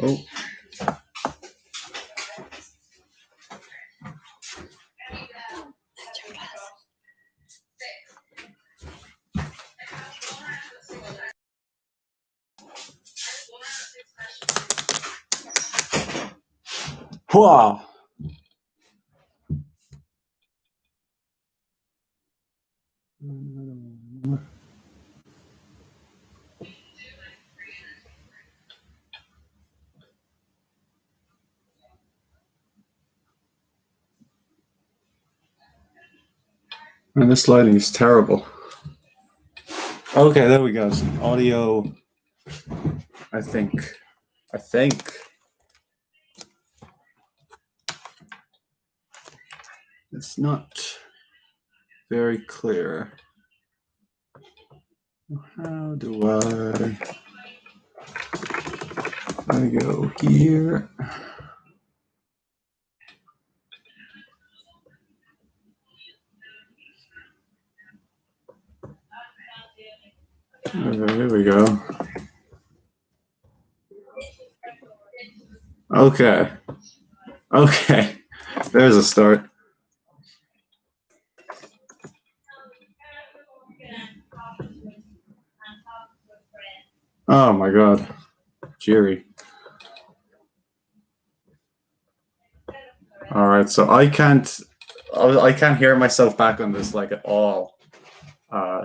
Oh. Wow. And this lighting is terrible. Okay, there we go. Some audio. I think. It's not very clear. How do I go here? Okay, here we go. Okay. Okay. There's a start. Oh my god. Jerry. Alright, so I can't hear myself back on this like at all.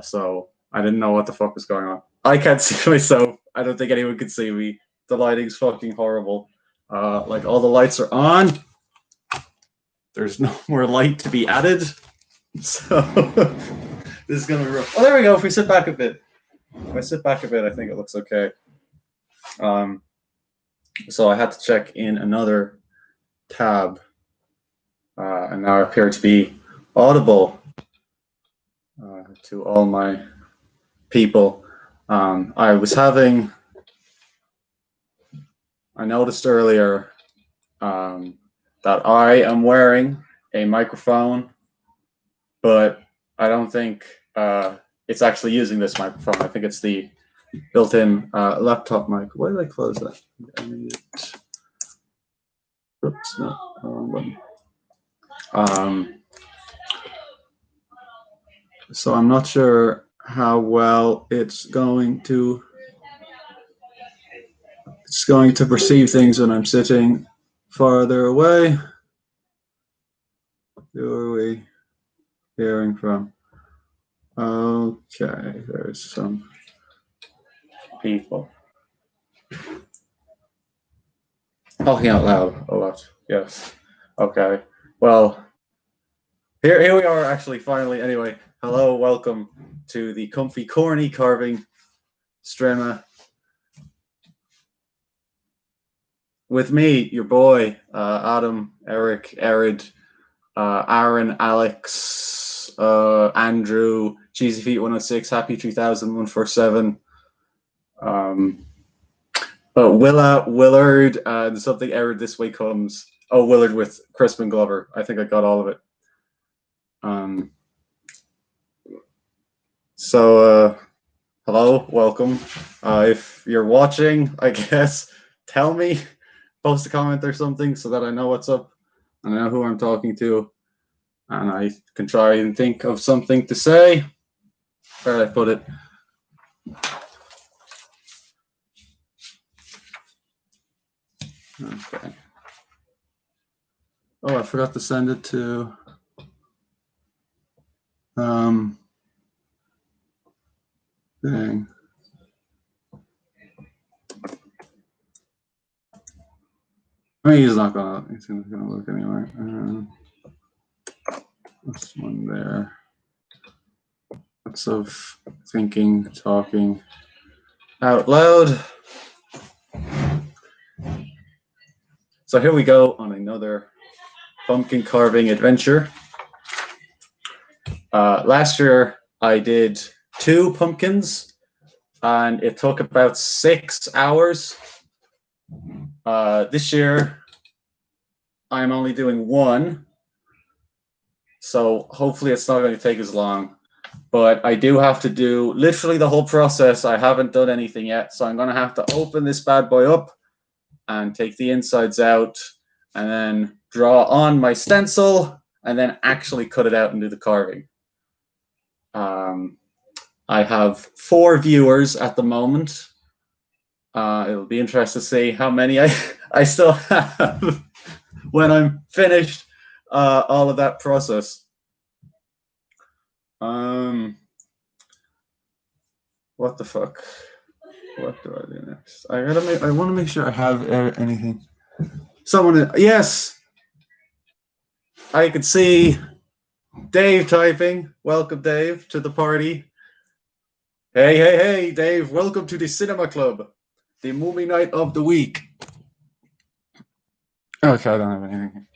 So I didn't know what the fuck was going on. I can't see myself. I don't think anyone can see me. The lighting's fucking horrible. Like all the lights are on. There's no more light to be added. So this is gonna be rough. Oh, there we go. If we sit back a bit. If I sit back a bit, I think it looks okay. So I had to check in another tab. And now I appear to be audible to all my people. I noticed earlier that I am wearing a microphone, but I don't think it's actually using this microphone. I think it's the built-in laptop mic. Why did I close that? I need it. Oops, no, wrong button. So I'm not sure how well it's going to perceive things when I'm sitting farther away. Who are we hearing from? Okay, there's some people talking out loud a lot. Yes. Okay. Well, here we are. Actually, finally. Anyway, hello, welcome to the comfy corny carving strema. With me, your boy, Adam, Eric, Erid, Aaron, Alex, Andrew, Cheesy Feet 106, Happy 3000 147. But Willard, and something Erid this week comes. Oh, Willard with Crispin Glover. I think I got all of it. So, hello, welcome. If you're watching, I guess, tell me, post a comment or something so that I know what's up and I know who I'm talking to. And I can try and think of something to say. Where did I put it? Okay. Oh, I forgot to send it to thing. I mean, he's gonna look anyway. This one there. Lots of thinking, talking out loud. So here we go on another pumpkin carving adventure. Last year I did 2 pumpkins and it took about 6 hours. This year I'm only doing 1, so hopefully it's not going to take as long. But I do have to do literally the whole process. I haven't done anything yet, so I'm going to have to open this bad boy up and take the insides out and then draw on my stencil and then actually cut it out and do the carving. I have 4 viewers at the moment. It'll be interesting to see how many I still have when I'm finished all of that process. What the fuck? What do I do next? I want to make sure I have anything. Someone, yes, I could see Dave typing. Welcome, Dave, to the party. Hey, Dave, welcome to the cinema club, the movie night of the week. Okay, I don't have anything.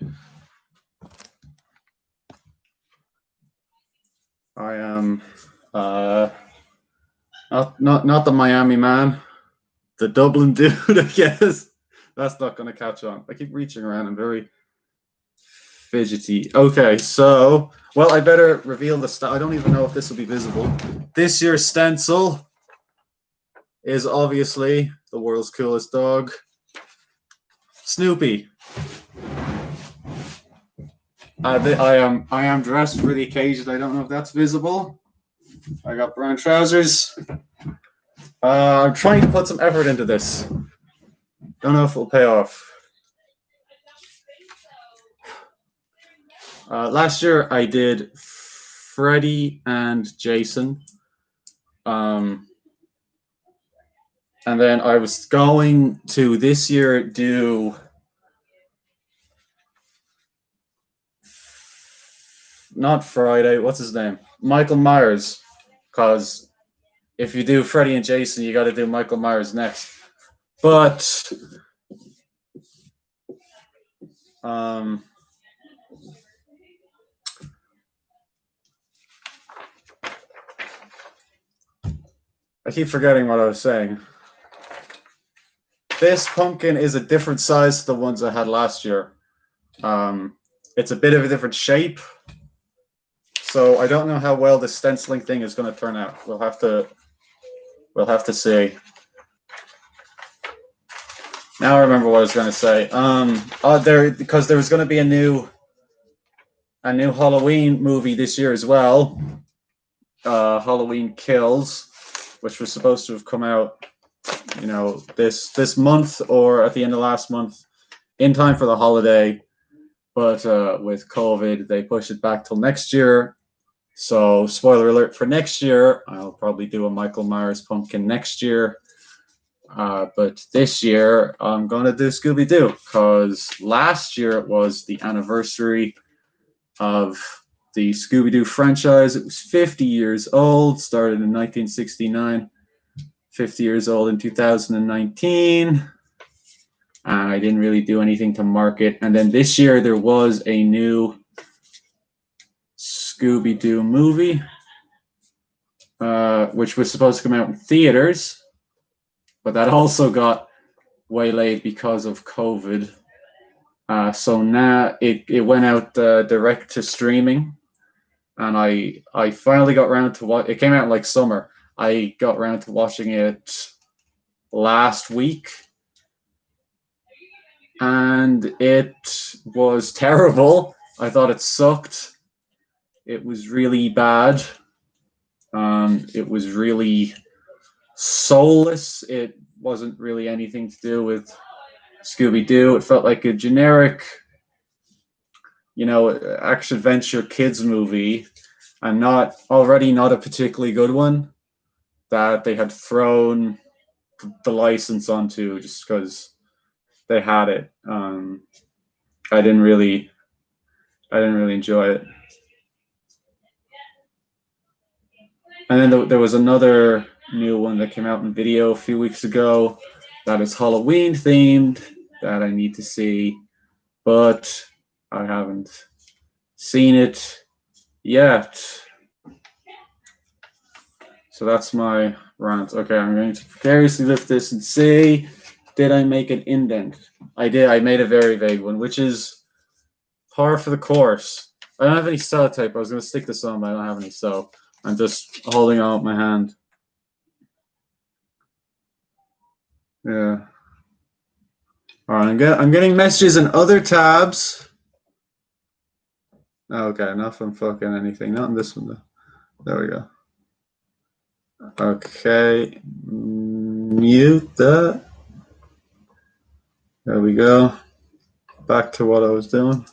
I am not the Miami man, the Dublin dude, I guess. That's not going to catch on. I keep reaching around. I'm very fidgety. Okay, so, well, I better reveal the I don't even know if this will be visible. This year's stencil is obviously the world's coolest dog, Snoopy. I am dressed for the occasion. I don't know if that's visible. I got brown trousers. I'm trying to put some effort into this. Don't know if it'll pay off. Last year I did Freddy and Jason. And then I was going to this year do not Friday, what's his name? Michael Myers. Because if you do Freddy and Jason, you got to do Michael Myers next. But I keep forgetting what I was saying. This pumpkin is a different size to the ones I had last year. It's a bit of a different shape. So I don't know how well this stenciling thing is going to turn out. We'll have to see. Now I remember what I was going to say. Because there was going to be a new Halloween movie this year as well. Halloween Kills, which was supposed to have come out, this month or at the end of last month, in time for the holiday. But with COVID, they pushed it back till next year. So, spoiler alert for next year, I'll probably do a Michael Myers pumpkin next year. But this year, I'm going to do Scooby-Doo, because last year it was the anniversary of the Scooby-Doo franchise. It was 50 years old, started in 1969, 50 years old in 2019. And I didn't really do anything to mark it. And then this year, there was a new Scooby-Doo movie, which was supposed to come out in theaters, but that also got waylaid because of COVID. So now it went out direct to streaming, and I finally got around to what it came out in like summer. I got around to watching it last week, and it was terrible. I thought it sucked. It was really bad. It was really soulless. It wasn't really anything to do with Scooby-Doo. It felt like a generic, action adventure kids movie, and not a particularly good one that they had thrown the license onto just because they had it. I didn't really enjoy it. And then there was another new one that came out in video a few weeks ago that is Halloween themed. that I need to see, but I haven't seen it yet. So that's my rant. Okay, I'm going to precariously lift this and see, did I make an indent? I did. I made a very vague one, which is par for the course. I don't have any sellotape. I was going to stick this on, but I don't have any, so I'm just holding on with my hand. Yeah. All right, I'm getting messages in other tabs. Okay, not from fucking anything. Not in this one, though. There we go. Okay. Mute that. There we go. Back to what I was doing.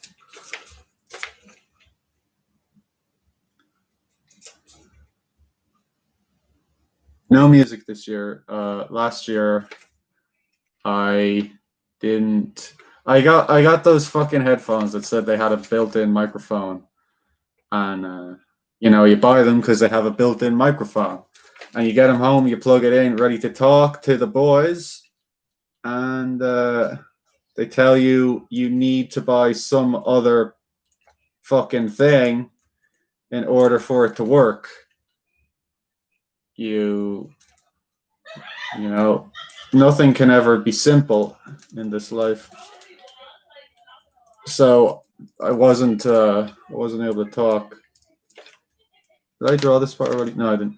No music this year. Last year, I didn't. I got those fucking headphones that said they had a built-in microphone, and you buy them because they have a built-in microphone, and you get them home, you plug it in, ready to talk to the boys, and they tell you need to buy some other fucking thing in order for it to work. You know, nothing can ever be simple in this life. So I wasn't able to talk. Did I draw this part already? No, I didn't.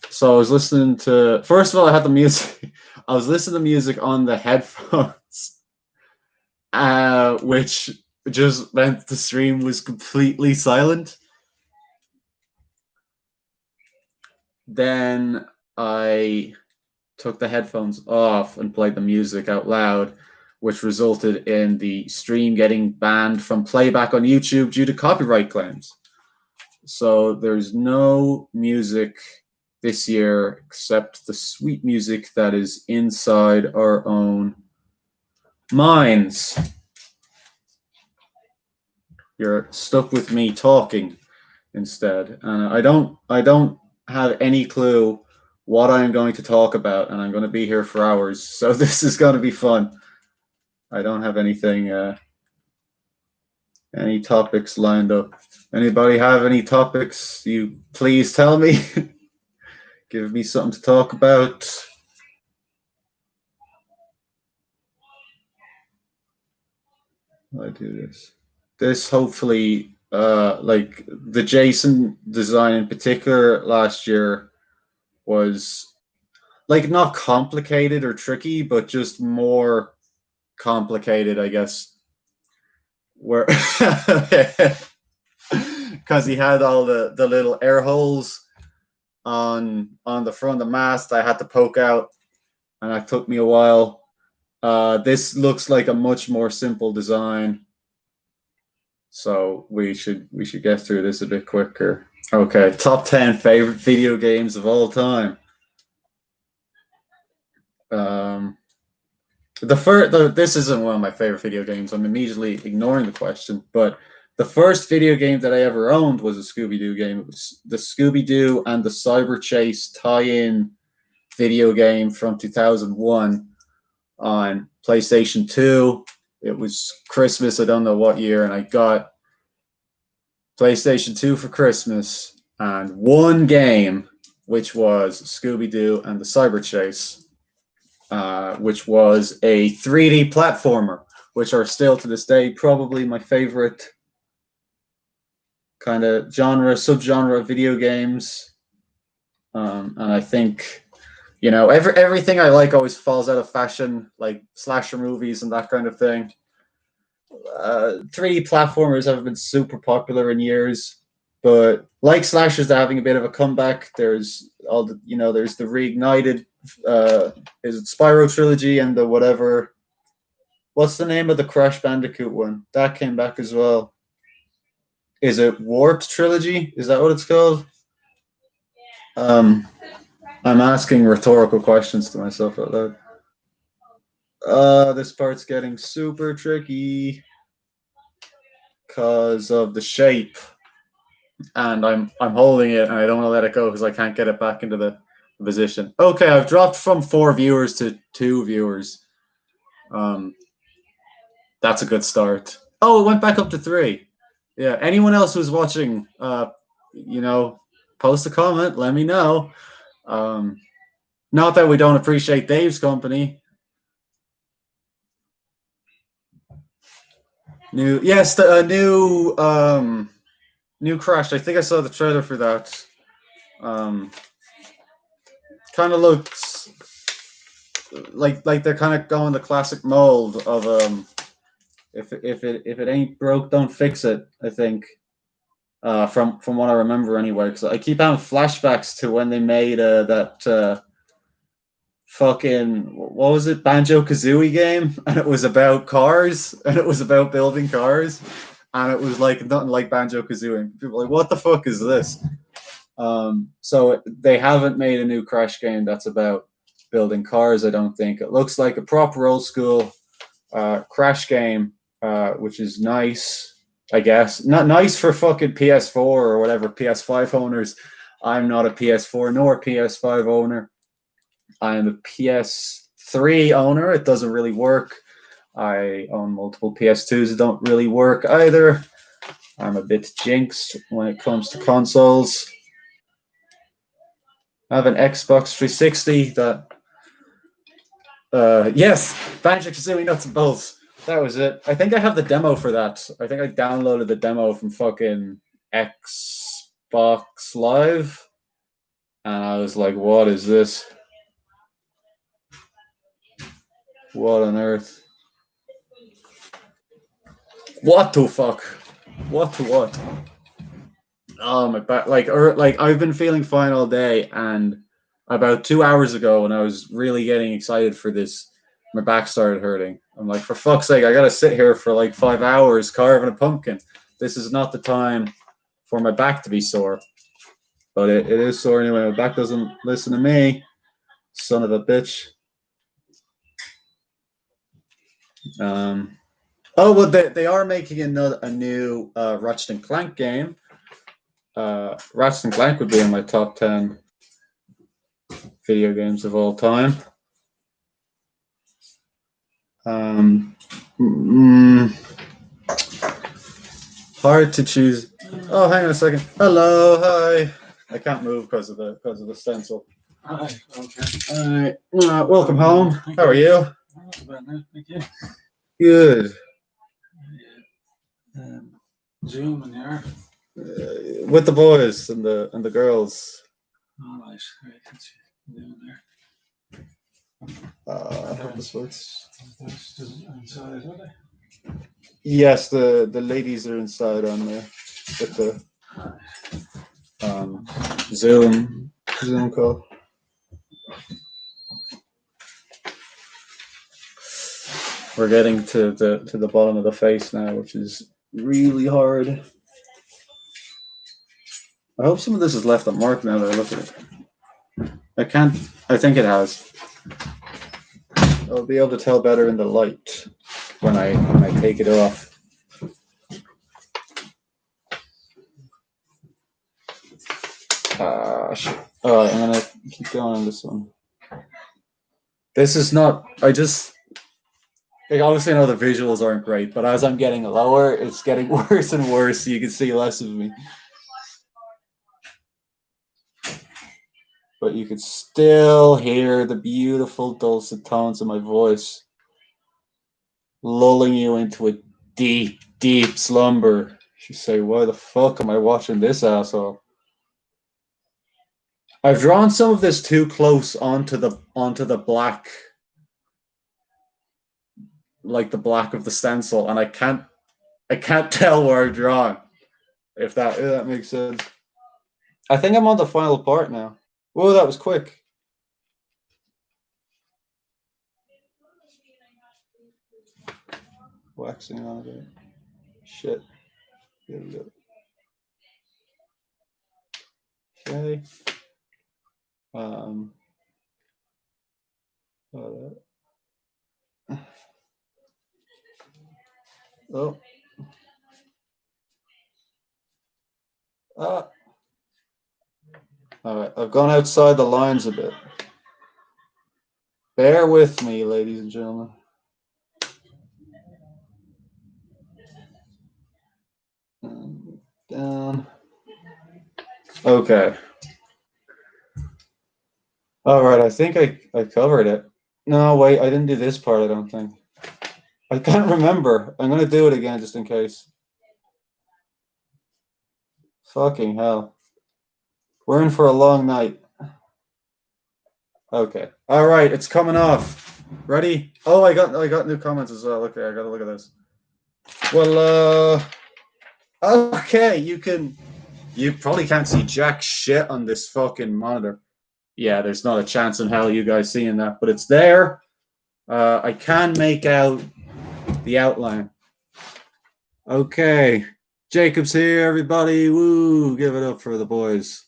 So I was listening to. First of all, I had the music. I was listening to music on the headphones, which just meant the stream was completely silent. Then I took the headphones off and played the music out loud, which resulted in the stream getting banned from playback on YouTube due to copyright claims. So there's no music this year except the sweet music that is inside our own minds. You're stuck with me talking instead, and I don't have any clue what I'm going to talk about, and I'm going to be here for hours, so this is going to be fun. I don't have anything, any topics lined up. Anybody have any topics? You please tell me. Give me something to talk about. I do this. This hopefully, like the Jason design in particular last year was like not complicated or tricky, but just more complicated, I guess. Where because he had all the little air holes on the front of the mast, I had to poke out, and it took me a while. This looks like a much more simple design, so we should get through this a bit quicker. Okay, top 10 favorite video games of all time. This isn't one of my favorite video games. I'm immediately ignoring the question, but the first video game that I ever owned was a Scooby-Doo game. It was the Scooby-Doo and the Cyber Chase tie-in video game from 2001 on PlayStation 2. It was Christmas, I don't know what year, and I got PlayStation 2 for Christmas, and one game, which was Scooby-Doo and the Cyber Chase. Which was a 3D platformer, which are still to this day probably my favorite kind of subgenre of video games. And I think, everything I like always falls out of fashion, like slasher movies and that kind of thing. 3D platformers have been super popular in years, but like slashers, they're having a bit of a comeback. There's there's the reignited, is it Spyro trilogy and the whatever? What's the name of the Crash Bandicoot one? That came back as well. Is it Warped trilogy? Is that what it's called? I'm asking rhetorical questions to myself out loud. This part's getting super tricky because of the shape, and I'm holding it and I don't want to let it go because I can't get it back into the position. Okay, I've dropped from 4 viewers to 2 viewers. Um, that's a good start. Oh, it went back up to 3. Yeah. Anyone else who's watching, you know, post a comment. Let me know. Um, not that we don't appreciate Dave's company. New, yes, the new Crash. I think I saw the trailer for that. Um, kind of looks like they're kind of going the classic mold of if it ain't broke, don't fix it. I think from what I remember anyway, because I keep having flashbacks to when they made that fucking what was it, Banjo Kazooie game, and it was about cars, and it was about building cars, and it was like nothing like Banjo Kazooie. People were like, what the fuck is this? So they haven't made a new Crash game that's about building cars. I don't think it looks like a proper old school Crash game, which is nice. I guess not nice for fucking PS4 or whatever PS5 owners. I'm not a PS4 nor a PS5 owner. I'm a PS3 owner. It doesn't really work. I own multiple PS2s that don't really work either. I'm a bit jinxed when it comes to consoles. I have an Xbox 360 that. Yes, Banjo Kazooie Nuts and Bolts. That was it. I think I have the demo for that. I think I downloaded the demo from fucking Xbox Live, and I was like, "What is this? What on earth? What the fuck? What to what?" Oh my back, like I've been feeling fine all day, and about 2 hours ago, when I was really getting excited for this, my back started hurting. I'm like, for fuck's sake, I gotta sit here for like 5 hours carving a pumpkin. This is not the time for my back to be sore, but it is sore anyway. My back doesn't listen to me, son of a bitch. Um, oh well, they are making a new Ratchet and Clank game. Ratchet and Clank would be in my top 10 video games of all time. Um, mm, hard to choose. Oh, hang on a second. Hello, hi. I can't move because of the stencil. Hi, okay. All right. Welcome home. How are you? Not bad now, thank you. Good. Zoom in here. With the boys and the girls. All right, I can see down there. I hope this works. That's just inside, are they? Yes, the ladies are inside on there with the Zoom call. We're getting to the bottom of the face now, which is really hard. I hope some of this is left unmarked now that I look at it. I can't. I think it has. I'll be able to tell better in the light when I take it off. Shit. All right, I'm gonna keep going on this one. This is not. I just. Like, obviously, I know the visuals aren't great, but as I'm getting lower, it's getting worse and worse. So you can see less of me. But you can still hear the beautiful dulcet tones of my voice, lulling you into a deep, deep slumber. You say, "Why the fuck am I watching this asshole?" I've drawn some of this too close onto the black, like the black of the stencil, and I can't tell where I've drawn. If that makes sense. I think I'm on the final part now. Whoa, that was quick. Waxing on it. Shit. Here we go. Okay. Oh. Ah. All right. I've gone outside the lines a bit. Bear with me, ladies and gentlemen. Down. Okay. All right, I think I covered it. No, wait, I didn't do this part, I don't think. I can't remember. I'm going to do it again just in case. Fucking hell. We're in for a long night. Okay. All right, it's coming off. Ready? Oh, I got new comments as well. Okay, I got to look at this. Well, okay, you probably can't see jack shit on this fucking monitor. Yeah, there's not a chance in hell you guys seeing that, but it's there. I can make out the outline. Okay. Jacob's here, everybody. Woo! Give it up for the boys.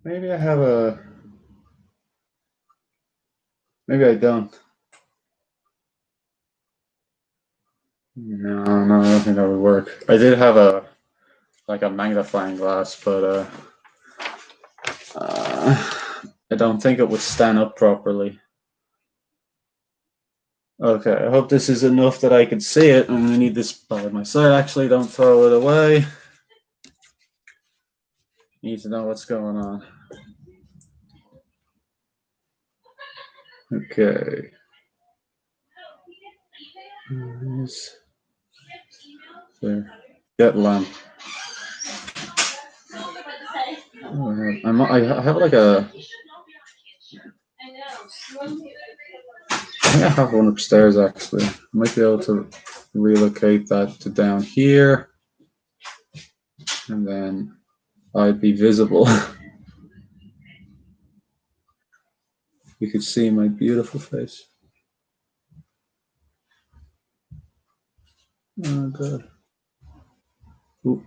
Maybe I have a. Maybe I don't. No, I don't think that would work. I did have a magnifying glass, but I don't think it would stand up properly. Okay, I hope this is enough that I can see it. I'm gonna need this by my side. Actually, don't throw it away. Need to know what's going on. Okay. There. Get lamp. I have like a. I think I have one upstairs actually. I might be able to relocate that to down here, and then I'd be visible. You could see my beautiful face. Oh god. Ooh.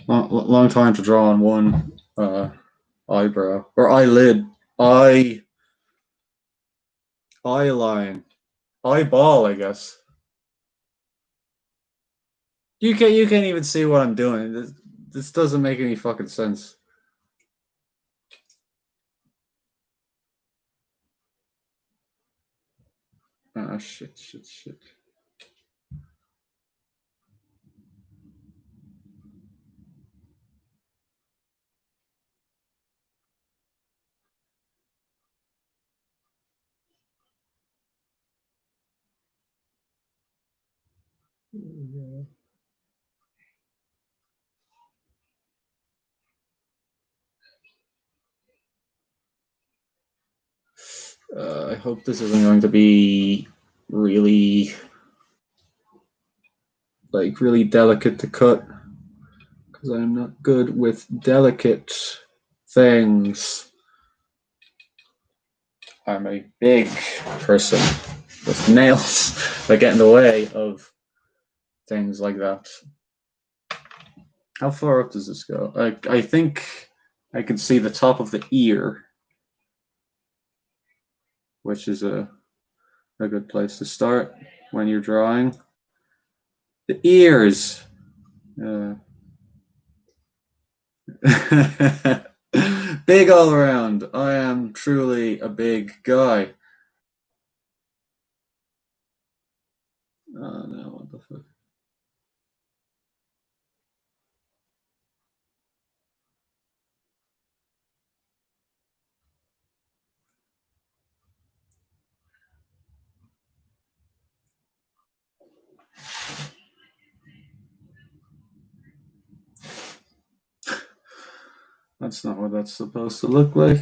Long time to draw on one eyebrow or eyelid, eye line, eyeball. I guess you can't even see what I'm doing. This doesn't make any fucking sense. Ah, shit. I hope this isn't going to be really, really delicate to cut, because I'm not good with delicate things. I'm a big person with nails that get in the way of things like that. How far up does this go? I think I can see the top of the ear, which is a good place to start when you're drawing. The ears. Big all around. I am truly a big guy. Oh no, what the fuck? That's not what that's supposed to look like.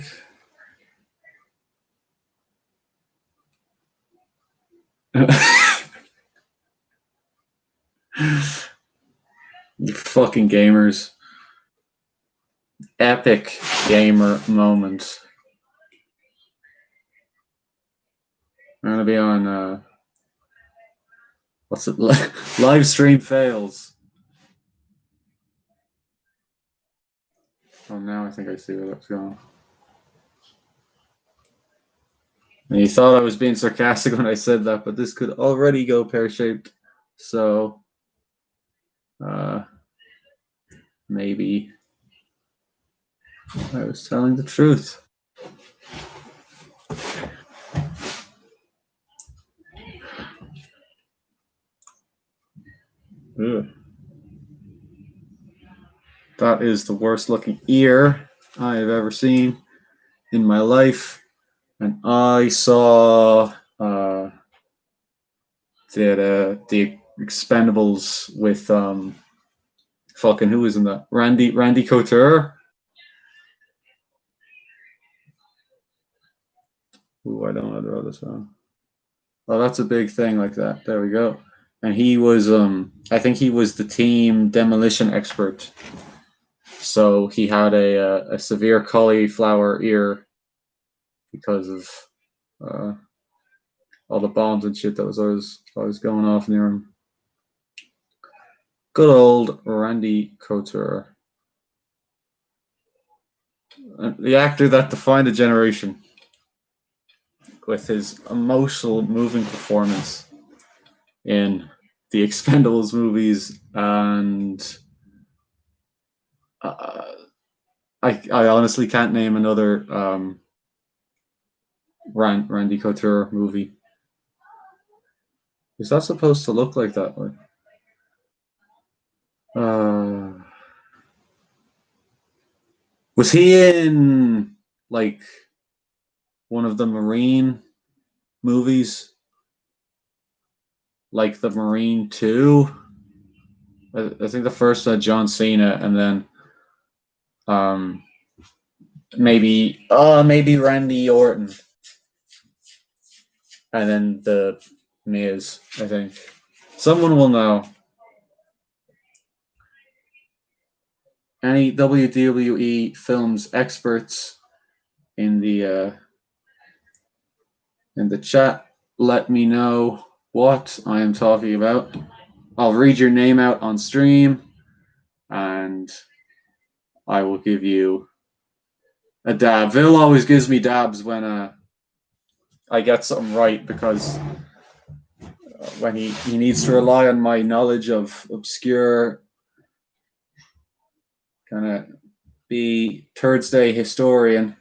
You fucking gamers. Epic gamer moment. I'm gonna be on what's it? Live stream fails. Oh, now I think I see where that's going. And you thought I was being sarcastic when I said that, but this could already go pear-shaped. So maybe I was telling the truth. Ugh. That is the worst looking ear I have ever seen in my life. And I saw the Expendables with fucking who was in that? Randy Couture. Ooh, I don't know the other song. Oh, that's a big thing like that. There we go. And he was I think he was the team demolition expert. So he had a severe cauliflower ear because of all the bombs and shit that was always going off near him. Good old Randy Couture. The actor that defined a generation with his emotional, moving performance in the Expendables movies, and I honestly can't name another Randy Couture movie. Is that supposed to look like that? Was he in like one of the Marine movies, like the Marine 2? I think the first had John Cena, and then maybe Randy Orton, and then the Miz. I think someone will know. Any WWE films experts in the chat, let me know what I am talking about. I'll read your name out on stream, and I will give you a dab. Vil always gives me dabs when I get something right, because when he needs to rely on my knowledge of obscure kind of be Thursday historian.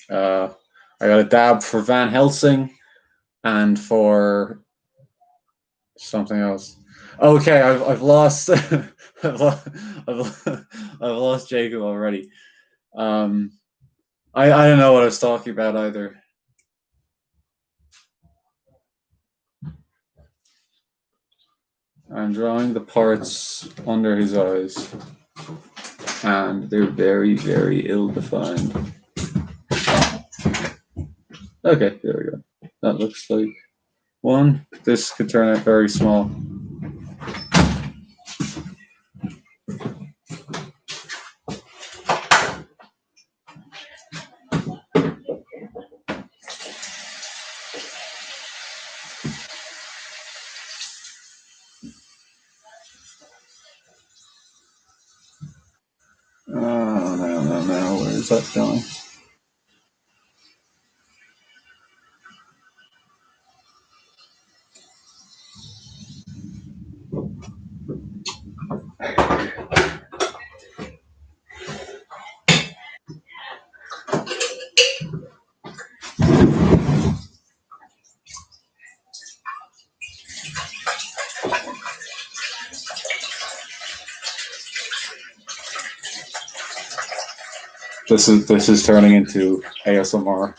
I got a dab for Van Helsing and for something else. Okay, I've lost I've lost Jacob already. I don't know what I was talking about either. I'm drawing the parts under his eyes, and they're very, very ill-defined. Okay, there we go. That looks like one. This could turn out very small. Oh, no. Where is that going? This is turning into ASMR.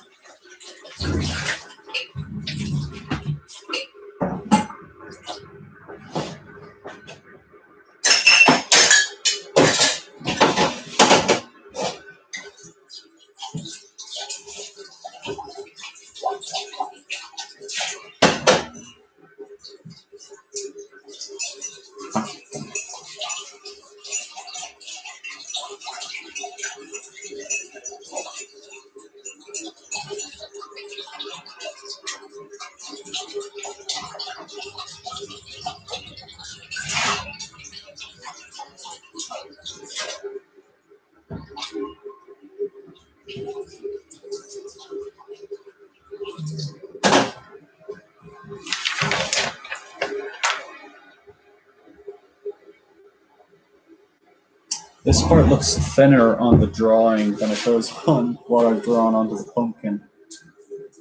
This part looks thinner on the drawing than it does on what I've drawn onto the pumpkin.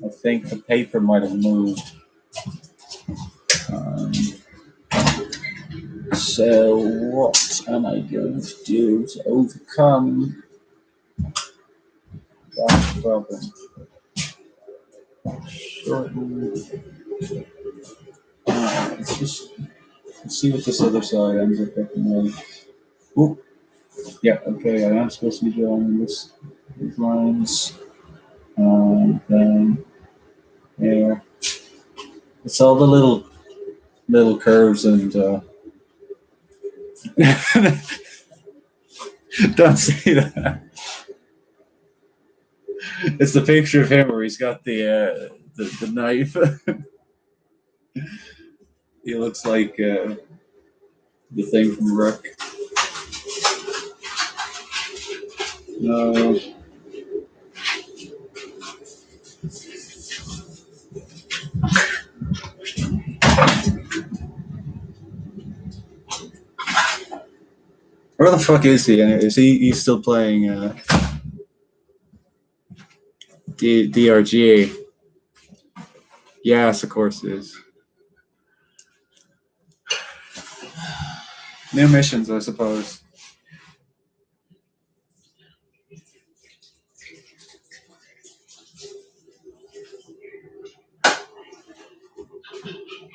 I think the paper might have moved. Um, so what am I going to do to overcome that problem? Shorten. Let's see what this other side ends up looking like. Oh, yeah, okay, I am supposed to be drawing these lines. And then, yeah. It's all the little curves and don't say that. It's the picture of him where he's got the knife. He looks like the thing from Rook. No. Where the fuck is he? Is he's still playing DRGA? Yes, of course it is. New missions, I suppose.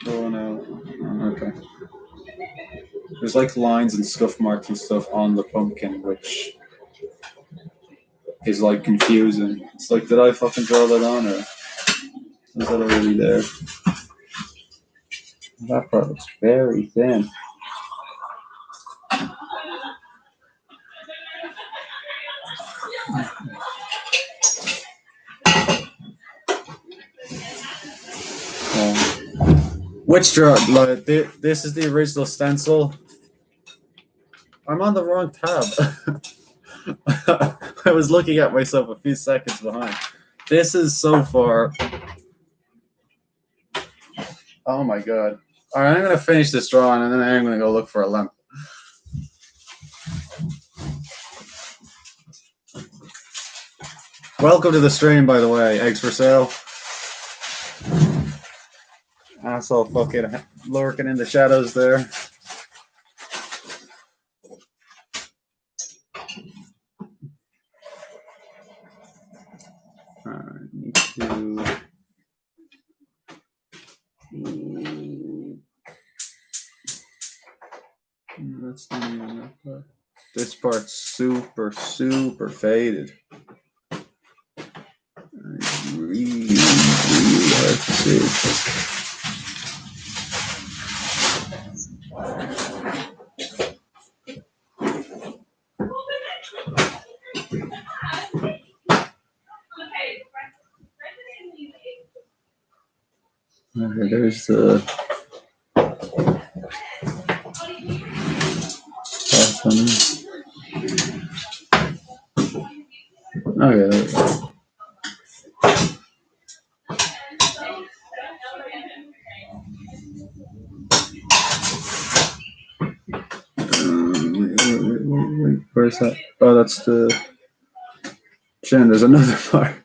Oh no. Oh, okay. There's like lines and scuff marks and stuff on the pumpkin, which is like confusing. It's like, did I fucking draw that on, or is that already there? That part looks very thin. Which draw? Like, this is the original stencil. I'm on the wrong tab. I was looking at myself a few seconds behind. This is so far. Oh my god. All right, I'm going to finish this drawing and then I'm going to go look for a lamp. Welcome to the stream, by the way. Eggs for sale. Asshole fucking lurking in the shadows there. I need to. That's not even that part. This part's super faded. Really hard to see. Okay, there's the bottom. Okay, there we go. Wait, where's that? Oh, that's the chin. There's another part.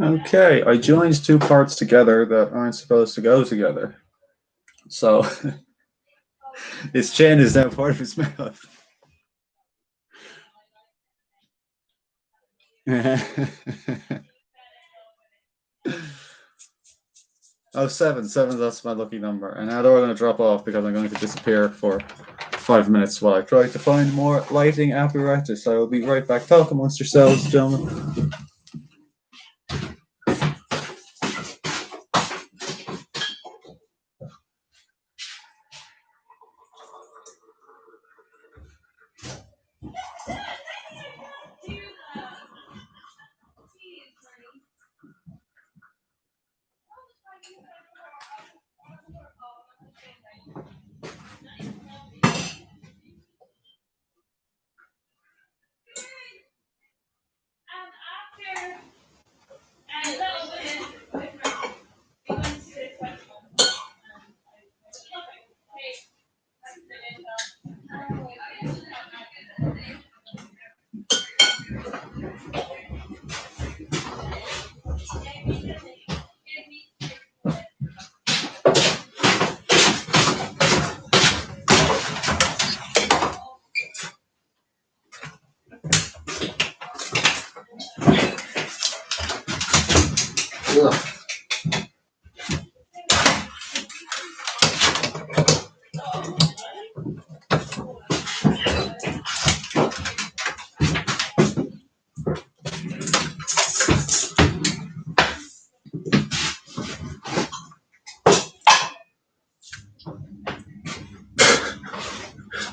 Okay, I joined two parts together that aren't supposed to go together. So his chin is now part of his mouth. Oh, seven. That's my lucky number. And now they're all going to drop off because I'm going to disappear for 5 minutes while I try to find more lighting apparatus. I will be right back. Talk amongst yourselves, gentlemen.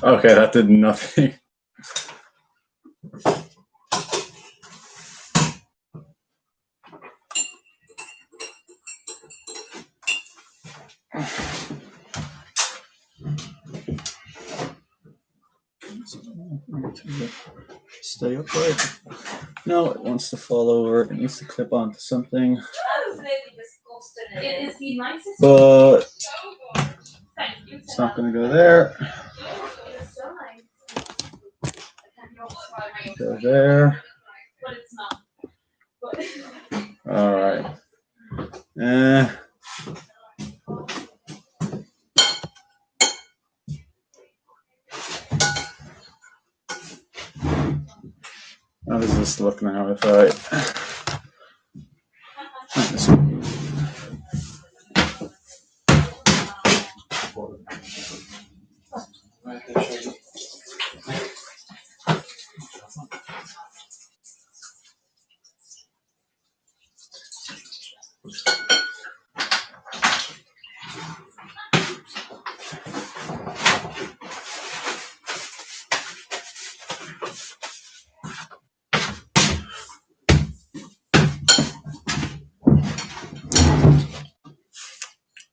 Okay, that did nothing. Stay upright. No, it wants to fall over. It needs to clip onto something. But it's not going to go there. Go there. All right. How does this look now if I...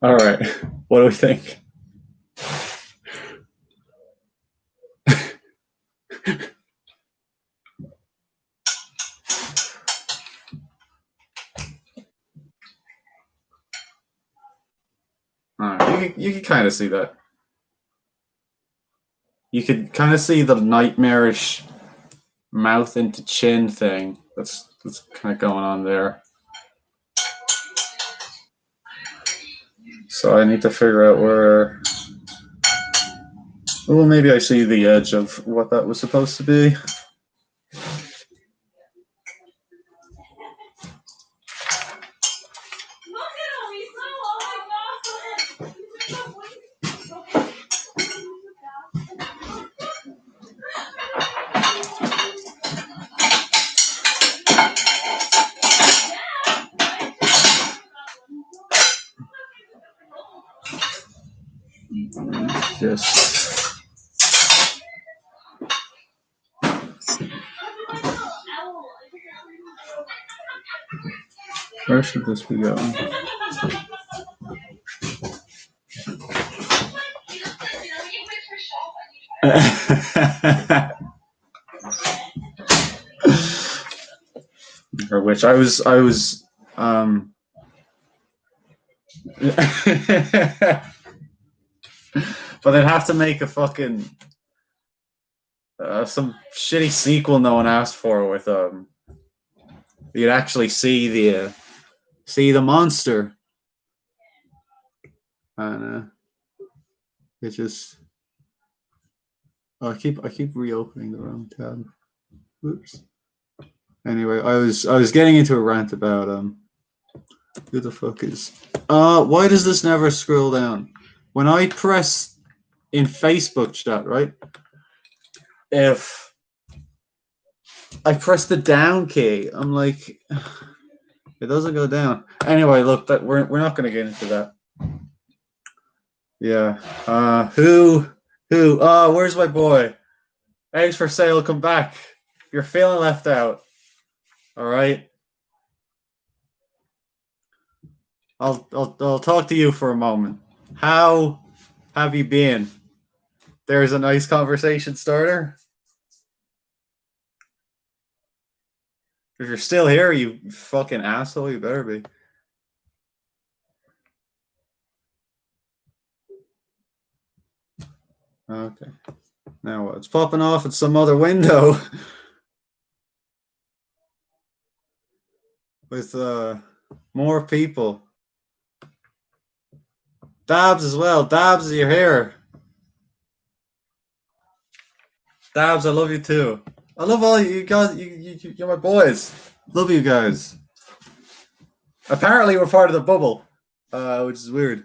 All right. What do we think? All right. You can kind of see that. You could kind of see the nightmarish mouth into chin thing that's kind of going on there. So I need to figure out where... Well, maybe I see the edge of what that was supposed to be. Just... Where should this be going? Or which I was but they'd have to make a fucking some shitty sequel no one asked for with you'd actually see the monster, and it just... Oh, I keep reopening the wrong tab. Oops. Anyway, I was getting into a rant about who the fuck is why does this never scroll down? When I press in Facebook chat, right? If I press the down key, I'm like, it doesn't go down. Anyway, look, that we're not going to get into that. Yeah. Who? Oh, where's my boy? Eggs for sale. Come back. You're feeling left out. All right. I'll talk to you for a moment. How have you been? There's a nice conversation starter. If you're still here, you fucking asshole, you better be. Okay. Now what? It's popping off at some other window with more people. Dabs as well. Dabs, you're here. Dabs, I love you too. I love all you guys. You're my boys. Love you guys. Apparently, we're part of the bubble, which is weird.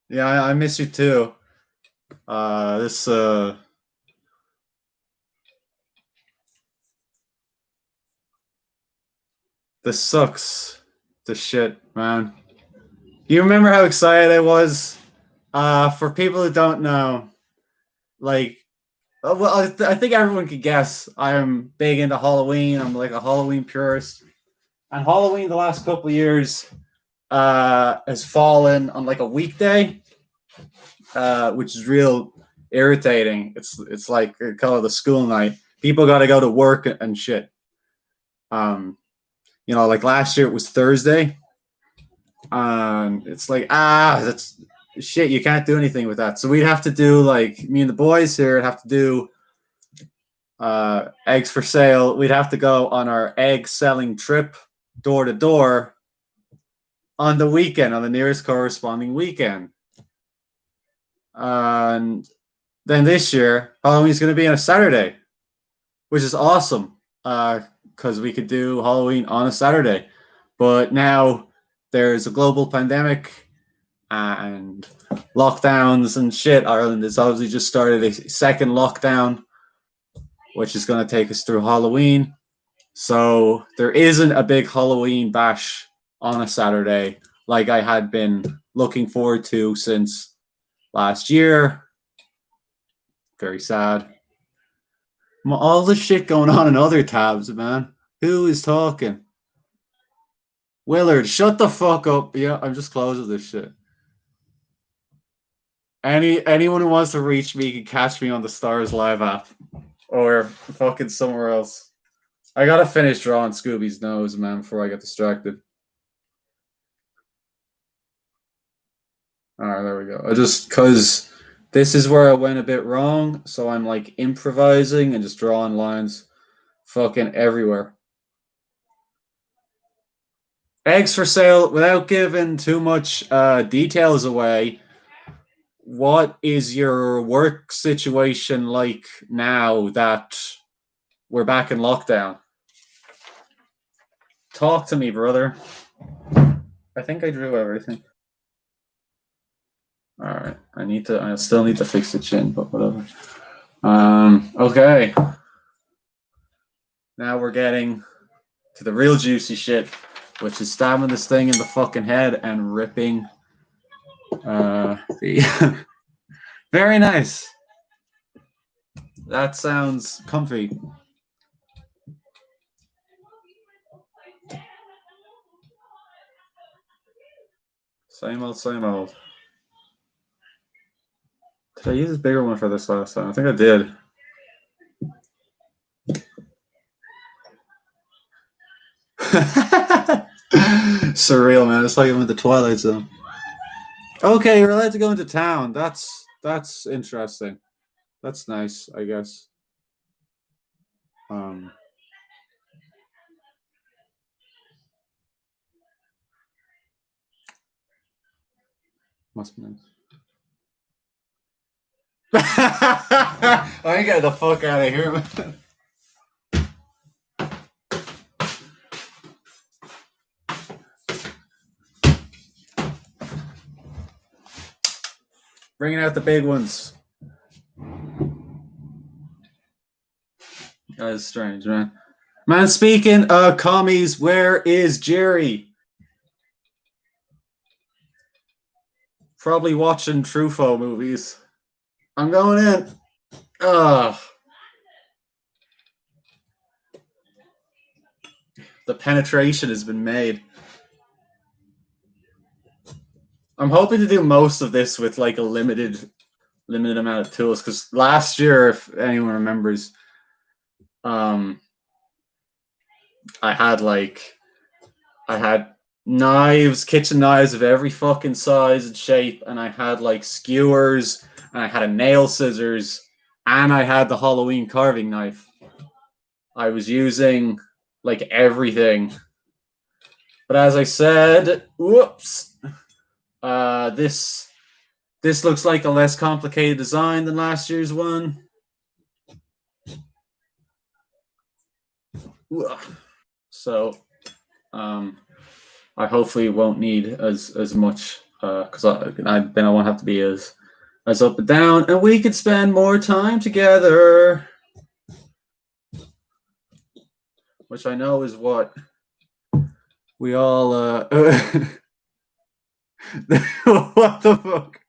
Yeah, I miss you too. This this sucks. This shit, man. You remember how excited I was? For people who don't know, like, well, I think everyone could guess. I'm big into Halloween. I'm like a Halloween purist, and Halloween the last couple of years has fallen on like a weekday, which is real irritating. It's like they call it the school night. People got to go to work and shit. Like last year it was Thursday, and it's like that's shit. You can't do anything with that. So we'd have to do like me and the boys here would have to do eggs for sale. We'd have to go on our egg selling trip door to door on the weekend, on the nearest corresponding weekend. And then this year, Halloween's going to be on a Saturday, which is awesome because we could do Halloween on a Saturday. But now there's a global pandemic and lockdowns and shit. Ireland has obviously just started a second lockdown, which is going to take us through Halloween. So there isn't a big Halloween bash on a Saturday like I had been looking forward to since last year. Very sad. All the shit going on in other tabs, man. Who is talking? Willard, shut the fuck up. Yeah, I'm just closing this shit. Anyone who wants to reach me can catch me on the Stars Live app or fucking somewhere else. I gotta finish drawing Scooby's nose, man, before I get distracted. All right, there we go. Cause this is where I went a bit wrong, so I'm like improvising and just drawing lines fucking everywhere. Eggs for sale, without giving too much details away, what is your work situation like now that we're back in lockdown? Talk to me, brother. I think I drew everything. All right. I still need to fix the chin, but whatever. Okay. Now we're getting to the real juicy shit, which is stabbing this thing in the fucking head and ripping the very nice. That sounds comfy. Same old, same old. Did I use a bigger one for this last time? I think I did. Surreal, man. It's like I'm in the Twilight Zone. Okay, you're allowed to go into town. That's interesting. That's nice, I guess. Um, must be nice. I ain't get the fuck out of here, man. Bringing out the big ones. That is strange, man. Man, speaking of commies, where is Jerry? Probably watching Truffaut movies. I'm going in. Ugh. The penetration has been made. I'm hoping to do most of this with like a limited amount of tools, because last year, if anyone remembers, I had knives, kitchen knives of every fucking size and shape, and I had like skewers, and I had a nail scissors, and I had the Halloween carving knife. I was using like everything. But as I said, whoops. This looks like a less complicated design than last year's one. So, I hopefully won't need as much, because then I won't have to be as up and down, and we could spend more time together, which I know is what we all. What the fuck?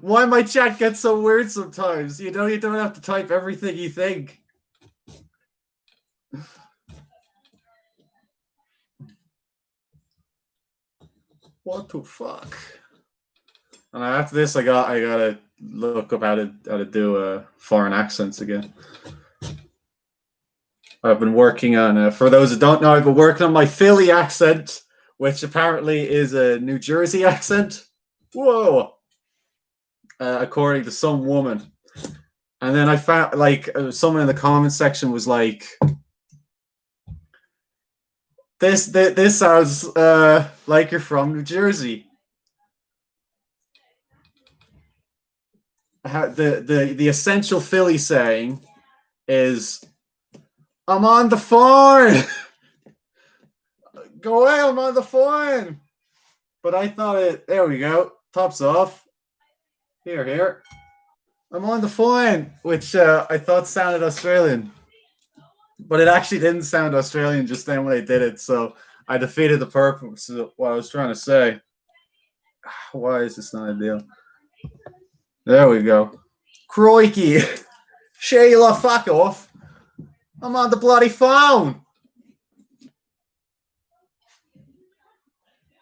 Why my chat gets so weird sometimes? You know, you don't have to type everything you think. What the fuck? And after this, I gotta look up how to do foreign accents again. I've been working on. For those that don't know, I've been working on my Philly accent, which apparently is a New Jersey accent. Whoa! According to some woman. And then I found like someone in the comment section was like, "This sounds like you're from New Jersey." The essential Philly saying is, "I'm on the phone." Go away! I'm on the phone. But I thought it. There we go. Tops off. Here. I'm on the phone, which I thought sounded Australian, but it actually didn't sound Australian just then when I did it. So I defeated the purpose of what I was trying to say. Why is this not ideal? There we go. Crikey. Sheila, fuck off. I'm on the bloody phone.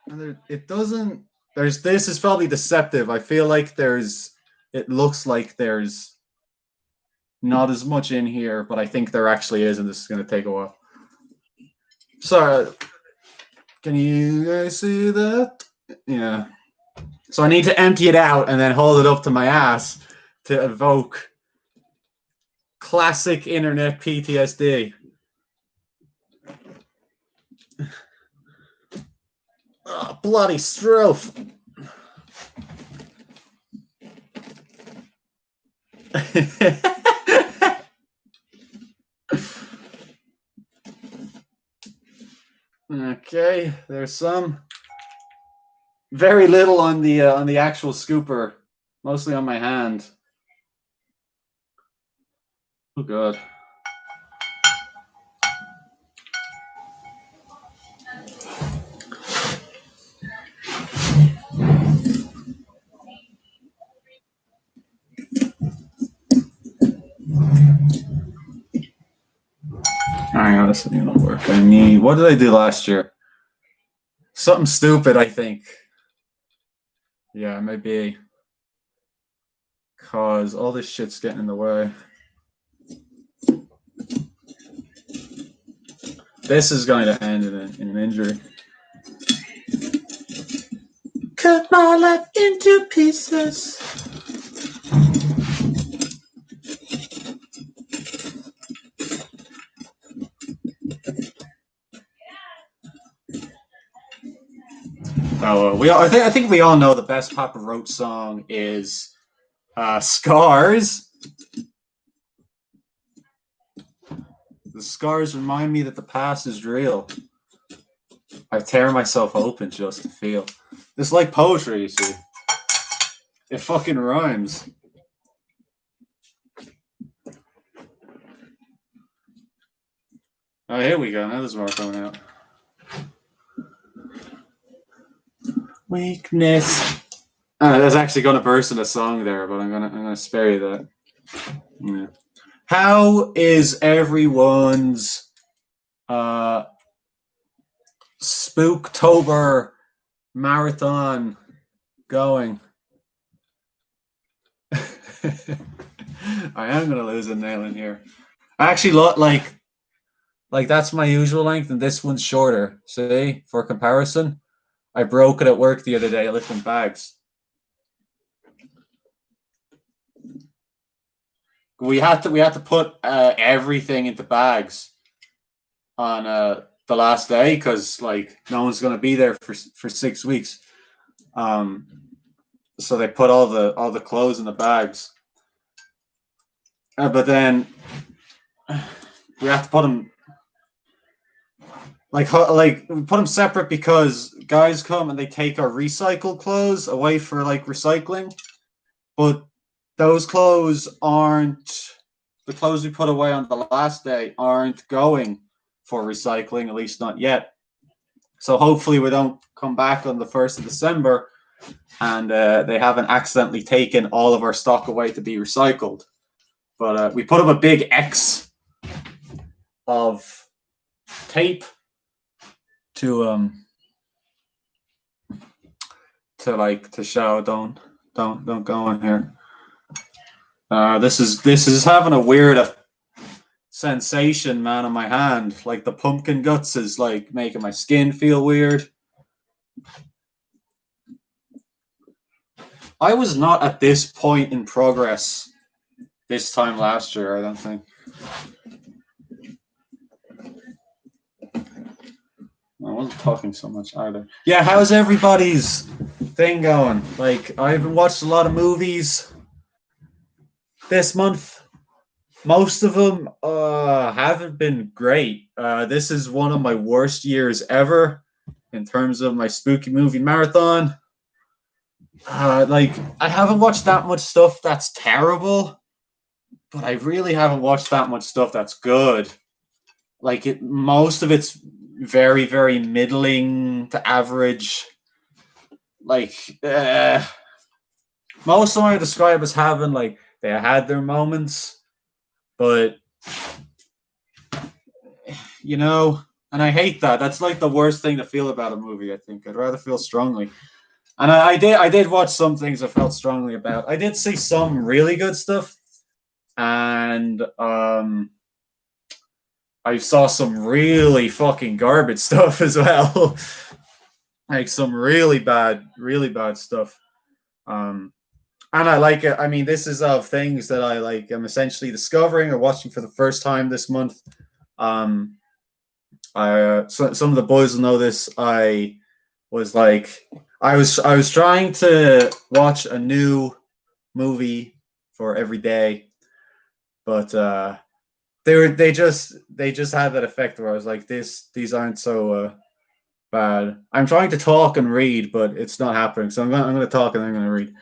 And it doesn't. This is probably deceptive. I feel like it looks like there's not as much in here, but I think there actually is, and this is going to take a while. So, can you guys see that? Yeah. So I need to empty it out and then hold it up to my ass to evoke classic internet PTSD. Oh, bloody strophe. Okay, there's some. Very little on the actual scooper, mostly on my hand. Oh god. Hang on, this isn't gonna work. What did I do last year? Something stupid, I think. Yeah, maybe. Cause all this shit's getting in the way. This is going to end in an injury. Cut my life into pieces. Oh, I think we all know the best Papa Roach song is "Scars." The scars remind me that the past is real. I tear myself open just to feel. It's like poetry, you see. It fucking rhymes. Oh, here we go. Now there's more coming out. Weakness. That's actually going to burst in a song there, but I'm gonna spare you that. Yeah. How is everyone's Spooktober marathon going? I am gonna lose a nail in here. I actually like that's my usual length, and this one's shorter. See, for comparison, I broke it at work the other day lifting bags. We had to put everything into bags on the last day because like no one's gonna be there for 6 weeks. So they put all the clothes in the bags, but then we have to put them like we put them separate because guys come and they take our recycled clothes away for like recycling, but those clothes aren't the clothes we put away on the last day aren't going for recycling, at least not yet. So hopefully we don't come back on the 1st of December and they haven't accidentally taken all of our stock away to be recycled. But we put up a big X of tape to show don't go in here. This is having a weird sensation, man, on my hand. Like the pumpkin guts is like making my skin feel weird. I was not at this point in progress this time last year, I don't think. I wasn't talking so much either. Yeah, how's everybody's thing going? Like, I haven't watched a lot of movies this month. Most of them haven't been great. This is one of my worst years ever in terms of my spooky movie marathon. Like, I haven't watched that much stuff that's terrible, but I really haven't watched that much stuff that's good. Like, most of it's very, very middling to average. Like, most of them I describe as having, like, they had their moments, but, you know, and I hate that. That's like the worst thing to feel about a movie, I think. I'd rather feel strongly. And I did watch some things I felt strongly about. I did see some really good stuff, and I saw some really fucking garbage stuff as well. Like some really bad stuff. And I like it. I mean, this is of things that I like. I'm essentially discovering or watching for the first time this month. Some of the boys will know this. I was trying to watch a new movie for every day, but they just had that effect where I was like, these aren't so bad. I'm trying to talk and read, but it's not happening. So I'm going to talk and then I'm going to read.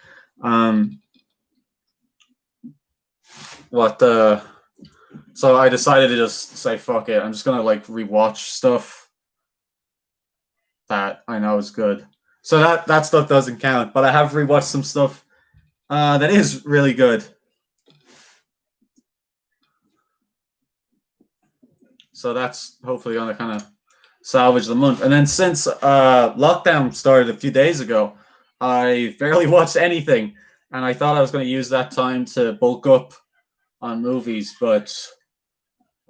So I decided to just say fuck it. I'm just gonna like rewatch stuff that I know is good. So that stuff doesn't count, but I have rewatched some stuff that is really good. So that's hopefully gonna kind of salvage the month. And then since lockdown started a few days ago, I barely watched anything, and I thought I was going to use that time to bulk up on movies, but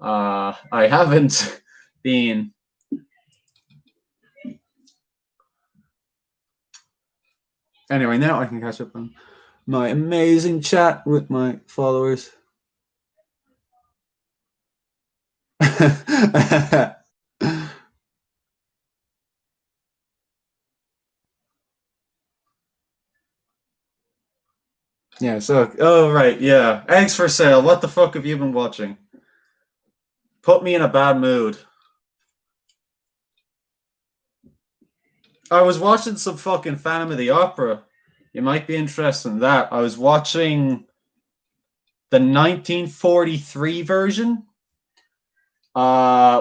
I haven't been. Anyway, now I can catch up on my amazing chat with my followers. Yeah, so, oh, right, yeah. Eggs for sale. What the fuck have you been watching? Put me in a bad mood. I was watching some fucking Phantom of the Opera. You might be interested in that. I was watching the 1943 version,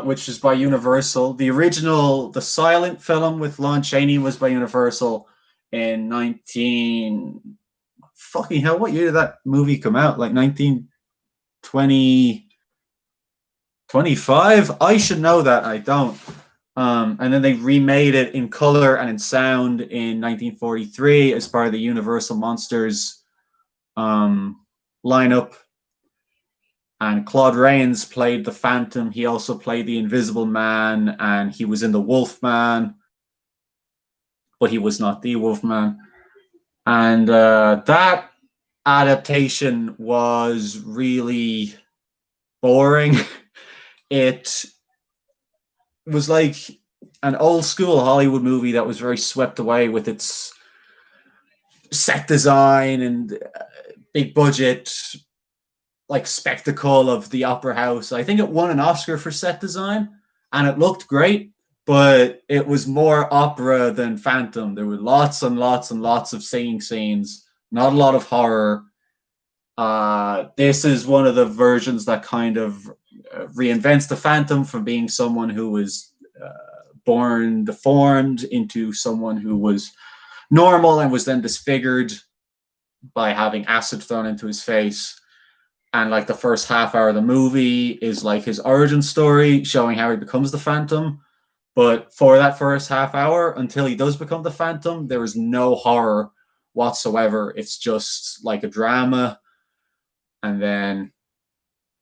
which is by Universal. The original, the silent film with Lon Chaney, was by Universal in 19. Fucking hell, what year did that movie come out? Like 1920, 25? I should know that. I don't. And then they remade it in color and in sound in 1943 as part of the Universal Monsters lineup. And Claude Rains played the Phantom. He also played the Invisible Man, and he was in the Wolfman, but he was not the Wolfman. And that adaptation was really boring. It was like an old school Hollywood movie that was very swept away with its set design and big budget, like spectacle of the opera house. I think it won an Oscar for set design, and it looked great, but it was more opera than Phantom. There were lots and lots and lots of singing scenes, not a lot of horror. This is one of the versions that kind of reinvents the Phantom from being someone who was born deformed into someone who was normal and was then disfigured by having acid thrown into his face. And like the first half hour of the movie is like his origin story, showing how he becomes the Phantom. But for that first half hour, until he does become the Phantom, there is no horror whatsoever. It's just like a drama. And then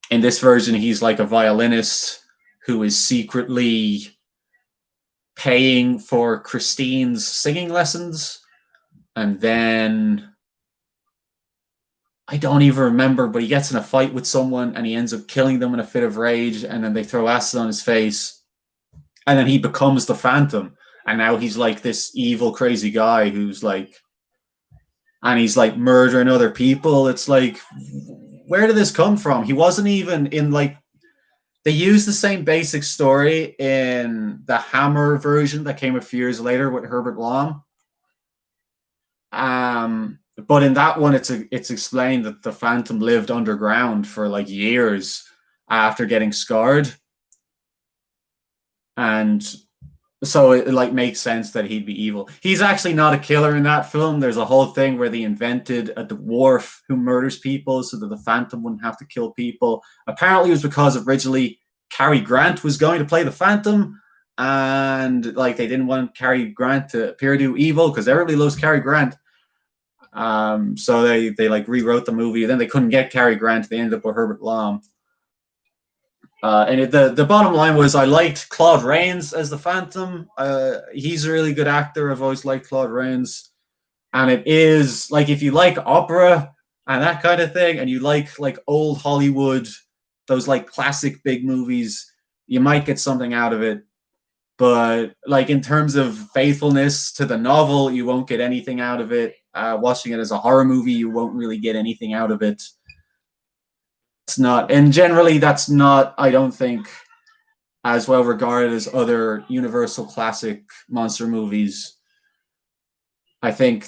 in this version, he's like a violinist who is secretly paying for Christine's singing lessons. And then I don't even remember, but he gets in a fight with someone and he ends up killing them in a fit of rage. And then they throw acid on his face. And then he becomes the Phantom. And now he's like this evil, crazy guy who's like, and he's like murdering other people. It's like, where did this come from? He wasn't even in like, they used the same basic story in the Hammer version that came a few years later with Herbert Lom. But in that one, it's explained that the Phantom lived underground for like years after getting scarred, and so it like makes sense that he'd be evil. He's actually not a killer in that film. There's a whole thing where they invented a dwarf who murders people so that the Phantom wouldn't have to kill people. Apparently, it was because originally Cary Grant was going to play the Phantom, and like they didn't want Cary Grant to appear to do evil because everybody loves Cary Grant. So they like rewrote the movie. Then they couldn't get Cary Grant. They ended up with Herbert Lom. And the bottom line was I liked Claude Rains as the Phantom. He's a really good actor. I've always liked Claude Rains. And it is like if you like opera and that kind of thing, and you like old Hollywood, those like classic big movies, you might get something out of it. But like in terms of faithfulness to the novel, you won't get anything out of it. Watching it as a horror movie, you won't really get anything out of it. It's not, and generally that's not, I don't think, as well regarded as other Universal classic monster movies. I think,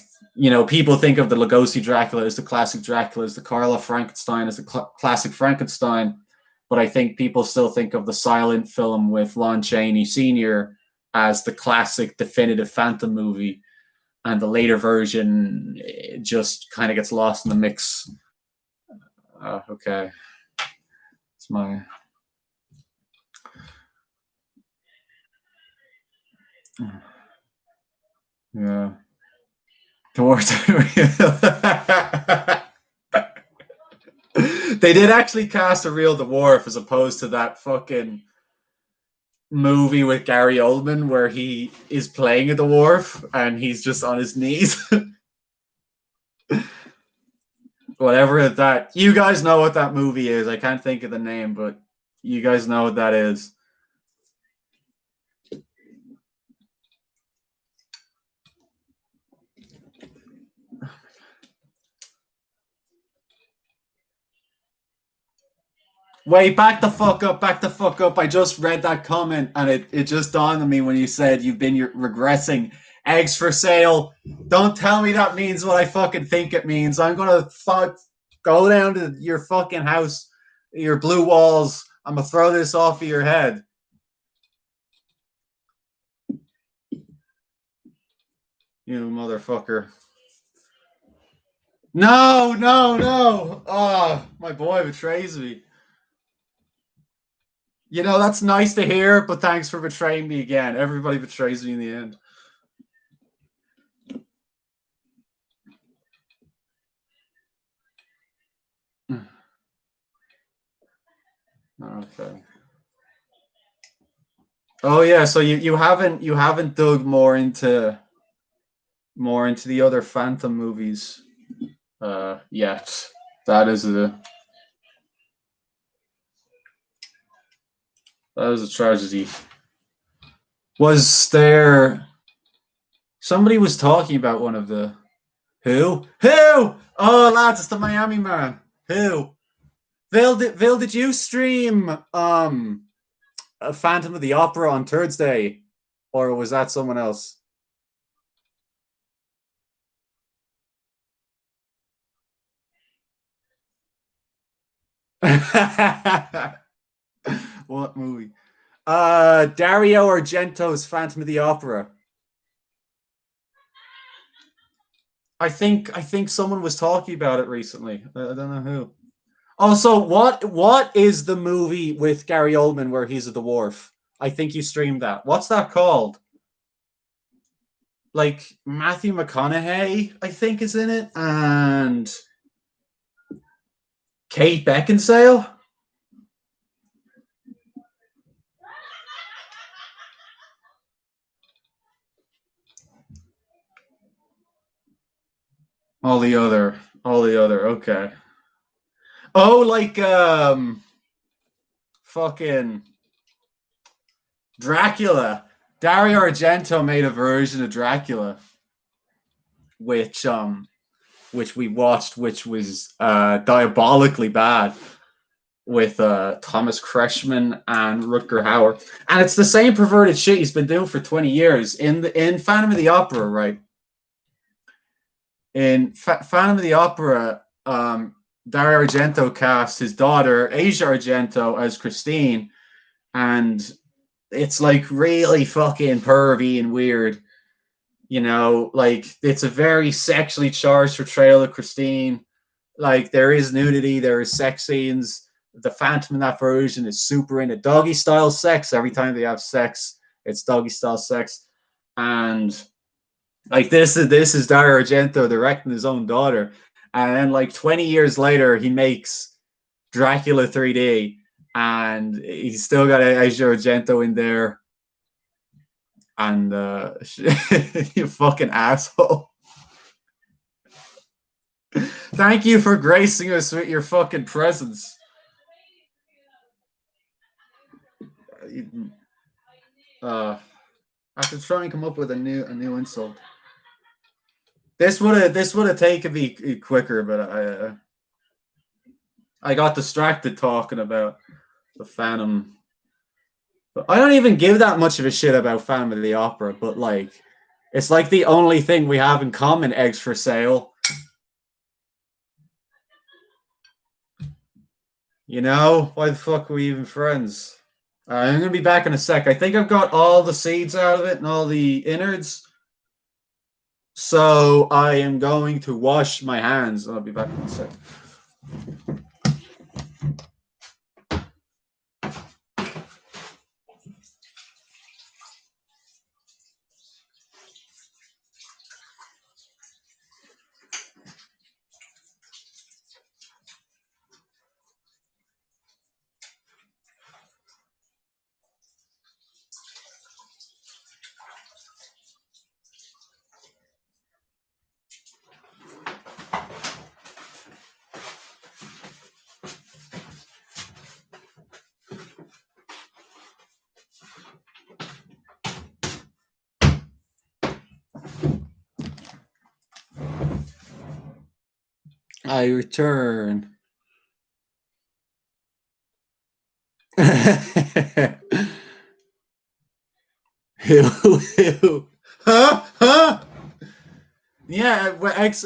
people think of the Lugosi Dracula as the classic Dracula, as the Karla Frankenstein as the classic Frankenstein, but I think people still think of the silent film with Lon Chaney Sr. as the classic definitive Phantom movie, and the later version just kind of gets lost in the mix. Okay. It's my... Yeah. They did actually cast a real dwarf as opposed to that fucking movie with Gary Oldman where he is playing a dwarf and he's just on his knees. Whatever that, you guys know what that movie is. I can't think of the name, but you guys know what that is. Wait, back the fuck up, back the fuck up. I just read that comment and it just dawned on me when you said you've been regressing Eggs for sale. Don't tell me that means what I fucking think it means. I'm gonna go down to your fucking house, your blue walls. I'm gonna throw this off of your head. You motherfucker. No, no, no. Oh, my boy betrays me. You know, that's nice to hear, but thanks for betraying me again. Everybody betrays me in the end. Okay. Oh yeah, so you haven't dug more into the other Phantom movies yet. That is a tragedy. Was there somebody was talking about one of the who? Oh lads, it's the Miami man. Who? Vil, did you stream a Phantom of the Opera on Thursday, or was that someone else? What movie? Dario Argento's Phantom of the Opera. I think someone was talking about it recently. I don't know who. Also, what is the movie with Gary Oldman where he's a dwarf? I think you streamed that. What's that called? Like Matthew McConaughey, I think, is in it, and Kate Beckinsale. All the other. Okay. Oh, like fucking Dracula. Dario Argento made a version of Dracula, which we watched, which was diabolically bad with Thomas Kretschmann and Rutger Hauer, and it's the same perverted shit he's been doing for 20 years in Phantom of the Opera, right? In Phantom of the Opera, Dario Argento cast his daughter Asia Argento as Christine, and it's like really fucking pervy and weird. You know, like it's a very sexually charged portrayal of Christine. Like there is nudity, there is sex scenes. The Phantom in that version is super into doggy style sex. Every time they have sex, it's doggy style sex, and like this is Dario Argento directing his own daughter, and then like 20 years later, he makes Dracula 3D, and he's still got Asia Argento in there, and you fucking asshole. Thank you for gracing us with your fucking presence. I have to try and come up with a new insult. This would have taken me quicker, but I got distracted talking about the Phantom. But I don't even give that much of a shit about Phantom of the Opera, but like it's like the only thing we have in common. Eggs for sale. You know why the fuck are we even friends? I'm gonna be back in a sec. I think I've got all the seeds out of it and all the innards. So I am going to wash my hands. I'll be back in a sec. I return. who, who, Huh? Huh? Yeah,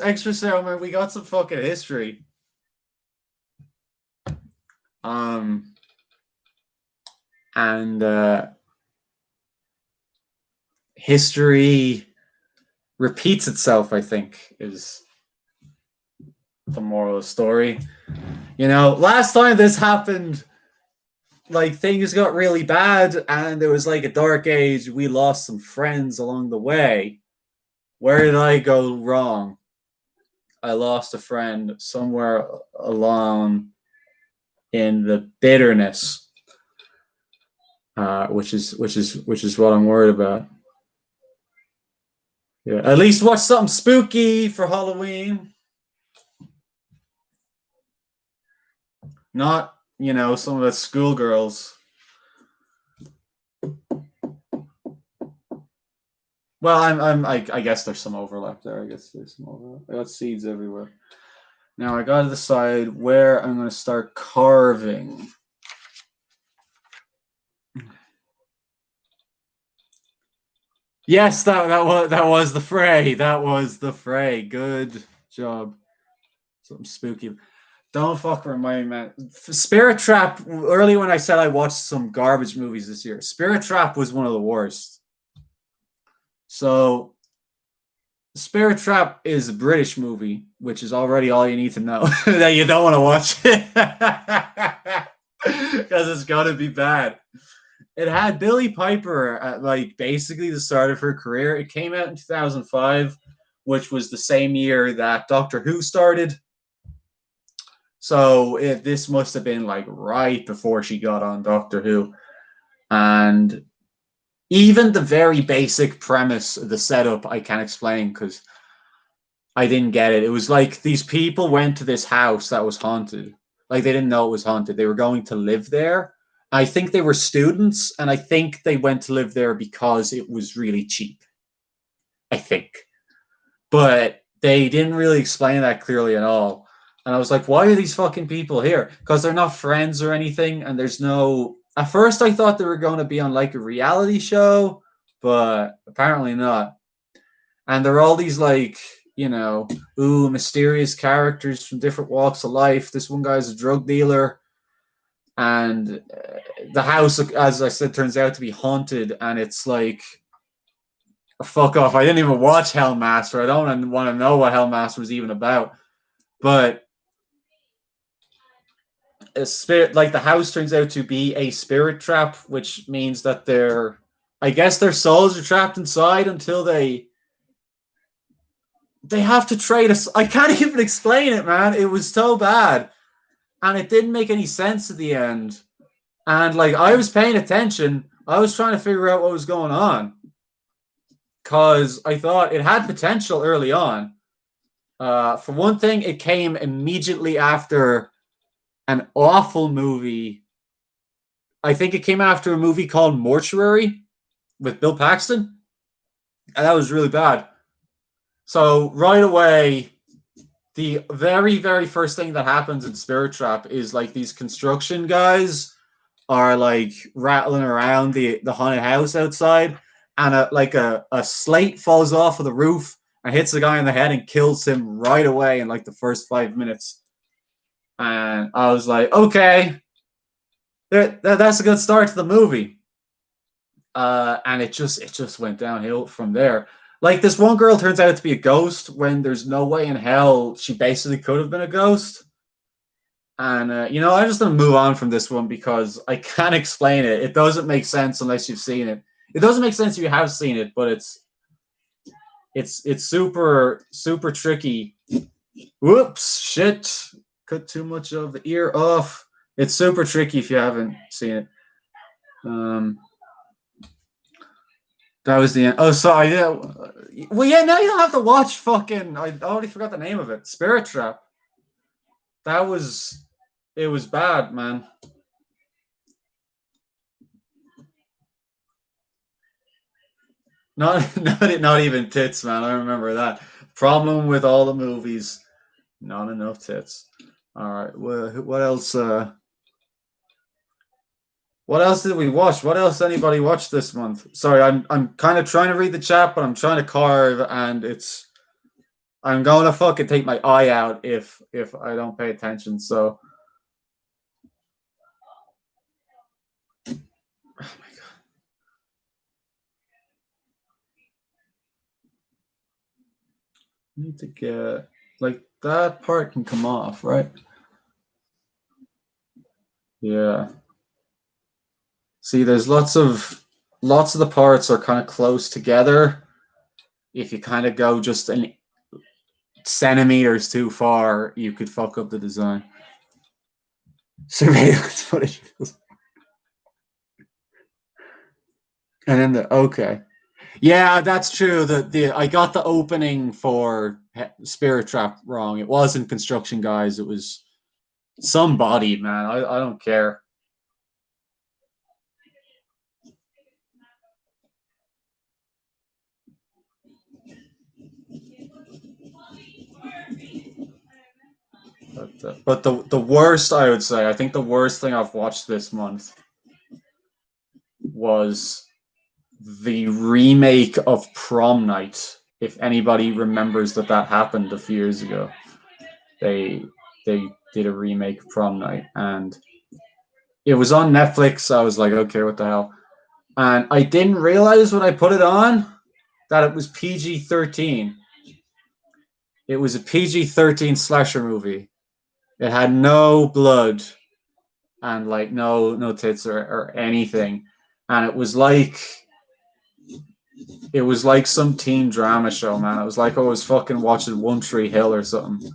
extra ceremony. We got some fucking history. Um, and history repeats itself. I think is the moral of the story. You know, last time this happened, like things got really bad, and there was like a dark age. We lost some friends along the way. Where did I go wrong? I lost a friend somewhere along in the bitterness, which is what I'm worried about. Yeah, at least watch something spooky for Halloween. Not, some of the schoolgirls. Well, I guess there's some overlap there. I guess there's some overlap. I got seeds everywhere. Now I gotta decide where I'm gonna start carving. Yes, that was the fray. That was the fray. Good job. Something spooky. Don't fuck remind me, man. Spirit Trap. Earlier when I said I watched some garbage movies this year, Spirit Trap was one of the worst. So, Spirit Trap is a British movie, which is already all you need to know that you don't want to watch it because it's gonna be bad. It had Billie Piper at like basically the start of her career. It came out in 2005, which was the same year that Doctor Who started. So this must have been like right before she got on Doctor Who. And even the very basic premise, the setup, I can't explain because I didn't get it. It was like these people went to this house that was haunted. Like they didn't know it was haunted. They were going to live there. I think they were students, and I think they went to live there because it was really cheap. I think. But they didn't really explain that clearly at all. And I was like, why are these fucking people here? Because they're not friends or anything, and there's no. At first, I thought they were going to be on like a reality show, but apparently not. And they're all these like, mysterious characters from different walks of life. This one guy's a drug dealer, and the house, as I said, turns out to be haunted, and it's like, fuck off. I didn't even watch Hellmaster. I don't want to know what Hellmaster was even about. But a spirit, like the house turns out to be a spirit trap, which means that I guess their souls are trapped inside until they have to trade us. I can't even explain it, man. It was so bad. And it didn't make any sense at the end. And like I was paying attention. I was trying to figure out what was going on. Because I thought it had potential early on. For one thing, it came immediately after an awful movie. I think it came after a movie called Mortuary with Bill Paxton. And that was really bad. So right away, the very, very first thing that happens in Spirit Trap is like these construction guys are like rattling around the haunted house outside, and a slate falls off of the roof and hits the guy in the head and kills him right away in like the first 5 minutes. And I was like, okay, that's a good start to the movie. And it just went downhill from there. Like this one girl turns out to be a ghost when there's no way in hell she basically could have been a ghost. And I'm just gonna move on from this one because I can't explain it. It doesn't make sense unless you've seen it. It doesn't make sense if you have seen it, but it's super super tricky. Whoops, shit! Cut too much of the ear off. It's super tricky if you haven't seen it. That was the end. Oh, sorry. Yeah. Well, yeah. Now you don't have to watch fucking. I already forgot the name of it. Spirit Trap. That was. It was bad, man. Not even tits, man. I remember that. Problem with all the movies, not enough tits. All right. Well, what else? What else did we watch? What else anybody watch this month? Sorry, I'm kind of trying to read the chat, but I'm trying to carve, and I'm going to fucking take my eye out if I don't pay attention. So, oh my god, I need to get like that part can come off, right? Yeah. See, there's lots of the parts are kind of close together. If you kind of go just an centimeters too far, you could fuck up the design. Surveillance footage. And then okay. Yeah, that's true. The I got the opening for Spirit Trap wrong. It wasn't Construction Guys. It was somebody, man. I don't care. But the worst, I would say, I think the worst thing I've watched this month was the remake of Prom Night. If anybody remembers that happened a few years ago, they they did a remake of Prom Night, and it was on Netflix. I was like, okay, what the hell? And I didn't realize when I put it on that it was PG-13. It was a PG-13 slasher movie. It had no blood and like no tits or anything, and it was like some teen drama show, man. It was like I was fucking watching One Tree Hill or something,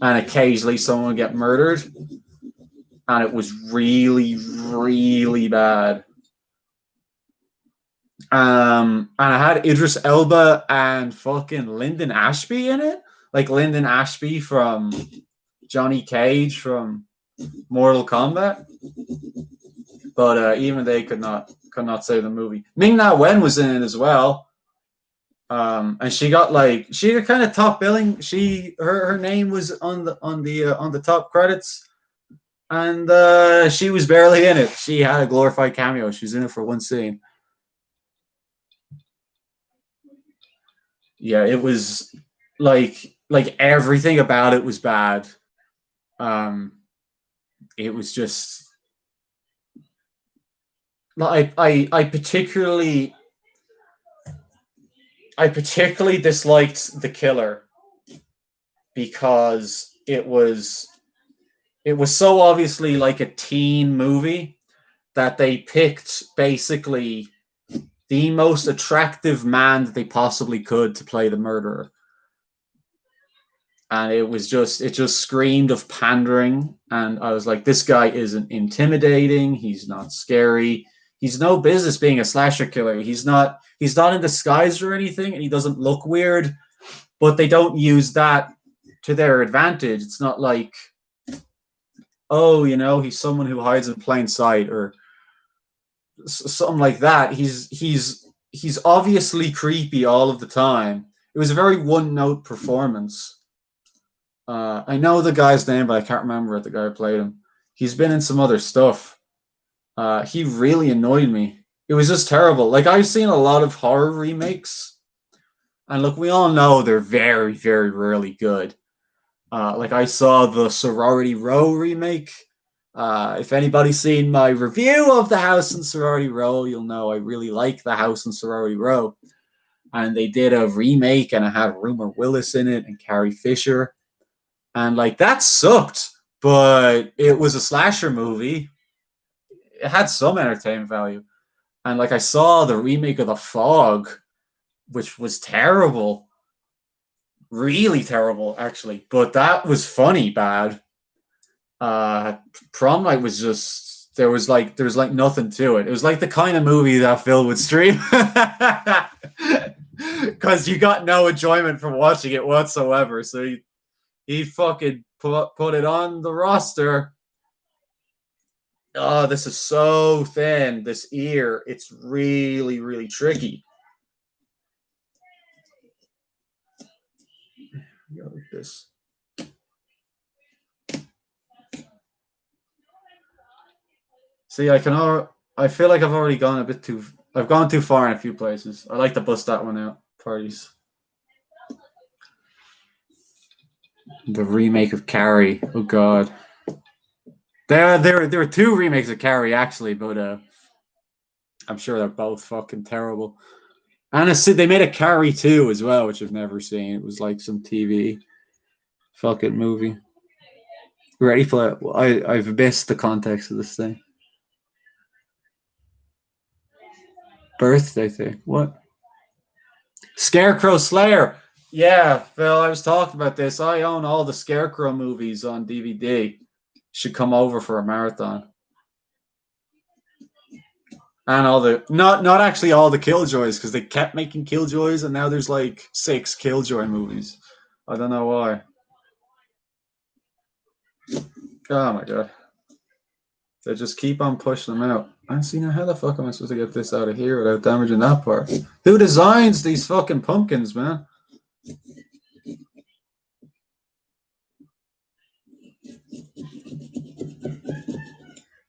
and occasionally someone would get murdered, and it was really really bad. And I had Idris Elba and fucking Lyndon Ashby in it, like Lyndon Ashby from Johnny Cage from Mortal Kombat. But even they could not save the movie. Ming Na Wen was in it as well, and she got kind of top billing. Her name was on the top credits, and she was barely in it. She had a glorified cameo. She was in it for one scene. Yeah, it was like everything about it was bad. Um, it was just like I particularly disliked the killer because it was so obviously like a teen movie that they picked basically the most attractive man that they possibly could to play the murderer. And it just screamed of pandering. And I was like, this guy isn't intimidating. He's not scary. He's no business being a slasher killer. He's not in disguise or anything, and he doesn't look weird. But they don't use that to their advantage. It's not like, oh, he's someone who hides in plain sight or something like that. He's obviously creepy all of the time. It was a very one note performance. I know the guy's name, but I can't remember it. The guy who played him. He's been in some other stuff. He really annoyed me. It was just terrible. Like, I've seen a lot of horror remakes, and look, we all know they're very, very rarely good. Like, I saw the Sorority Row remake. If anybody's seen my review of The House in Sorority Row, you'll know I really like The House in Sorority Row. And they did a remake, and it had Rumor Willis in it and Carrie Fisher. And like that sucked, but it was a slasher movie. It had some entertainment value. And like I saw the remake of The Fog, which was terrible. Really terrible, actually. But that was funny bad. Prom Night was just there was like nothing to it. It was like the kind of movie that Phil would stream. Because you got no enjoyment from watching it whatsoever. So he fucking put it on the roster. Oh, this is so thin. This ear, it's really, really tricky. Go like this. See, I I feel like I've already gone a bit too. I've gone too far in a few places. I like to bust that one out. Parties. The remake of Carrie. Oh God. There were two remakes of Carrie actually, but I'm sure they're both fucking terrible. And they made a Carrie 2 as well, which I've never seen. It was like some TV fucking movie. Ready for it? I've missed the context of this thing. Birthday thing. What? Scarecrow Slayer. Yeah, Phil, I was talking about this. I own all the Scarecrow movies on DVD. Should come over for a marathon. And all the not actually all the Killjoys, because they kept making Killjoys and now there's like 6 Killjoy movies. I don't know why. Oh my god. They just keep on pushing them out. I see now how the fuck am I supposed to get this out of here without damaging that part? Who designs these fucking pumpkins, man?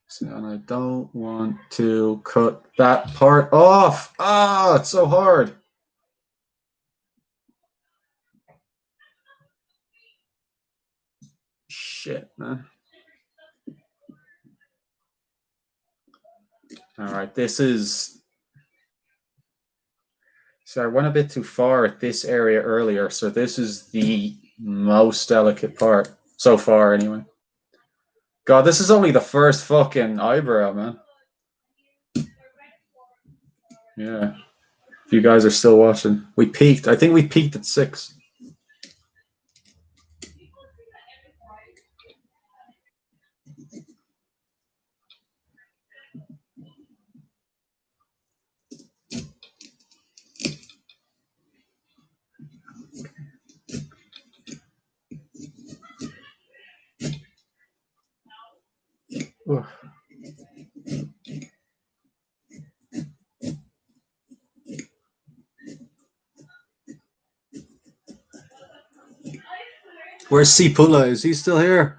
So, and I don't want to cut that part off. Ah, it's so hard. Shit, man. All right, this is. So I went a bit too far at this area earlier, so this is the most delicate part so far, anyway. God, this is only the first fucking eyebrow, man. Yeah. If you guys are still watching, we peaked. I think we peaked at 6. Oof. Where's Sipula? Is he still here?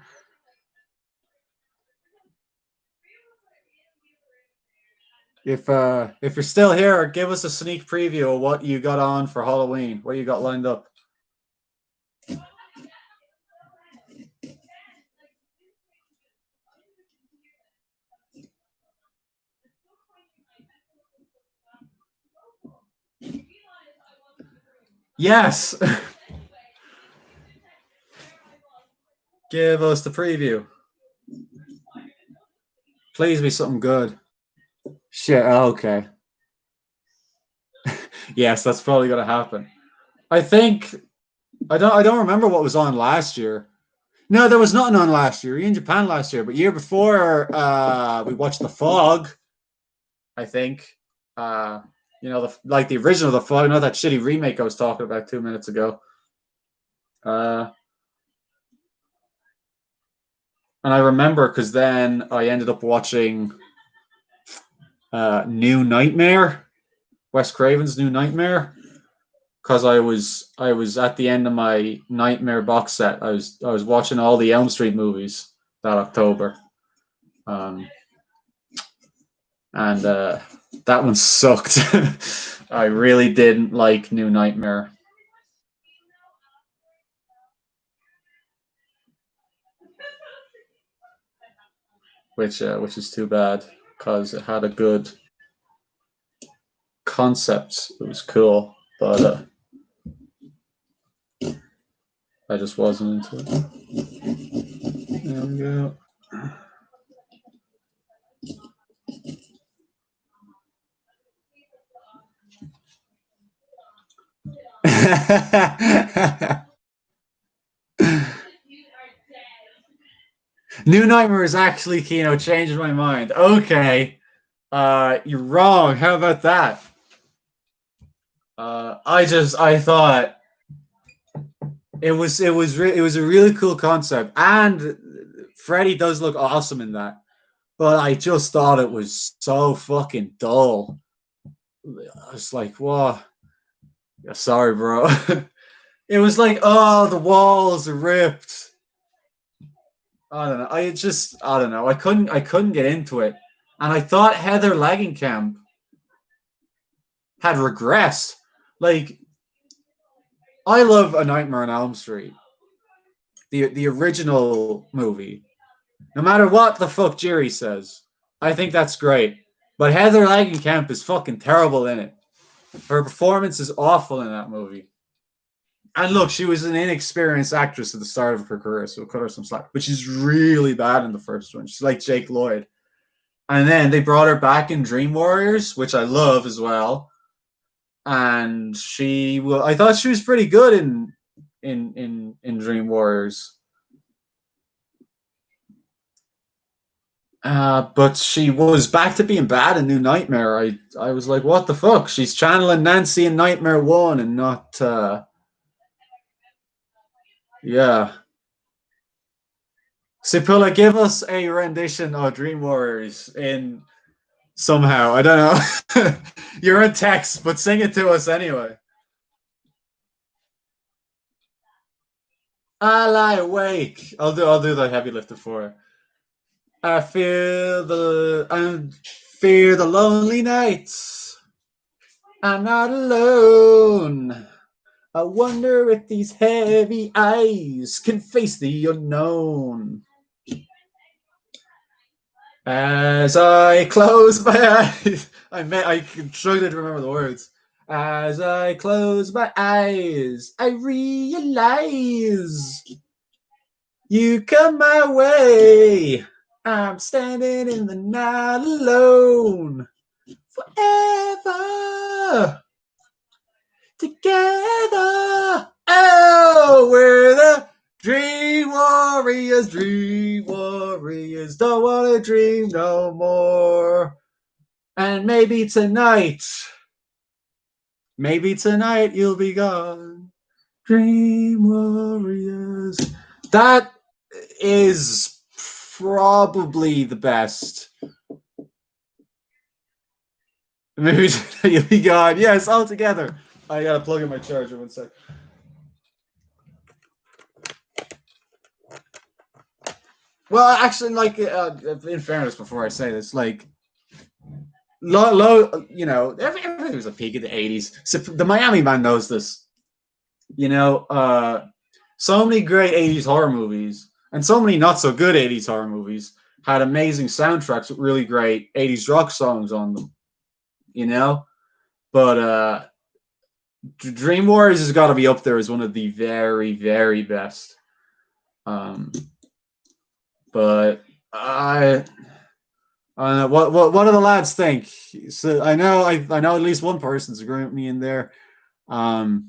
If you're still here, give us a sneak preview of what you got on for Halloween. What you got lined up? Yes. Give us the preview. Please be something good. Shit. Okay. Yes, that's probably gonna happen. I think I don't remember what was on last year. No, there was nothing on last year. We were in Japan last year, but year before we watched The Fog. I think like the original The Fog, not that shitty remake I was talking about 2 minutes ago. And I remember because then I ended up watching New Nightmare, Wes Craven's New Nightmare, because I was at the end of my Nightmare box set. I was watching all the Elm Street movies that October, and that one sucked. I really didn't like New Nightmare. Which is too bad because it had a good concept. It was cool, but I just wasn't into it. There we go. New Nightmare is actually Kino changed my mind. Okay, you're wrong. How about that? I thought it was a really cool concept, and Freddy does look awesome in that. But I just thought it was so fucking dull. I was like, "What? Yeah, sorry, bro." It was like, "Oh, the walls are ripped." I don't know. I don't know. I couldn't get into it. and I thought Heather Langenkamp had regressed. Like, I love A Nightmare on Elm Street, the original movie. No matter what the fuck Jerry says, I think that's great. But Heather Langenkamp is fucking terrible in it. Her performance is awful in that movie. And look, she was an inexperienced actress at the start of her career, so cut her some slack. But she's really bad in the first one. She's like Jake Lloyd. And then they brought her back in Dream Warriors, which I love as well. And I thought she was pretty good in Dream Warriors. But she was back to being bad in New Nightmare. I was like, what the fuck? She's channeling Nancy in Nightmare 1 and not yeah. Sipula, give us a rendition of Dream Warriors in somehow. I don't know. You're in text, but sing it to us anyway. I lie awake. I'll do the heavy lifting for her. I fear the lonely nights. I'm not alone. I wonder if these heavy eyes can face the unknown. As I close my eyes, I struggled to remember the words. As I close my eyes, I realize you come my way. I'm standing in the night alone forever together. Oh, we're the Dream Warriors, Dream Warriors. Don't want to dream no more. And maybe tonight you'll be gone. Dream Warriors. That is probably the best. Maybe you'll be gone. Yes, all together. I gotta plug in my charger 1 sec. Well, actually, like, in fairness, before I say this, like, everything was a peak of the 80s. So the Miami Man knows this. So many great 80s horror movies and so many not so good 80s horror movies had amazing soundtracks with really great 80s rock songs on them, But Dream Warriors has got to be up there as one of the very, very best. But I don't know, what do the lads think? So I know at least one person's agreeing with me in there. I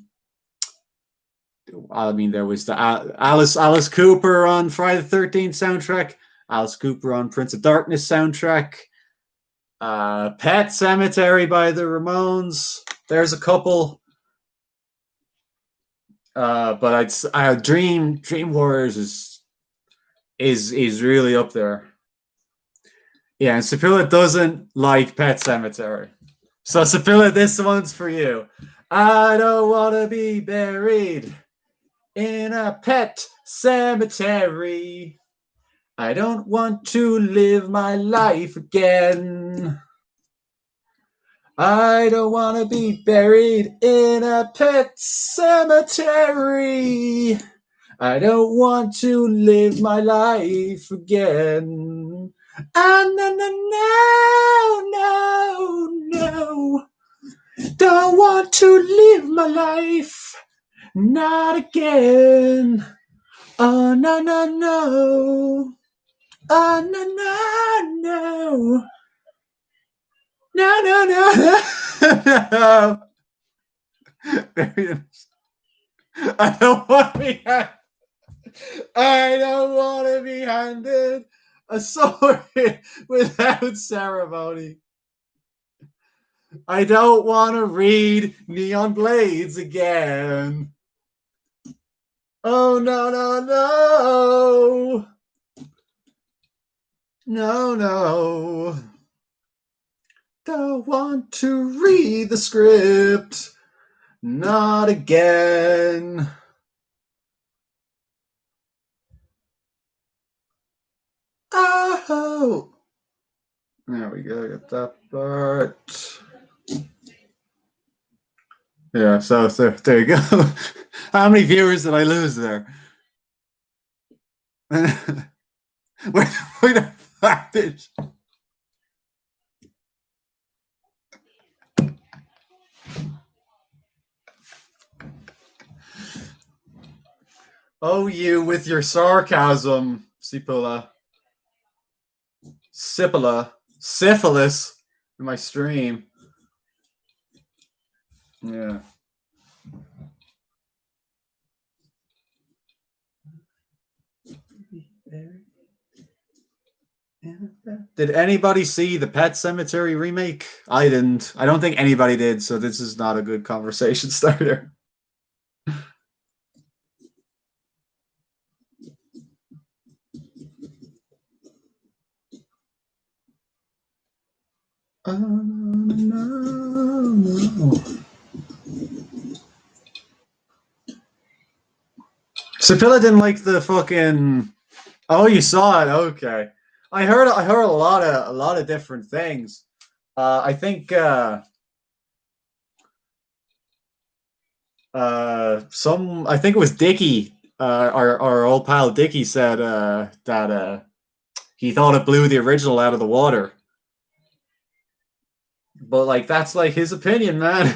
mean, there was the Alice Cooper on Friday the 13th soundtrack, Alice Cooper on Prince of Darkness soundtrack, Pet Sematary by the Ramones. There's a couple. But Dream Warriors is really up there. Yeah, and Sapilla doesn't like Pet Sematary. So Sapilla, this one's for you. I don't want to be buried in a pet cemetery. I don't want to live my life again. I don't want to be buried in a pet cemetery. I don't want to live my life again. No, no. Don't want to live my life. Not again. Oh, no. Oh, no. No. I don't want to be handed a sword without ceremony. I don't want to read Neon Blades again. Oh, no. No. Don't want to read the script. Not again. Oh. There we go. Get that part. Yeah. So there you go. How many viewers did I lose there? Where the fuck did? Oh, you with your sarcasm, Sipula. Sipula. Syphilis in my stream. Yeah. Did anybody see the Pet Cemetery remake? I didn't. I don't think anybody did, so this is not a good conversation starter. No. Sapilla didn't like the fucking. Oh, you saw it. Okay. I heard a lot of different things. I think some I think it was Dickie, our old pal Dickie said that he thought it blew the original out of the water. But like that's like his opinion, man.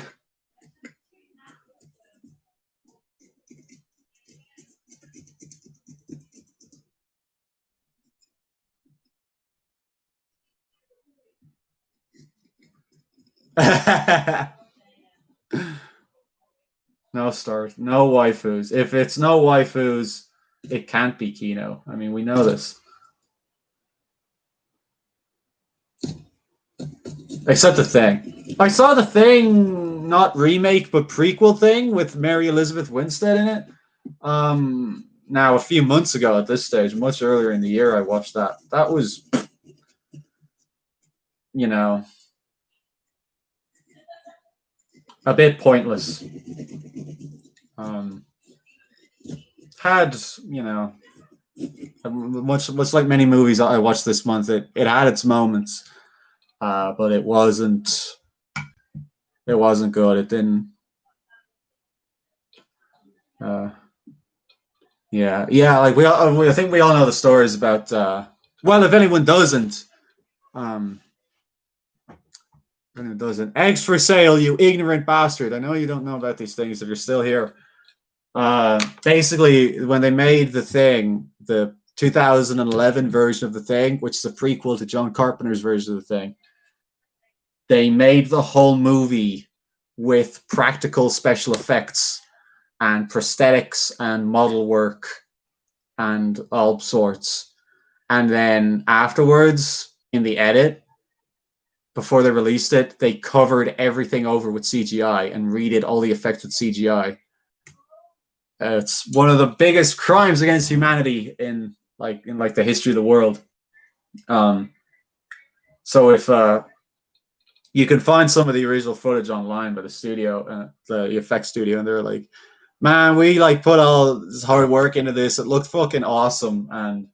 No stars, no waifus. If it's no waifus, it can't be Kino. I mean, we know this. Except the thing. I saw the thing, not remake but prequel thing with Mary Elizabeth Winstead in it. Now a few months ago at this stage, much earlier in the year, I watched that. That was, you know, a bit pointless. Um, had much like many movies I watched this month, it had its moments, but it wasn't good. It didn't. Uh, yeah. Like I think we all know the stories about. Well, if anyone doesn't, um, if anyone doesn't, eggs for sale, you ignorant bastard! I know you don't know about these things if you're still here. Basically, when they made the thing, the 2011 version of the thing, which is a prequel to John Carpenter's version of the thing, they made the whole movie with practical special effects and prosthetics and model work and all sorts. And then afterwards, in the edit, before they released it, they covered everything over with CGI and redid all the effects with CGI. It's one of the biggest crimes against humanity in the history of the world. Um, so if you can find some of the original footage online by the studio, the effects studio, and they're like, "Man, we like put all this hard work into this. It looked fucking awesome," and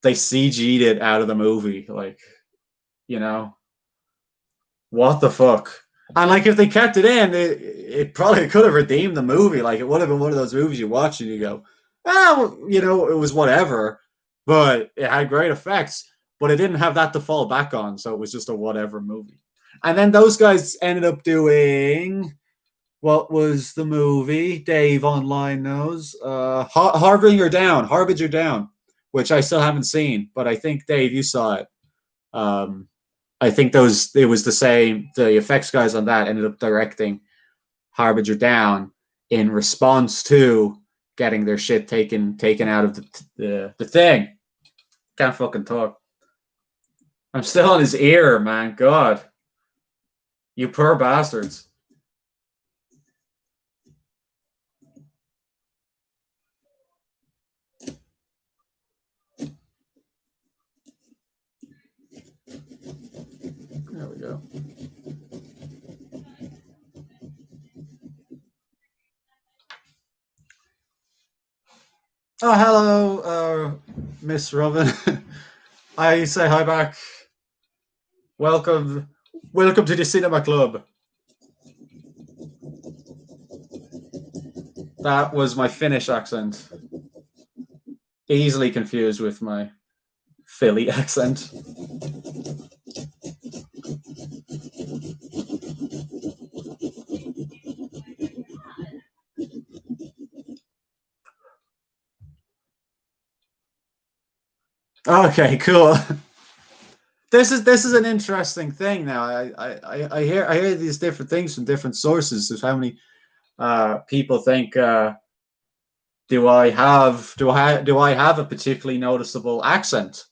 they CG'd it out of the movie. Like, you know, what the fuck? And like, if they kept it in, it probably could have redeemed the movie. Like, it would have been one of those movies you watch and you go, "Oh, it was whatever," but it had great effects. But it didn't have that to fall back on, so it was just a whatever movie. And then those guys ended up doing what was the movie? Dave online knows. Harbinger Down, which I still haven't seen, but I think Dave, you saw it. Um, I think it was the same. The effects guys on that ended up directing Harbinger Down in response to getting their shit taken out of the thing. Can't fucking talk. I'm still on his ear, man. God, you poor bastards. There we go. Oh, hello, Miss Robin. I say hi back. Welcome to the cinema club. That was my Finnish accent. Easily confused with my Philly accent. Okay, cool. This is an interesting thing. Now I hear these different things from different sources of how many people think do I have a particularly noticeable accent?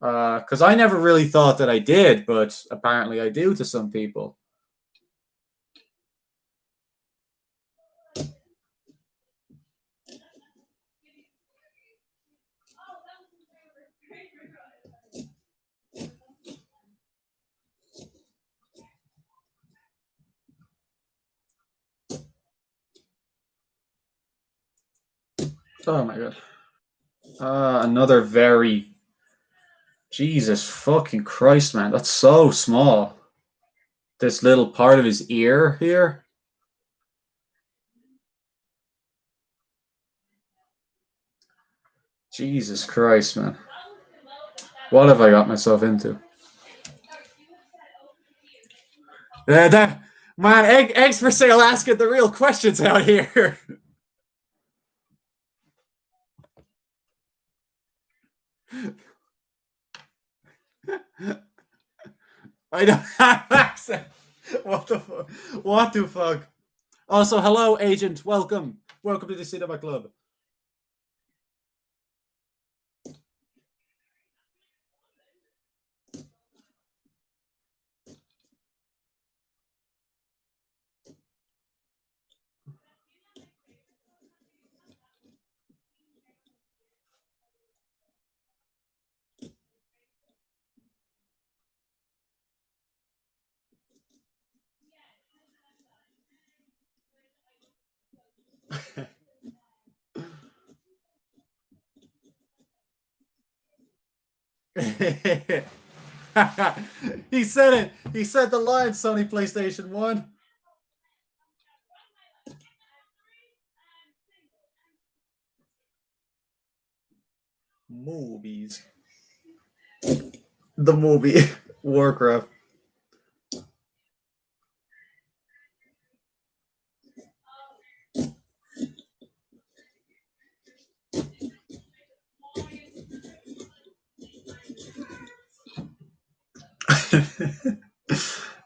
Because I never really thought that I did, but apparently I do to some people. Oh my god. Another very Jesus fucking Christ, man. That's so small. This little part of his ear here. Jesus Christ, man. What have I got myself into? Man, eggs for sale asking the real questions out here. I don't have accent. What the fuck? What the fuck? Also, hello, agent. Welcome to the Cinema Club. He said it. He said the line, Sony PlayStation 1. Movies. The movie Warcraft.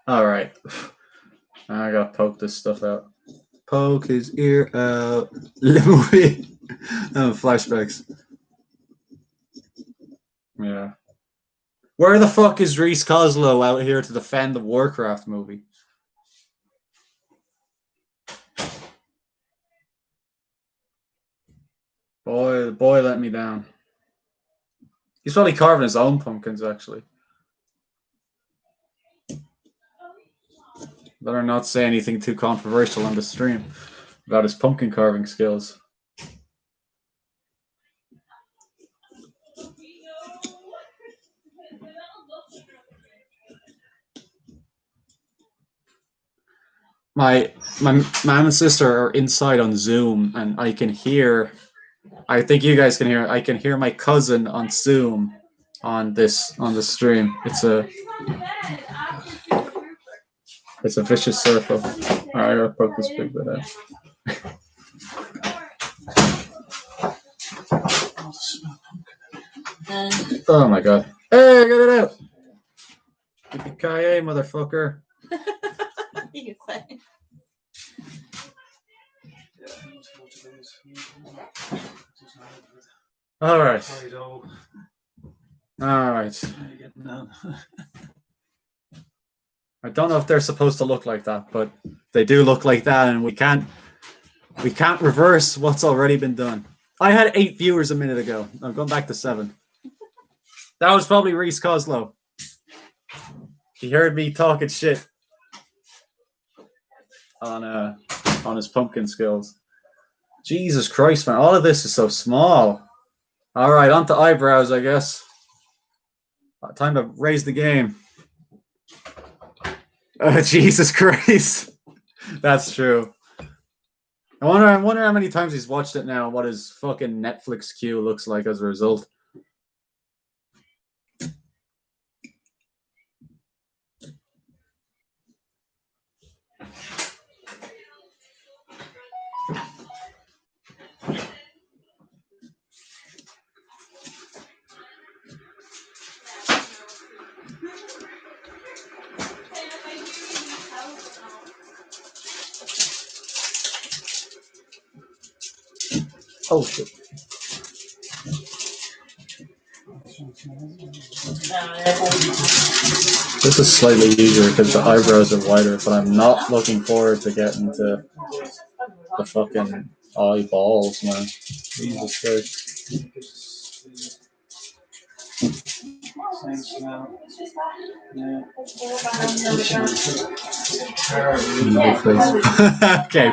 All right. I gotta poke this stuff out. Poke his ear out. The movie. Flashbacks. Yeah. Where the fuck is Reese Coslow out here to defend the Warcraft movie? Boy let me down. He's probably carving his own pumpkins, actually. Better not say anything too controversial on the stream about his pumpkin carving skills. My mom and sister are inside on Zoom, and I can hear. I think you guys can hear. I can hear my cousin on Zoom on the stream. It's a vicious circle. All right, I gotta poke this big bit out. Oh my god! Hey, I got it out. Yippee-ki-yay, motherfucker! You can say. All right. All right. I don't know if they're supposed to look like that, but they do look like that, and we can't reverse what's already been done. I had 8 viewers a minute ago. I'm going back to 7. That was probably Reese Coslow. He heard me talking shit on his pumpkin skills. Jesus Christ, man! All of this is so small. All right, on to eyebrows, I guess. Time to raise the game. Jesus Christ. That's true. I wonder how many times he's watched it now and what his fucking Netflix queue looks like as a result. Oh shit. This is slightly easier because the eyebrows are wider, but I'm not looking forward to getting to the fucking eyeballs, man. Jesus Christ. Same smell. Yeah. Okay,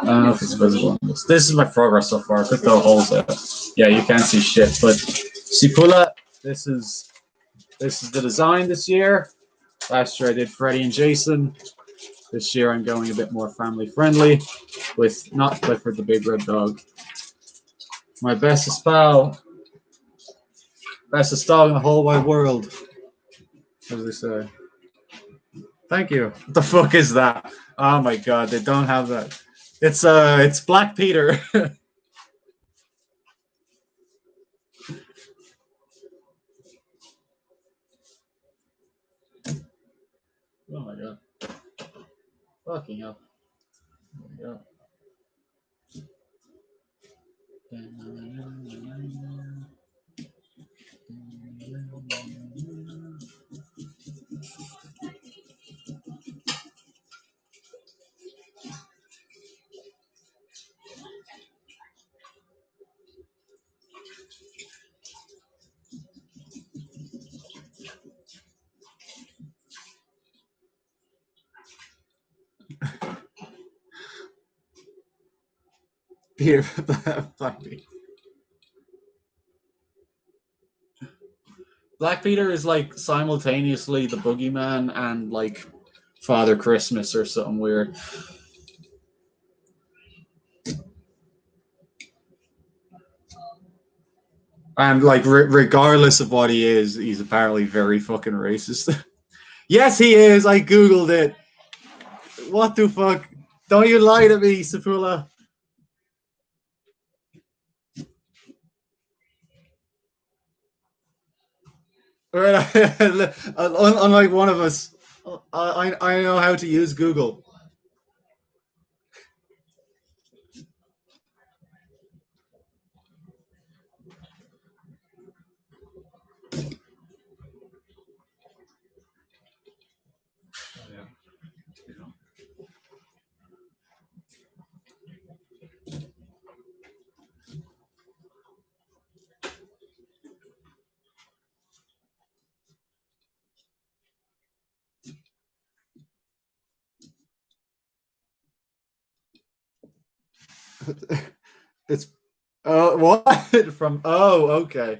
I don't know if it's visible. This is my progress so far. I could throw holes out. Yeah, you can't see shit. But Sipula, this is the design this year. Last year I did Freddy and Jason. This year I'm going a bit more family friendly with not Clifford the Big Red Dog. My bestest pal. Bestest dog in the whole wide world. What do they say? Thank you. What the fuck is that? Oh my god, they don't have that. It's Black Peter. Oh my god. Fucking hell. Yeah. Peter, Black Peter. Black Peter is like simultaneously the boogeyman and like Father Christmas or something weird. And like, regardless of what he is, he's apparently very fucking racist. Yes, he is. I googled it. What the fuck? Don't you lie to me, Sapula. Unlike one of us, I know how to use Google. It's what from? Oh, okay.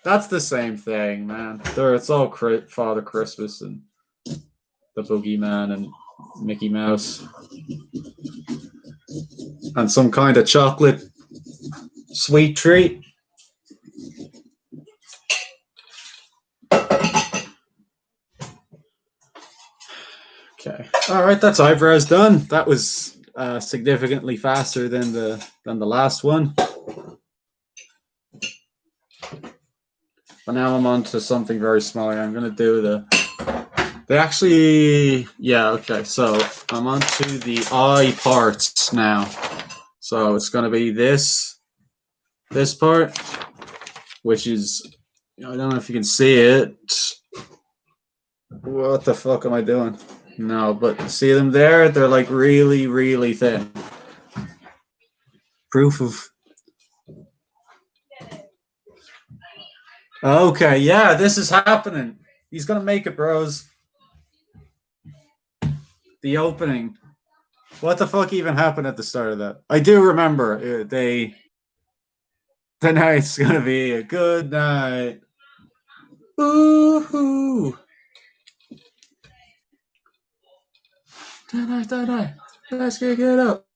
That's the same thing, man. It's all Father Christmas and the Boogeyman and Mickey Mouse and some kind of chocolate sweet treat. Okay. All right, that's eyebrows done. That was significantly faster than the last one. But now I'm on to something very small. I'm gonna do they actually, yeah, okay. So I'm on to the eye parts now. So it's gonna be this part, which is, I don't know if you can see it. What the fuck am I doing? No, but see them there? They're like really, really thin. Proof of. Okay, yeah, this is happening. He's gonna make it, bros. The opening. What the fuck even happened at the start of that? I do remember tonight's gonna be a good night. Ooh. Die. Let's get up.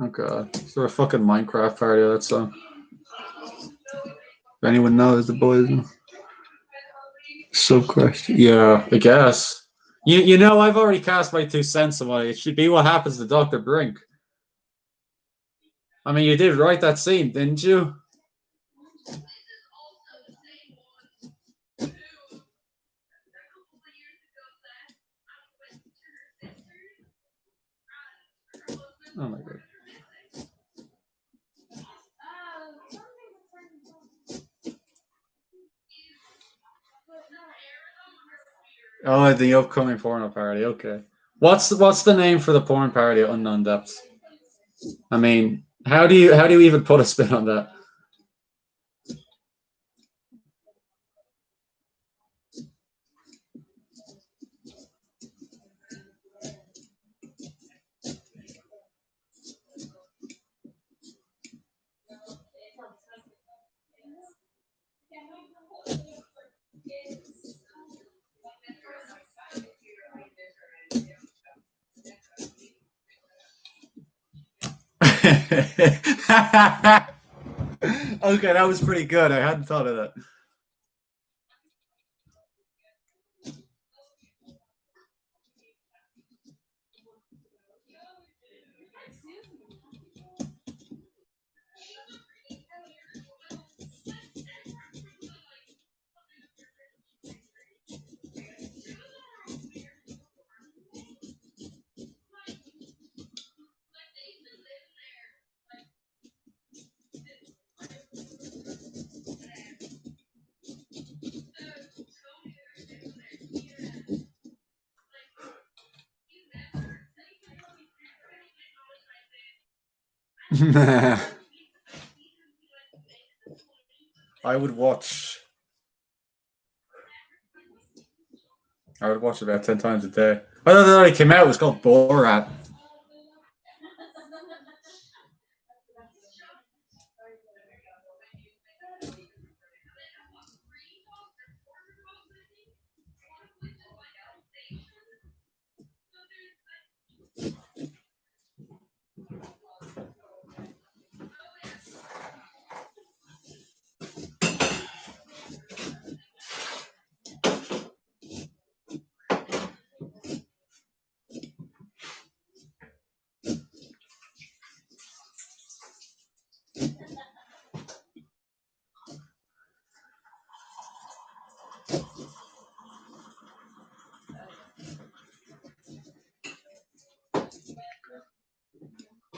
Oh god. Is there a fucking Minecraft party of that song? If anyone knows the boys. Sub question. Yeah, I guess. You know, I've already cast my 2 cents on it. It should be what happens to Dr. Brink. I mean, you did write that scene, didn't you? Oh my god. Oh, the upcoming porno party. Okay. What's the name for the porn party at Unknown Depths? I mean, how do you even put a spin on that? Okay, that was pretty good. I hadn't thought of that. I would watch about 10 times a day. I thought that already came out. It was called Borat.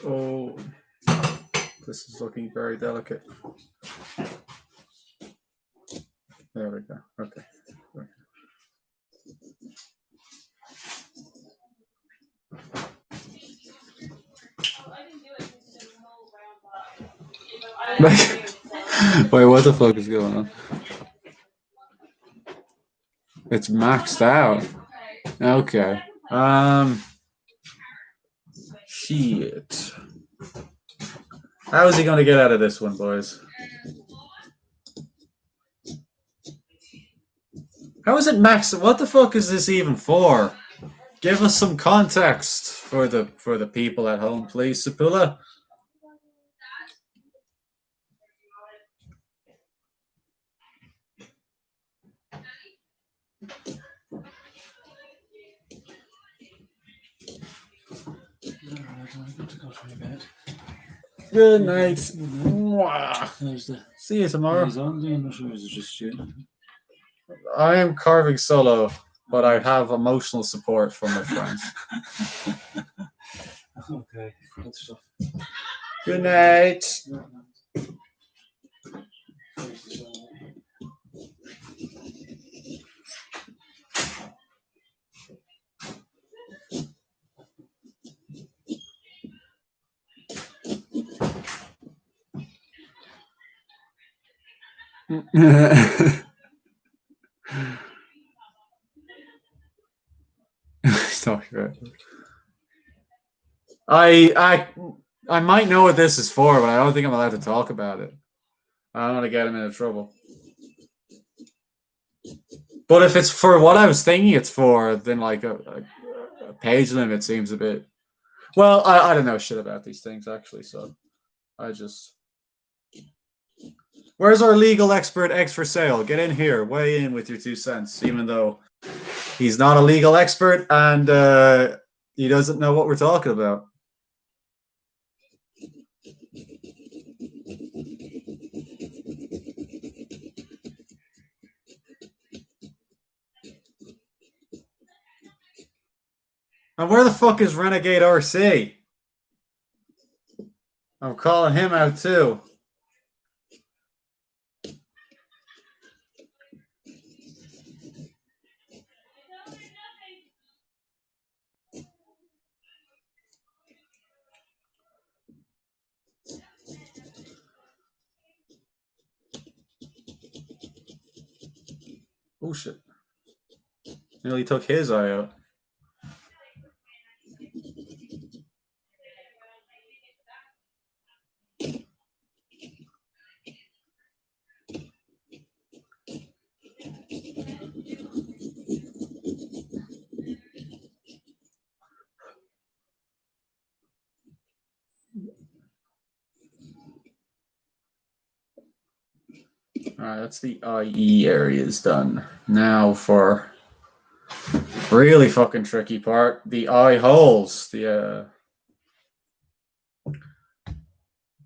Oh, this is looking very delicate. There we go. Okay. Wait, what the fuck is going on? It's maxed out. Okay. Shit. How is he going to get out of this one, boys? How is it maxed? What the fuck is this even for? Give us some context for the people at home, please, Sapula. Good night. See you tomorrow. I am carving solo, but I have emotional support from my friends. Okay, good stuff. Good night. I might know what this is for, but I don't think I'm allowed to talk about it. I don't want to get him into trouble. But if it's for what I was thinking it's for, then like a page limit seems a bit. Well, I don't know shit about these things actually, so I just. Where's our legal expert X for sale? Get in here, weigh in with your 2 cents, even though he's not a legal expert and he doesn't know what we're talking about. And where the fuck is Renegade RC? I'm calling him out too. Oh shit. Nearly took his eye out. Alright, that's the IE areas done. Now for really fucking tricky part, the eye holes, the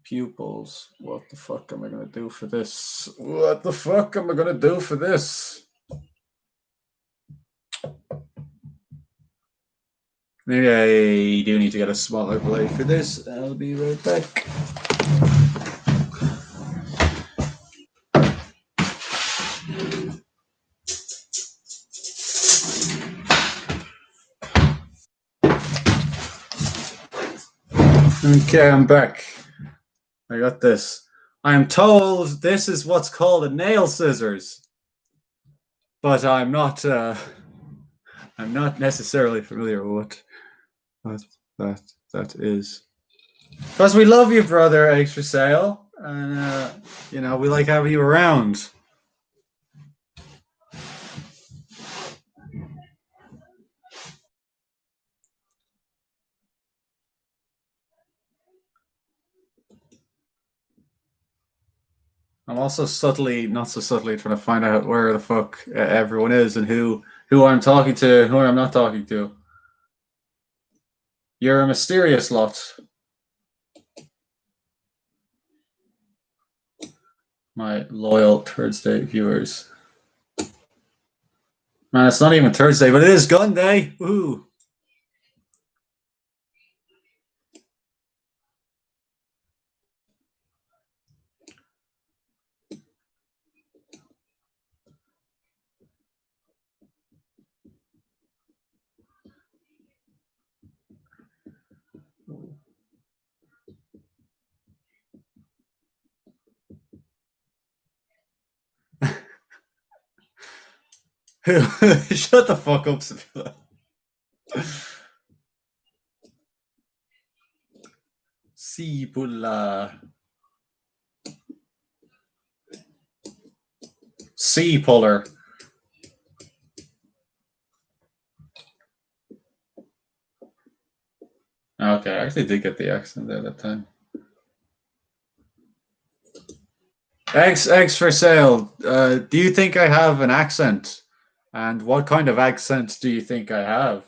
pupils. What the fuck am I gonna do for this? What the fuck am I gonna do for this? Maybe I do need to get a smaller blade for this. I'll be right back. Okay, I'm back. I got this. I'm told this is what's called a nail scissors, but I'm not necessarily familiar with what that is. Because we love you, brother, Eggs for Sale, and we like having you around. I'm also not so subtly, trying to find out where the fuck everyone is and who I'm talking to, who I'm not talking to. You're a mysterious lot. My loyal Thursday viewers. Man, it's not even Thursday, but it is gun day. Woohoo. Shut the fuck up, Sevilla. Cipulla. Sea puller. Okay, I actually did get the accent there that time. Eggs for sale. Do you think I have an accent? And what kind of accent do you think I have?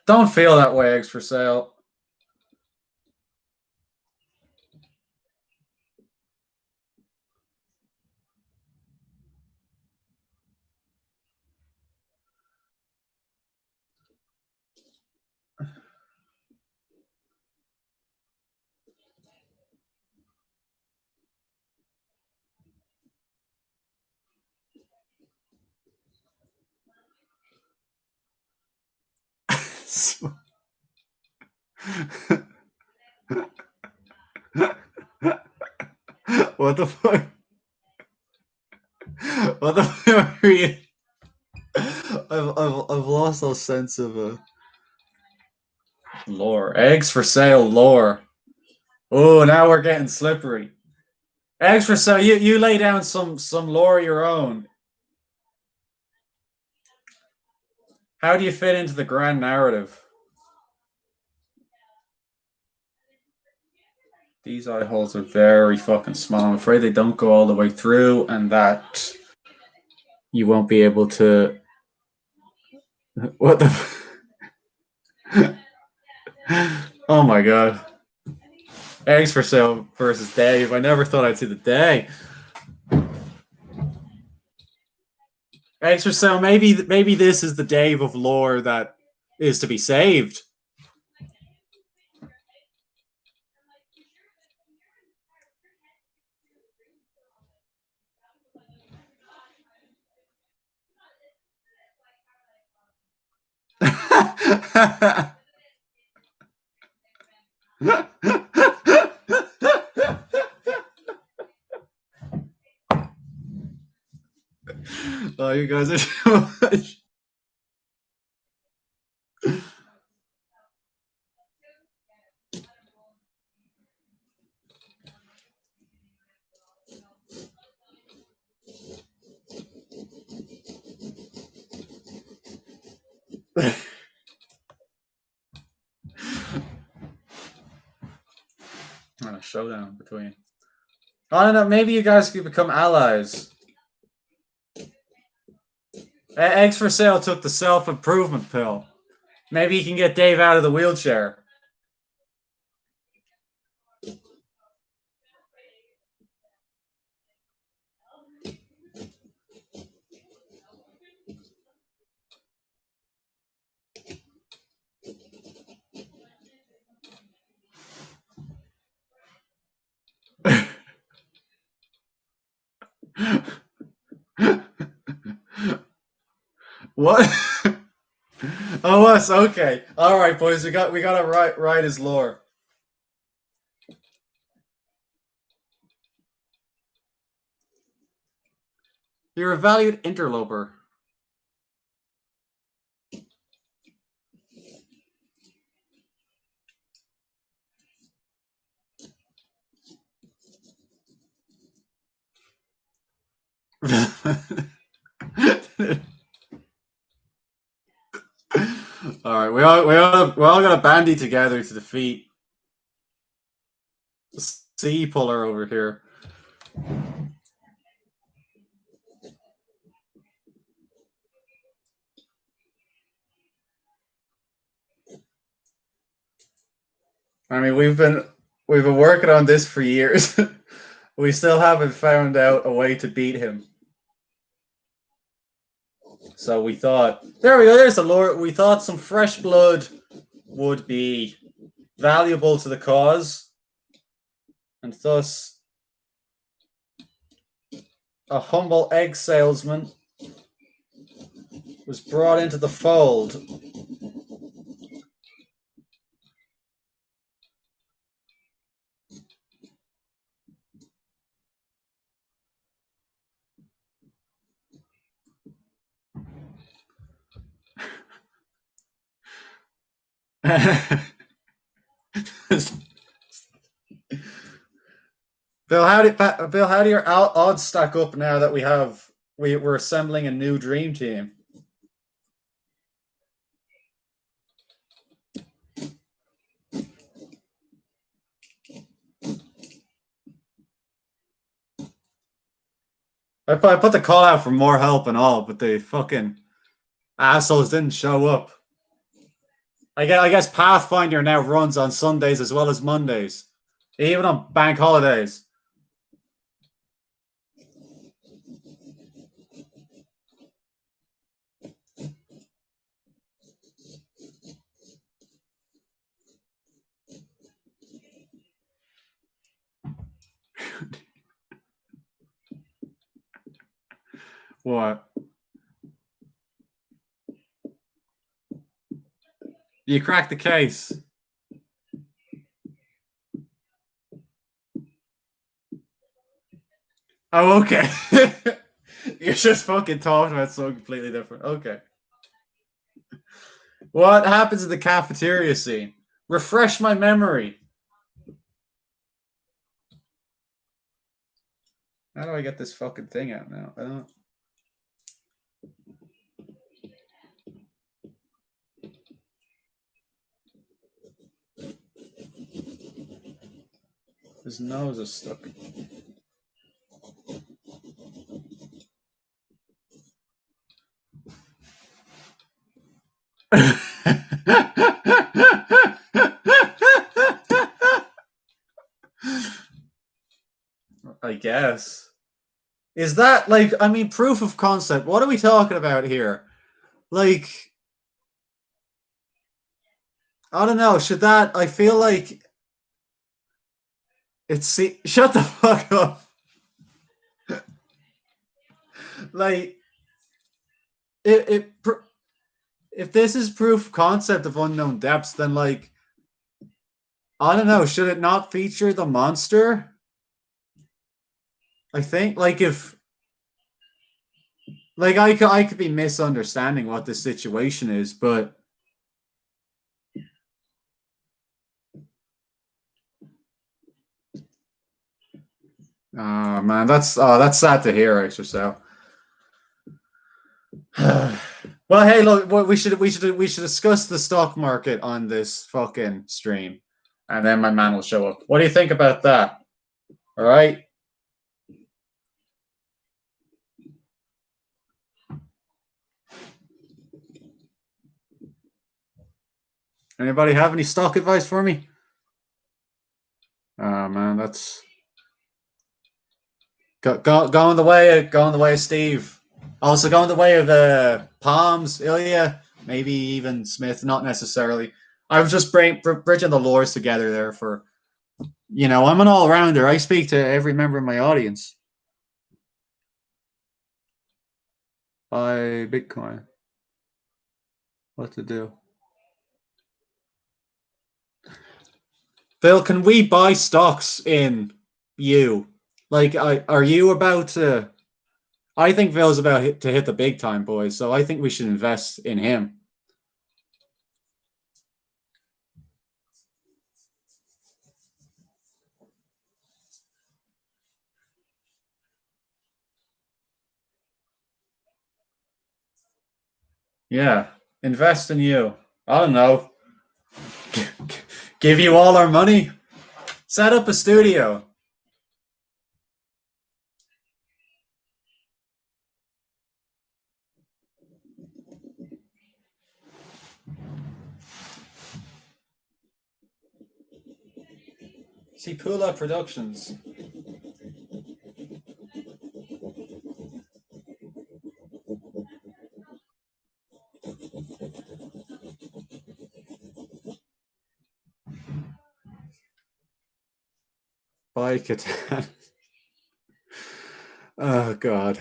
Don't feel that way, Eggs for sale. What the fuck? What the fuck are you? I've lost all sense of lore. Eggs for sale, lore. Oh, now we're getting slippery. Eggs for sale. You lay down some lore of your own. How do you fit into the grand narrative? These eye holes are very fucking small. I'm afraid they don't go all the way through, and that you won't be able to. What the? Oh my god. Eggs for sale versus Dave. I never thought I'd see the day. Eggs for sale. Maybe this is the Dave of lore that is to be saved. Oh, you guys are too much. And a showdown between. I don't know. Maybe you guys could become allies. Eggs for sale took the self-improvement pill. Maybe you can get Dave out of the wheelchair. What? Oh, us. Okay. All right, boys. We got to write his lore. You're a valued interloper. All right, we're all gonna bandy together to defeat the sea puller over here. I mean, we've been working on this for years. We still haven't found out a way to beat him. So we thought, there we go. There's the lore. We thought some fresh blood would be valuable to the cause, and thus a humble egg salesman was brought into the fold. Bill, how do your odds stack up now that we're assembling a new dream team? I put the call out for more help and all, but the fucking assholes didn't show up. I guess Pathfinder now runs on Sundays as well as Mondays, even on bank holidays. What? You cracked the case. Oh, okay. You're just fucking talking about something completely different. Okay. What happens in the cafeteria scene? Refresh my memory. How do I get this fucking thing out now? I don't. His nose is stuck. I guess. Is that like, I mean, proof of concept? What are we talking about here? Like, I don't know. Should that, I feel like it's, shut the fuck up. Like, it if this is proof of concept of unknown depths, then like, I don't know. Should it not feature the monster? I think like if like I could be misunderstanding what the situation is, but oh man, that's sad to hear, extra so. Well, hey, look, we should discuss the stock market on this fucking stream, and then my man will show up. What do you think about that? All right. Anybody have any stock advice for me? Oh man, that's going the way of Steve. Also going the way of Palms, Ilya, maybe even Smith. Not necessarily. I was just bridging the lores together there for, I'm an all rounder. I speak to every member of my audience. Buy Bitcoin. What to do? Phil, can we buy stocks in you? Like, are you about to? I think Phil's about to hit the big time, boys. So I think we should invest in him. Yeah, invest in you. I don't know. Give you all our money. Set up a studio. See, Pula Productions. Buy Catan. Oh, God.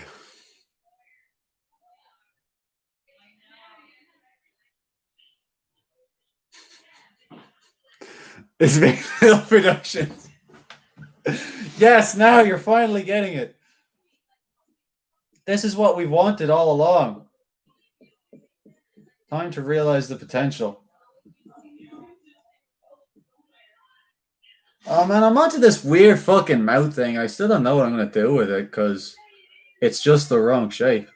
It's Big Phil Productions. Yes, now you're finally getting it. This is what we wanted all along. Time to realize the potential. Oh man, I'm onto this weird fucking mouth thing. I still don't know what I'm gonna do with it because it's just the wrong shape.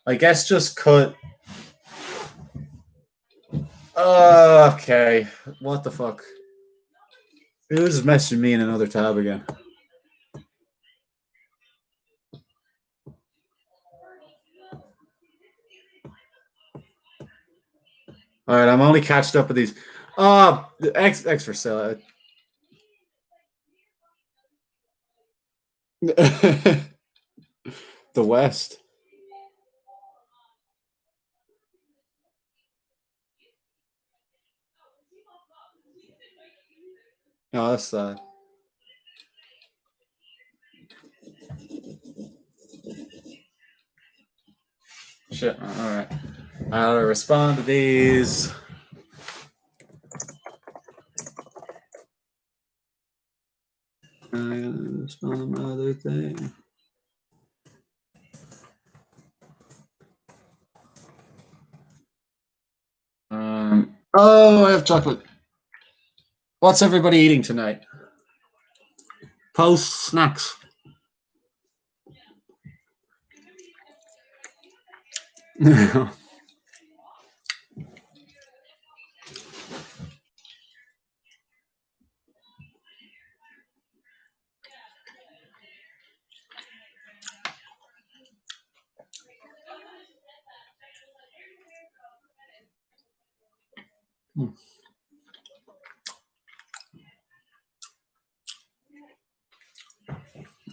I guess just cut. Okay, what the fuck? Who's messaging me in another tab again? All right, I'm only catched up with these. X for sale. The West. Oh, that's sad. Shit. All right. I'll respond to these. birthday. Oh, I have chocolate. What's everybody eating tonight? Post snacks.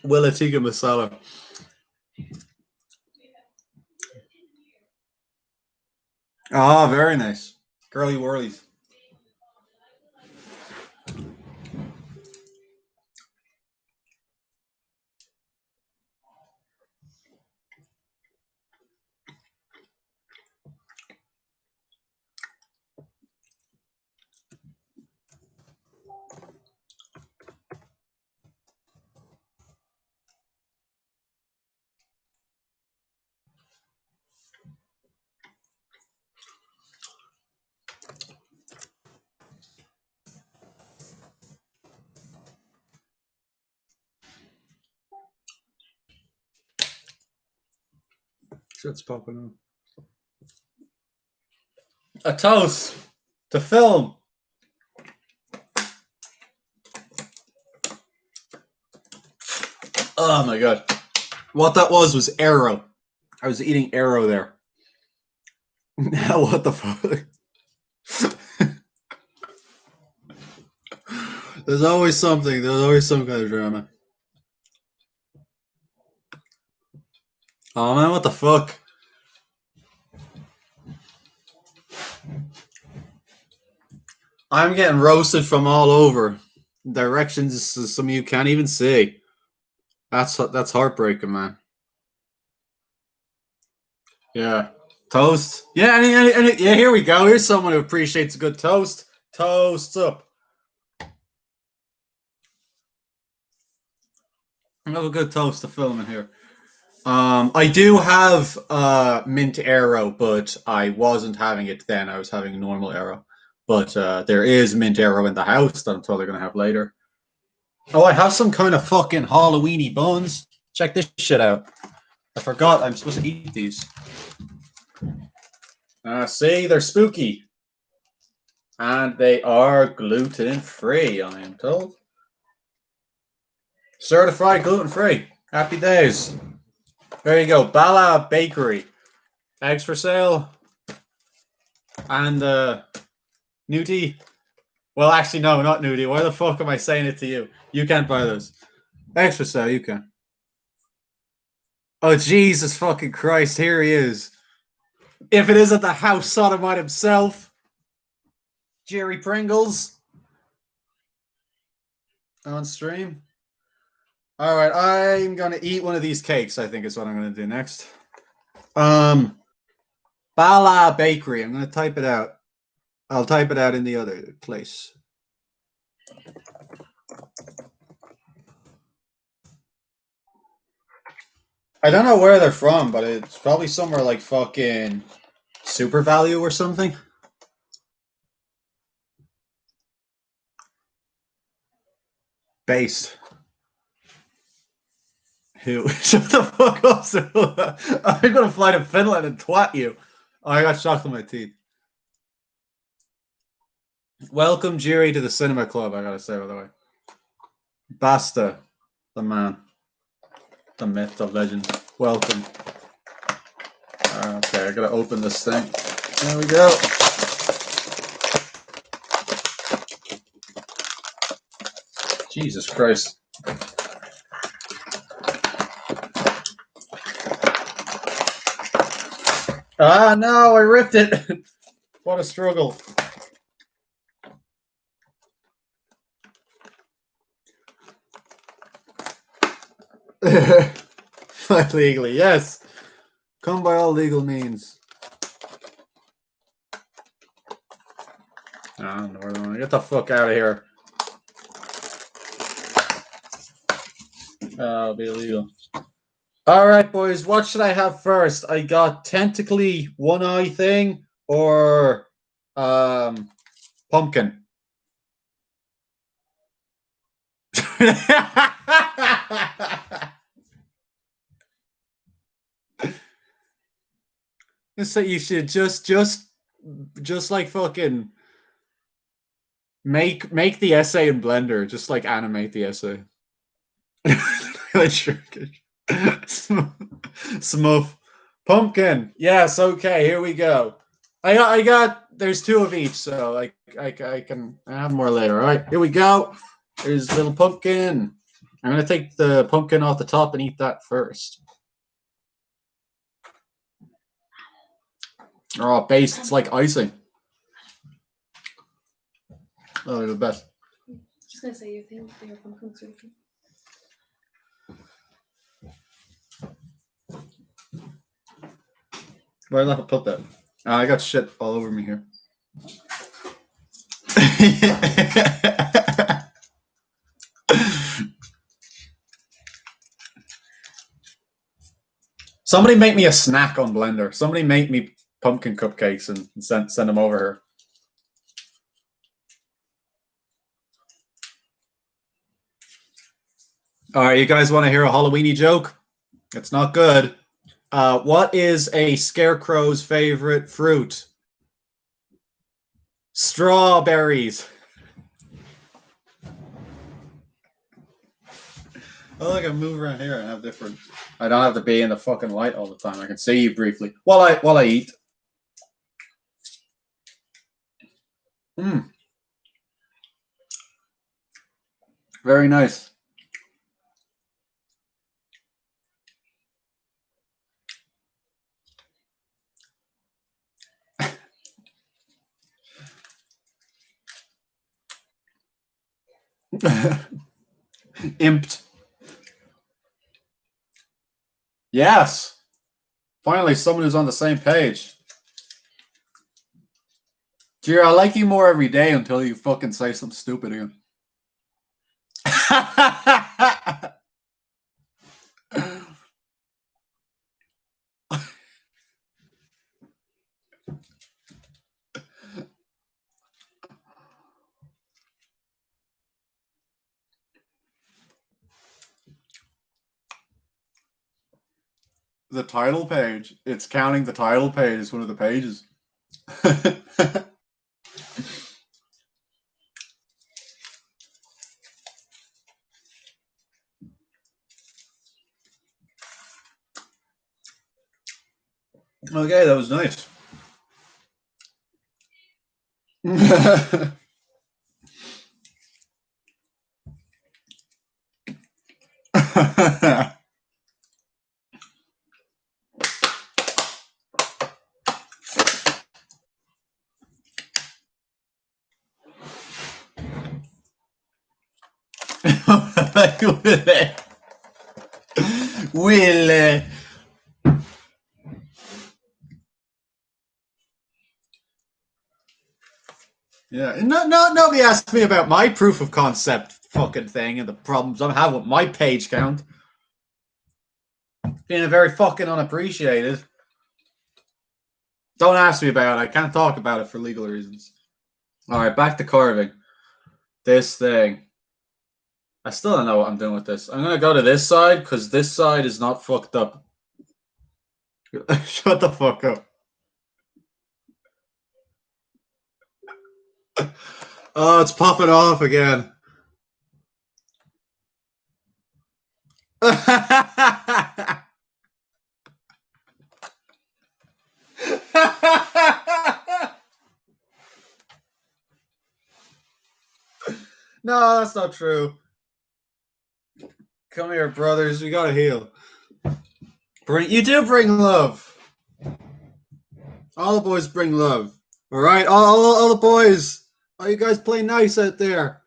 Willa tikka masala. Ah, very nice. Girly whirlies. Shit's popping on. A toast to film. Oh my god. What that was arrow. I was eating arrow there. What the fuck? There's always something. There's always some kind of drama. Oh man, what the fuck? I'm getting roasted from all over. Directions some of you can't even see. That's heartbreaking, man. Yeah. Toast. Yeah, yeah, here we go. Here's someone who appreciates a good toast. Toasts up. I have a good toast to film in here. I do have mint arrow, but I wasn't having it then. I was having normal arrow. But there is mint arrow in the house that I'm totally going to have later. Oh, I have some kind of fucking Halloweeny buns. Check this shit out. I forgot I'm supposed to eat these. See, they're spooky. And they are gluten-free, I am told. Certified gluten-free. Happy days. There you go. Bala Bakery. Eggs for sale. And Nudie. Well, actually, no, not Nudie. Why the fuck am I saying it to you? You can't buy those. Eggs for sale, you can. Oh, Jesus fucking Christ. Here he is. If it isn't the house sodomite himself. Jerry Pringles. On stream. All right, I'm going to eat one of these cakes, I think is what I'm going to do next. Bala Bakery. I'm going to type it out. I'll type it out in the other place. I don't know where they're from, but it's probably somewhere like fucking Super Value or something. Based. Who? Shut the fuck up, I'm going to fly to Finland and twat you. Oh, I got shocked in my teeth. Welcome, Jerry, to the cinema club, I gotta say, by the way. Basta, the man, the myth, the legend. Welcome. Okay, I gotta open this thing. There we go. Jesus Christ. Ah, no, I ripped it. What a struggle. Legally, yes. Come by all legal means. Oh, no, get the fuck out of here. It'll be illegal. All right, boys. What should I have first? I got tentacly one eye thing or pumpkin. So you should just like fucking make the essay in Blender. Just like animate the essay. Smooth. Pumpkin. Yes. Okay. Here we go. I got. There's two of each, so I can have more later. All right. Here we go. There's little pumpkin. I'm gonna take the pumpkin off the top and eat that first. Oh, base. It's like icing. Oh, they're the best. Just gonna say your thing. Your pumpkin's really good. Why did I put that? I got shit all over me here. Somebody make me a snack on Blender. Somebody make me pumpkin cupcakes and send them over here. All right, you guys want to hear a Halloweeny joke? It's not good. What is a scarecrow's favorite fruit? Strawberries. Oh, I can move around here and have different. I don't have to be in the fucking light all the time. I can see you briefly while I eat. Very nice. Imped. Yes. Finally, someone who's on the same page. Jira, I like you more every day until you fucking say something stupid again. The title page. It's counting the title page as one of the pages. Okay, that was nice. Will. Yeah, nobody asked me about my proof of concept fucking thing and the problems I'm having with my page count. Being very fucking unappreciated. Don't ask me about it. I can't talk about it for legal reasons. All right, back to carving. This thing. I still don't know what I'm doing with this. I'm going to go to this side because this side is not fucked up. Shut the fuck up. Oh, it's popping off again. No, that's not true. Come here, brothers. We gotta heal. You do bring love. All the boys bring love. All right, all the boys. All you guys play nice out there.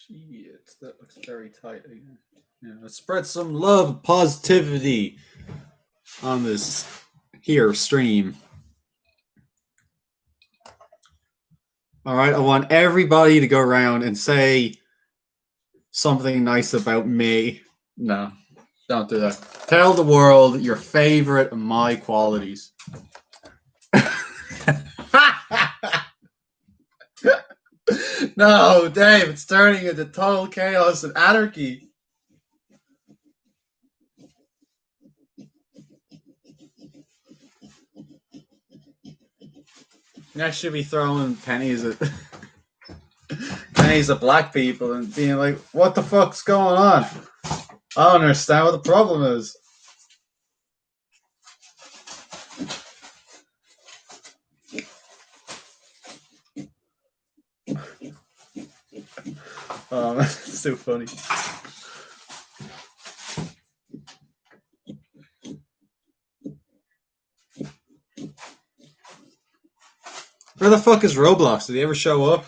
Shit, that looks very tight again. Yeah, let's spread some love, positivity on this here stream. All right, I want everybody to go around and say something nice about me. No, don't do that. Tell the world your favorite of my qualities. No, Dave, it's turning into total chaos and anarchy. Next, should be throwing pennies at black people and being like, "What the fuck's going on? I don't understand what the problem is." It's so funny. Where the fuck is Roblox? Did he ever show up?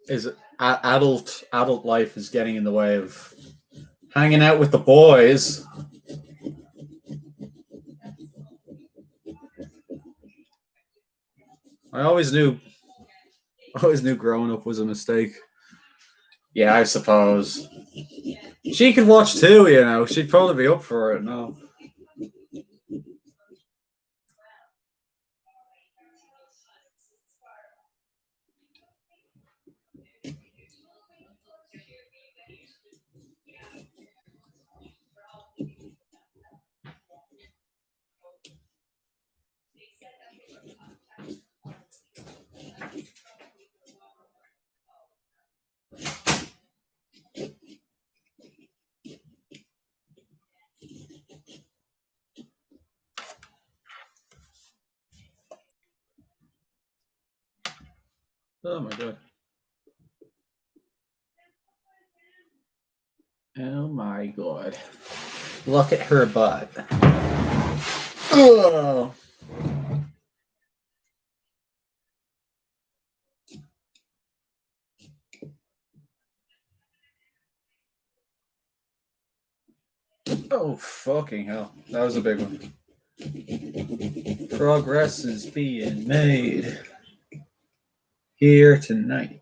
Is adult life is getting in the way of hanging out with the boys. I always knew growing up was a mistake. Yeah, I suppose. She could watch too, you know. She'd probably be up for it. No. Oh my god. Oh my god. Look at her butt. Oh. Oh, fucking hell. That was a big one. Progress is being made here tonight.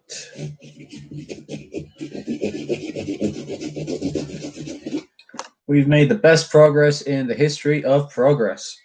We've made the best progress in the history of progress.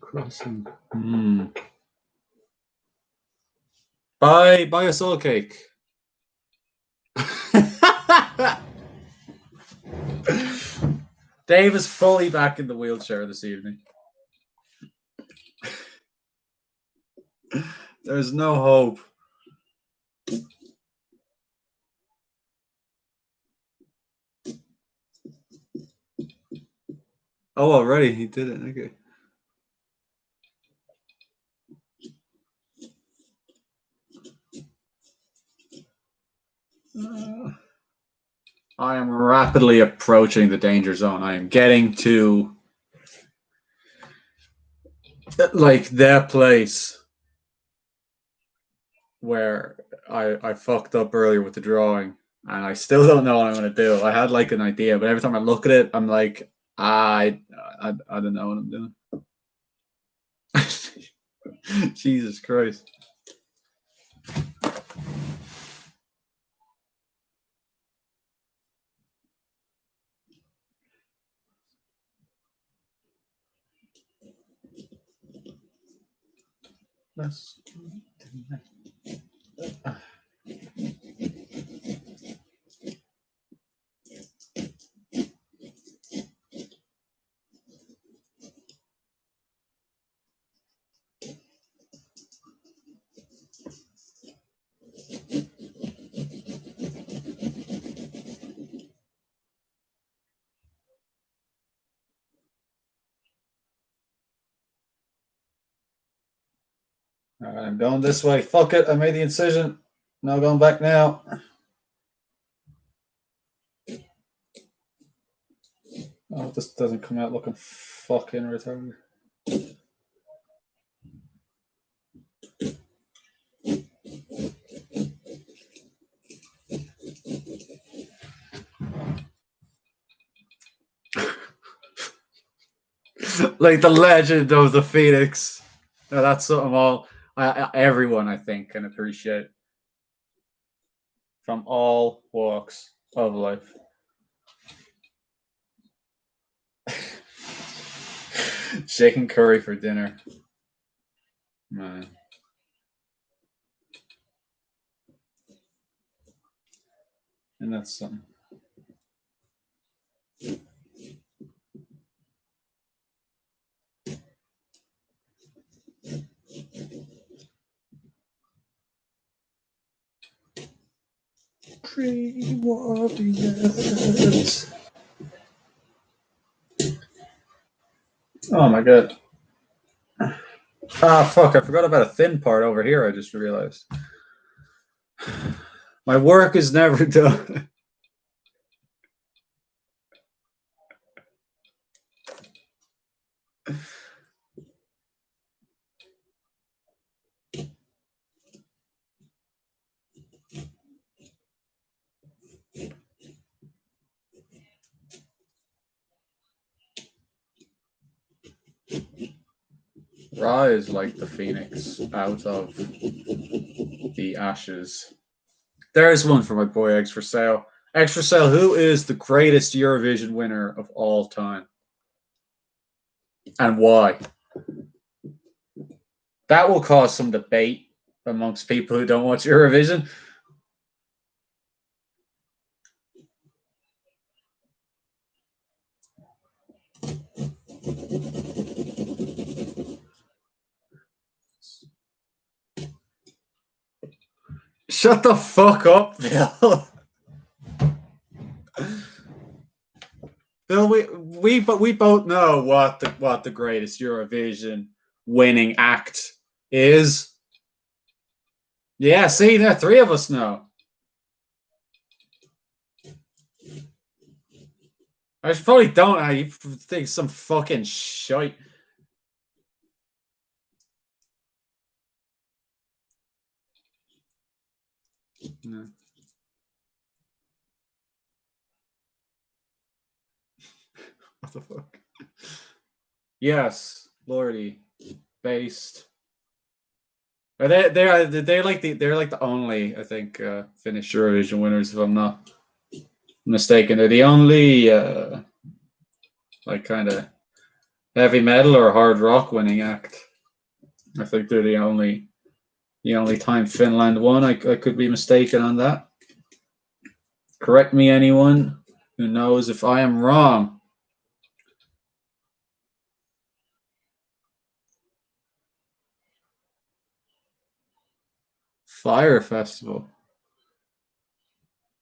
Crossing. Buy a soul cake. Dave is fully back in the wheelchair this evening. There's no hope. Oh, already he did it. Okay. I am rapidly approaching the danger zone. I am getting to like that place where I fucked up earlier with the drawing, and I still don't know what I'm gonna do. I had like an idea, but every time I look at it, I'm like, I don't know what I'm doing. Jesus Christ. Let's I'm going this way. Fuck it. I made the incision. No going back now. Oh, this doesn't come out looking fucking retarded. Like the legend of the Phoenix. Now, that's something everyone I think can appreciate from all walks of life. Chicken curry for dinner, man. And that's something. Cream warriors. Oh my god. Ah, fuck, I forgot about a thin part over here, I just realized. My work is never done. Rise like the phoenix out of the ashes. There's one for my boy Eggs for Sale. Eggs for Sale, who is the greatest Eurovision winner of all time? And why? That will cause some debate amongst people who don't watch Eurovision. Shut the fuck up, Bill. Bill, we both know what the greatest Eurovision winning act is. Yeah, see, there, three of us know. I probably don't. I think some fucking shite. No. What the fuck? Yes, Lordy, based. Are they're like the only I think Finnish Eurovision winners if I'm not mistaken. They're the only like kind of heavy metal or hard rock winning act. I think they're the only time Finland won. I could be mistaken on that. Correct me, anyone who knows if I am wrong. Fire Festival.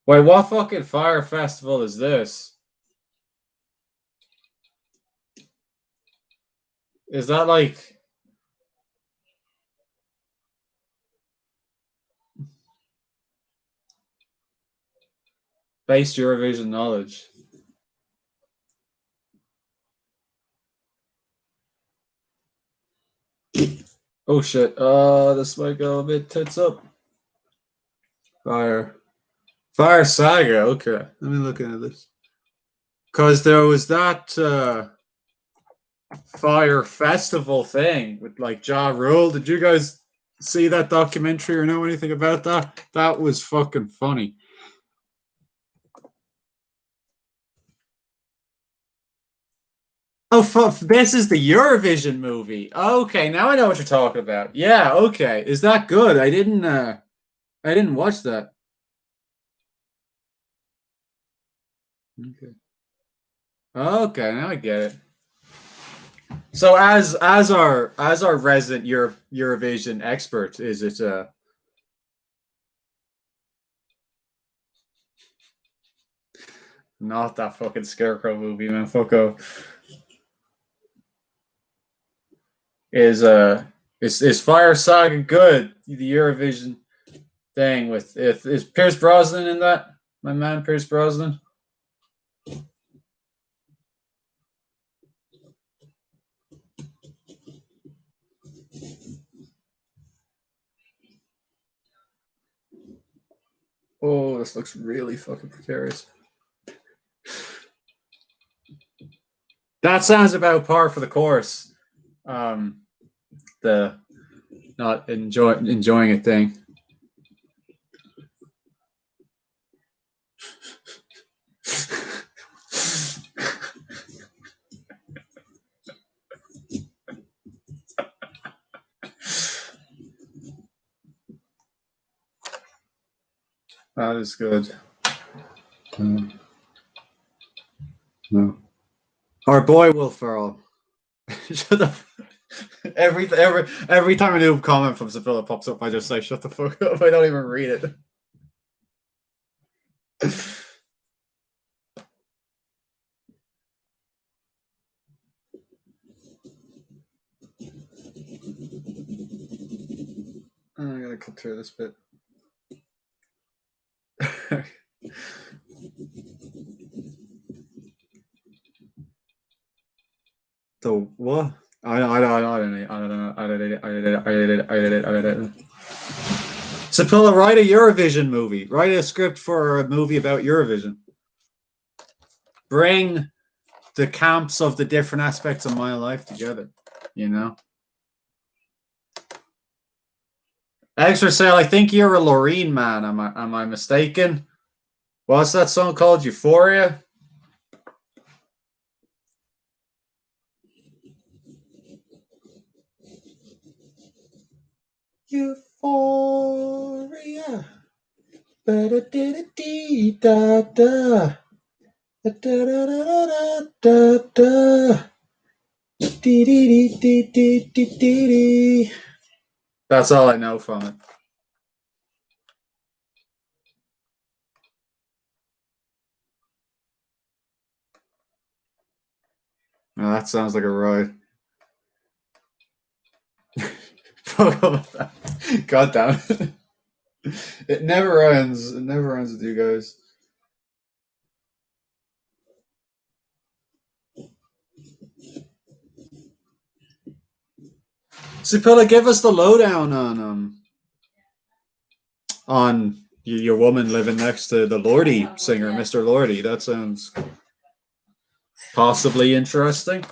Wait, what fucking Fire Festival is this? Is that like based Eurovision knowledge? Oh shit, this might go a bit tits up. Fire Saga. Okay, let me look into this because there was that Fire Festival thing with like Ja Rule. Did you guys see that documentary or know anything about that? That was fucking funny. Oh, this is the Eurovision movie. Okay, now I know what you're talking about. Yeah, okay. Is that good? I didn't watch that. Okay. Okay, now I get it. So as our resident Eurovision expert, is it not that fucking Scarecrow movie, man? Fucko. Is Fire Saga good? The Eurovision thing with if is Pierce Brosnan in that? My man Pierce Brosnan. Oh, this looks really fucking precarious. That sounds about par for the course. The not enjoying a thing. That is good. No. Our boy Will Ferrell. Shut the. Every time a new comment from Sevilla pops up, I just say shut the fuck up. I don't even read it. I gotta cut through this bit. The what? I don't know. Sapilla, write a Eurovision movie. Write a script for a movie about Eurovision. Bring the camps of the different aspects of my life together. You know. Extra sale. I think you're a Loreen man. Am I mistaken? What's that song called? Euphoria. Euphoria. Da da da da da da da da da. That's all I know from it. Oh, that sounds like a ride. God damn it. It never ends. It never ends with you guys. Supilla, give us the lowdown on your woman living next to the Lordy singer, Mr. Lordy. That sounds possibly interesting.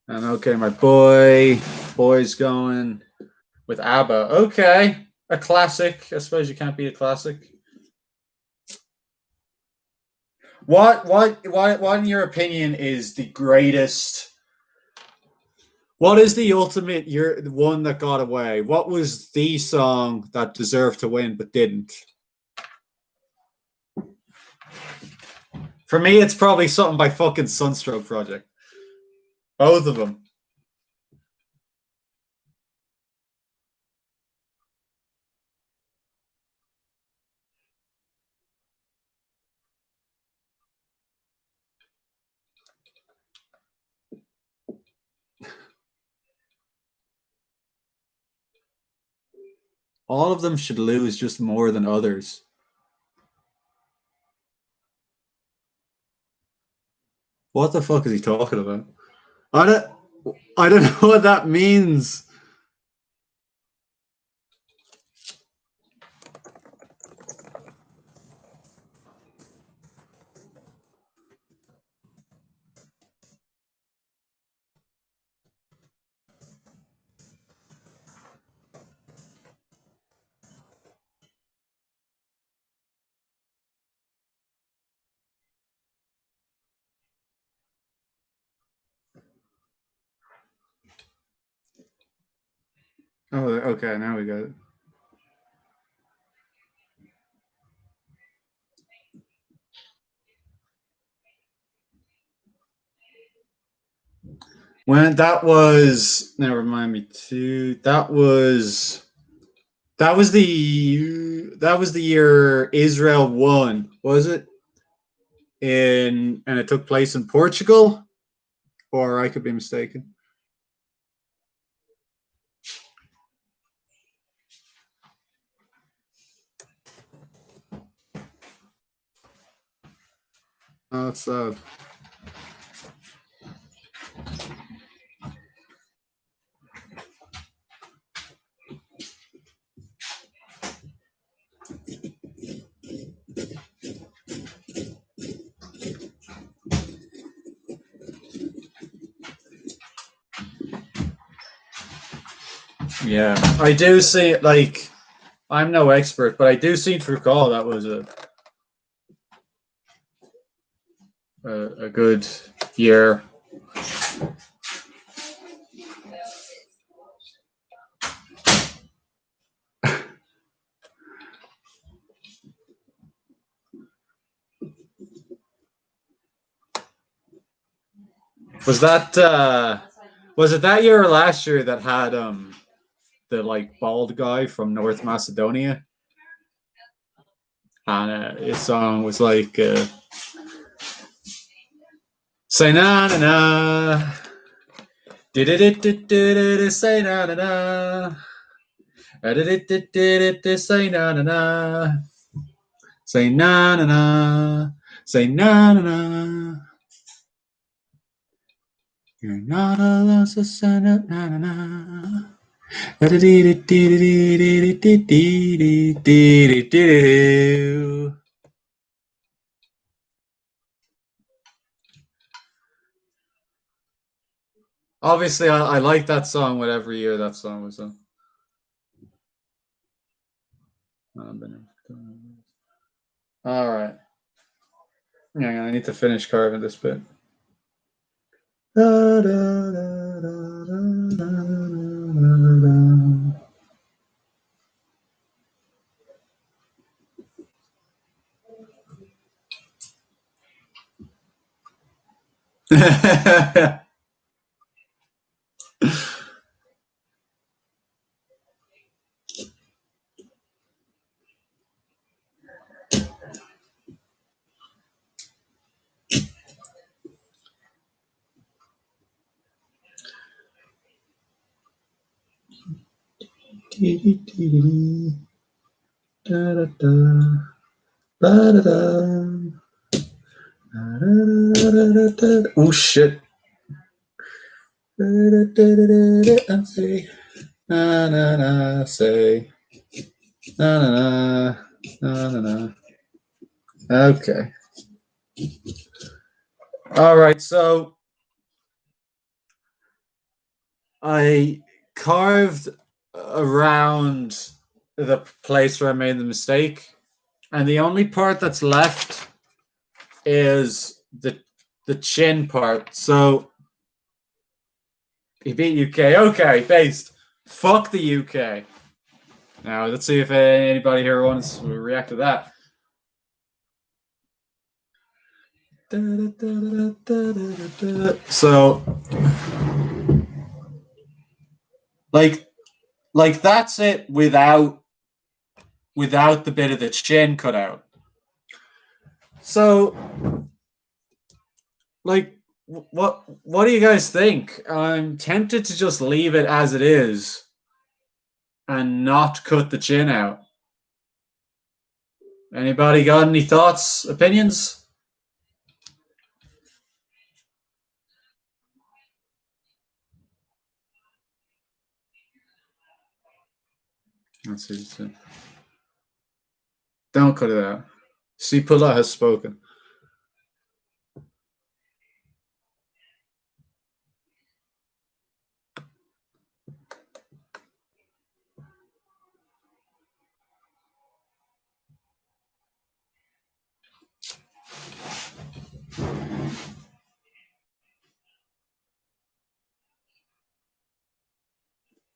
And okay, my boy's going with ABBA. Okay, a classic. I suppose you can't beat a classic. What in your opinion is the greatest? What is the ultimate? You're the one that got away. What was the song that deserved to win but didn't? For me, it's probably something by fucking Sunstroke Project. Both of them. All of them should lose just more than others. What the fuck is he talking about? I don't. I don't know what that means. Oh, okay. Now we got it. When that was, now remind me too. That was the year Israel won, was it? And it took place in Portugal, or I could be mistaken. Oh, that's sad. Yeah, I do see it. Like, I'm no expert, but I do seem to recall that was a good year. Was it that year or last year that had the like bald guy from North Macedonia, and his song was like say na na na, did it say na na na, did it say na na na, say na na na, say na na na. You're not a loss of sun, na na na. Obviously, I like that song. Whatever year that song was on. All right. Yeah, I need to finish carving this bit. Oh shit. Say na na na, say na na na na na na. Okay. All right. So I carved around the place where I made the mistake, and the only part that's left is the chin part. So he beat UK. Okay, based. Fuck the UK. Now let's see if anybody here wants to react to that. So, like that's it without the bit of the chin cut out. So, like, what do you guys think? I'm tempted to just leave it as it is and not cut the chin out. Anybody got any thoughts, opinions? Let's see. Don't cut it out. Sipula has spoken.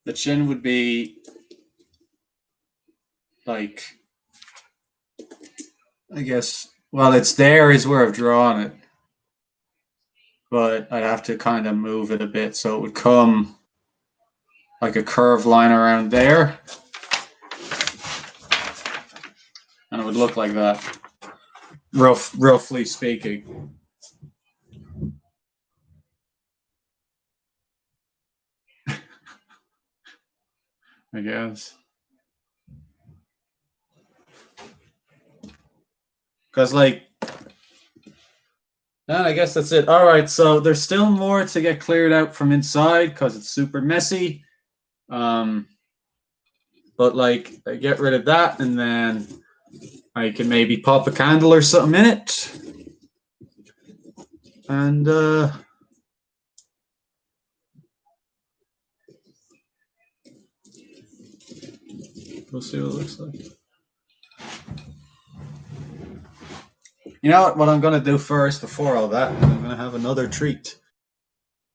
The chin would be like, I guess, well, it's there is where I've drawn it, but I'd have to kind of move it a bit so it would come like a curved line around there, and it would look like that, roughly speaking. I guess. Because, like, and I guess that's it. All right, so there's still more to get cleared out from inside because it's super messy. But, like, I get rid of that, and then I can maybe pop a candle or something in it. And, we'll see what it looks like. You know what I'm going to do first before all that? I'm going to have another treat.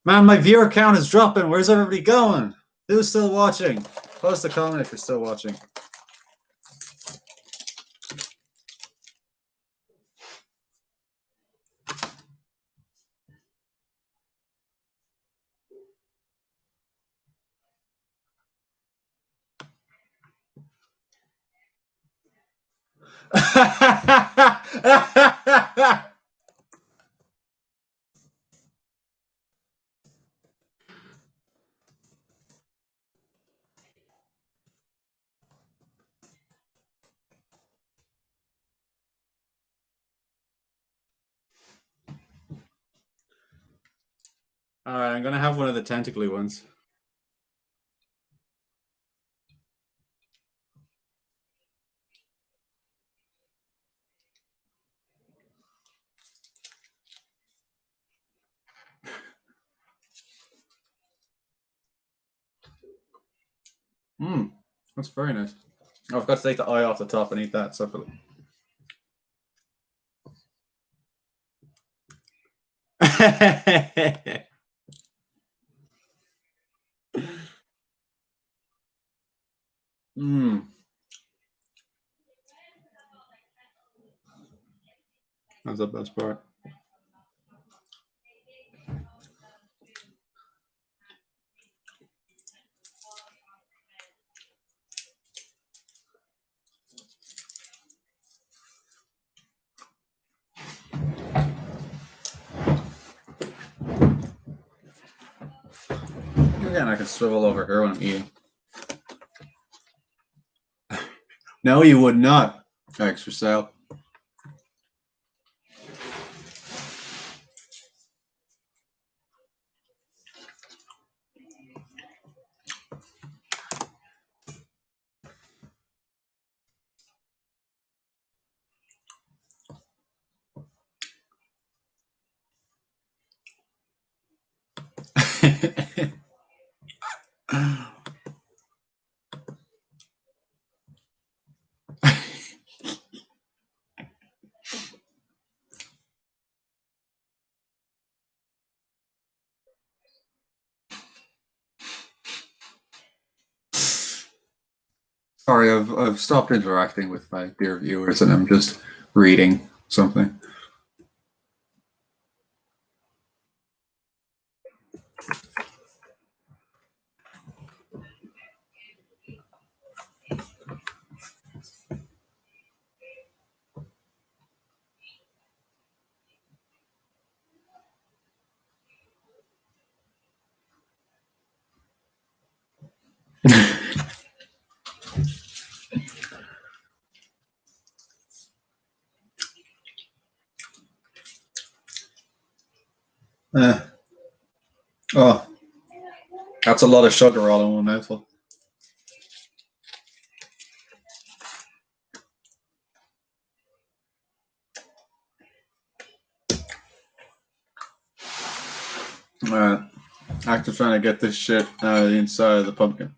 Man, my viewer count is dropping. Where's everybody going? Who's still watching? Post a comment if you're still watching. All right, I'm gonna have one of the tentacly ones. That's very nice. Oh, I've got to take the eye off the top and eat that separately. That's the best part. Again, I can swivel over here when I'm eating. No, you would not. Extra sale. Sorry, I've stopped interacting with my dear viewers and I'm just reading something. Oh, that's a lot of sugar all in one mouthful. After trying to get this shit out of the inside of the pumpkin.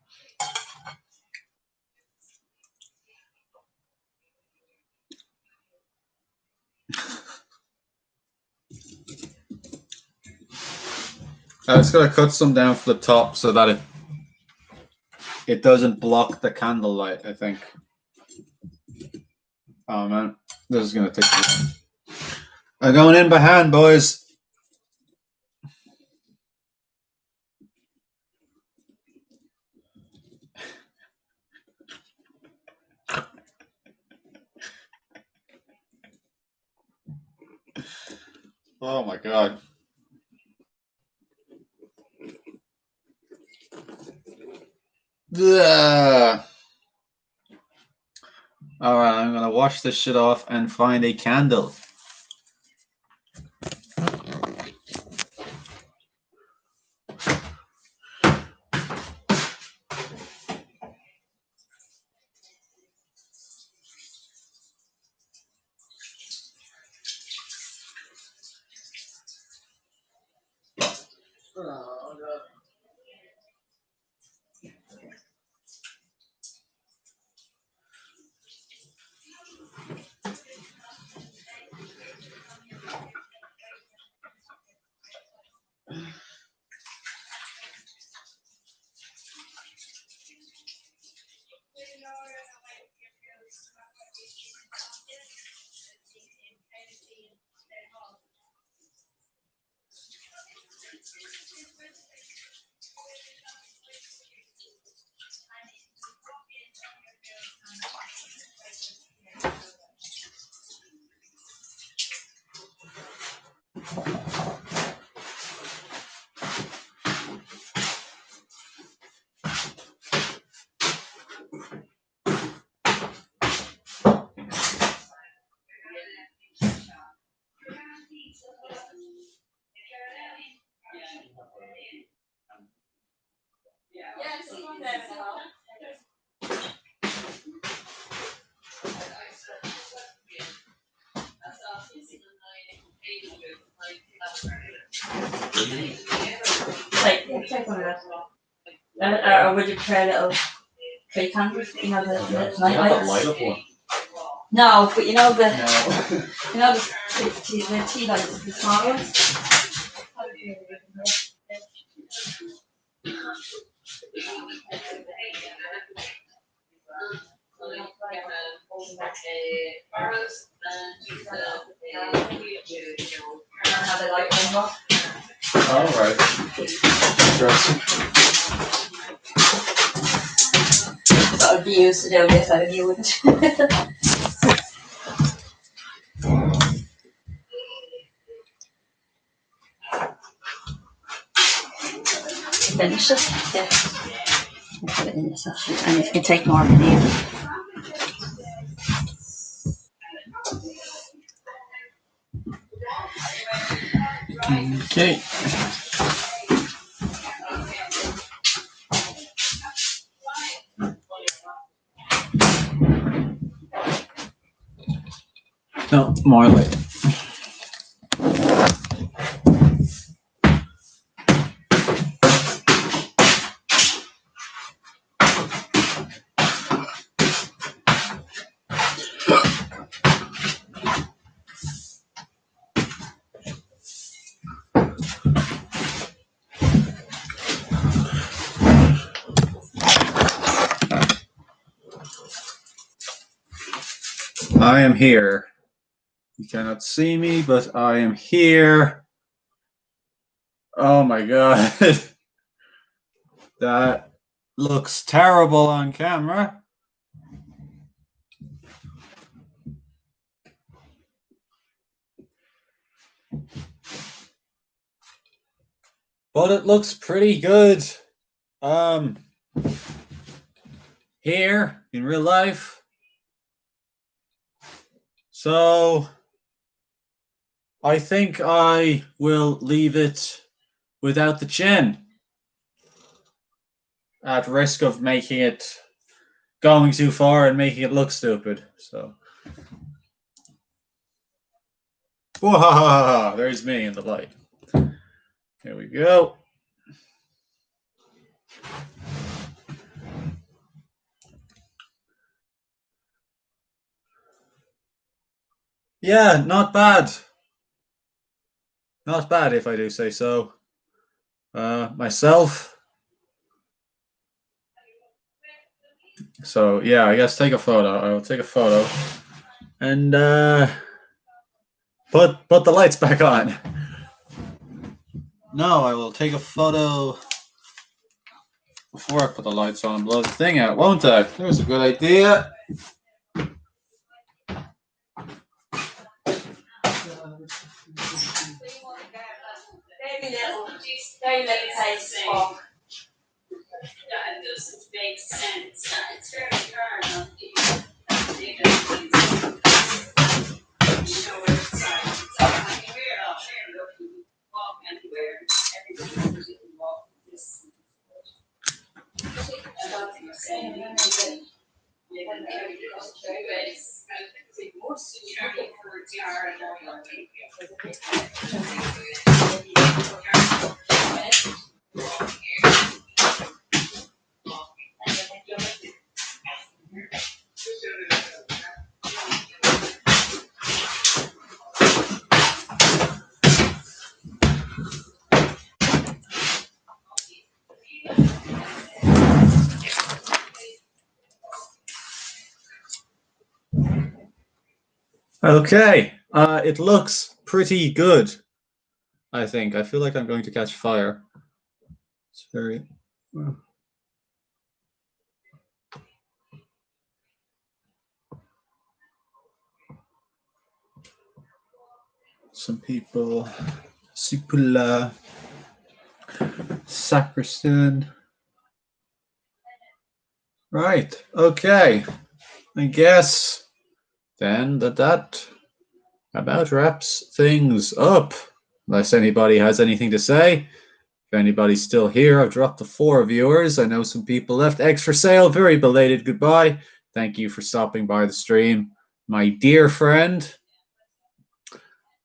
I just gotta cut some down for the top so that it doesn't block the candlelight, I think. Oh man, this is gonna take too long. I'm going in by hand, boys. Oh my god. Ugh. Alright, I'm gonna wash this shit off and find a candle. Take one of those. Or would you prefer little tree candles? You know the night lights? No, but you know the tea lights, the small ones. How they light them up. Alright. Interesting. That would be used to do this, I think you wouldn't. Finish it? Yeah. I'll put it in this actually, and if you can take more of it. Okay. No, more light. I am here. You cannot see me, but I am here. Oh my god. That looks terrible on camera. But it looks pretty good. Here in real life. So I think I will leave it without the chin, at risk of making it going too far and making it look stupid. So there's me in the light. Here we go. Yeah, not bad. Not bad, if I do say so. Myself. So yeah, I guess take a photo. I will take a photo and put the lights back on. No, I will take a photo before I put the lights on and blow the thing out, won't I? There's a good idea. Very little taste of. That doesn't make sense. It's very hard. Show it anywhere else. Look, you walk anywhere. Everybody knows you can walk this. I don't think you're saying anything. You can carry it across the base. Most of the words are Okay, it looks pretty good. I think. I feel like I'm going to catch fire. It's very. Well. Some people. Supula. Sacristan. Right. Okay. I guess then that about wraps things up. Unless anybody has anything to say. If anybody's still here, I've dropped to 4 viewers. I know some people left. Eggs for sale. Very belated goodbye. Thank you for stopping by the stream, my dear friend.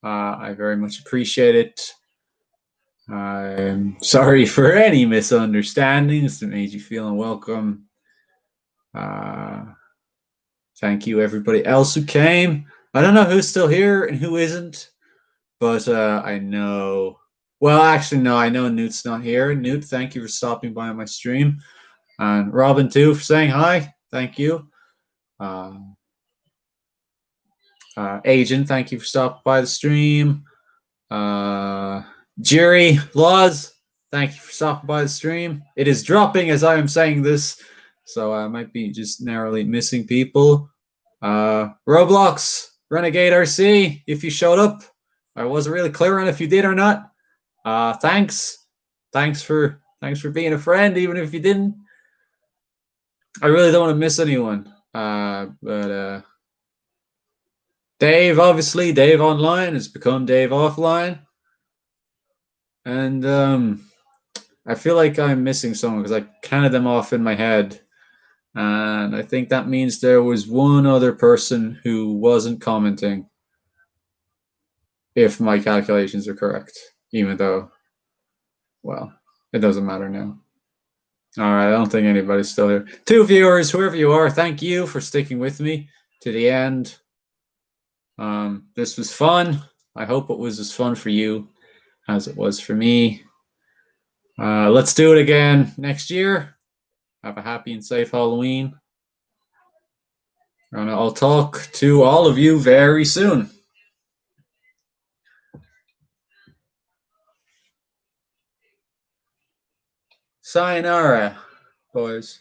I very much appreciate it. I'm sorry for any misunderstandings that made you feel unwelcome. Thank you, everybody else who came. I don't know who's still here and who isn't, but I know. Well, actually, no, I know Newt's not here. Newt, thank you for stopping by my stream. And Robin, too, for saying hi. Thank you. Agent, thank you for stopping by the stream. Jerry, Laws, thank you for stopping by the stream. It is dropping as I am saying this, so I might be just narrowly missing people. Roblox, Renegade RC, if you showed up. I wasn't really clear on if you did or not. Thanks. Thanks for being a friend, even if you didn't. I really don't want to miss anyone. But Dave, obviously, Dave Online has become Dave Offline. And I feel like I'm missing someone because I counted them off in my head. And I think that means there was one other person who wasn't commenting, if my calculations are correct, even though, well, it doesn't matter now. All right, I don't think anybody's still here. 2 viewers, whoever you are, thank you for sticking with me to the end. This was fun. I hope it was as fun for you as it was for me. Let's do it again next year. Have a happy and safe Halloween. And I'll talk to all of you very soon. Sayonara, boys.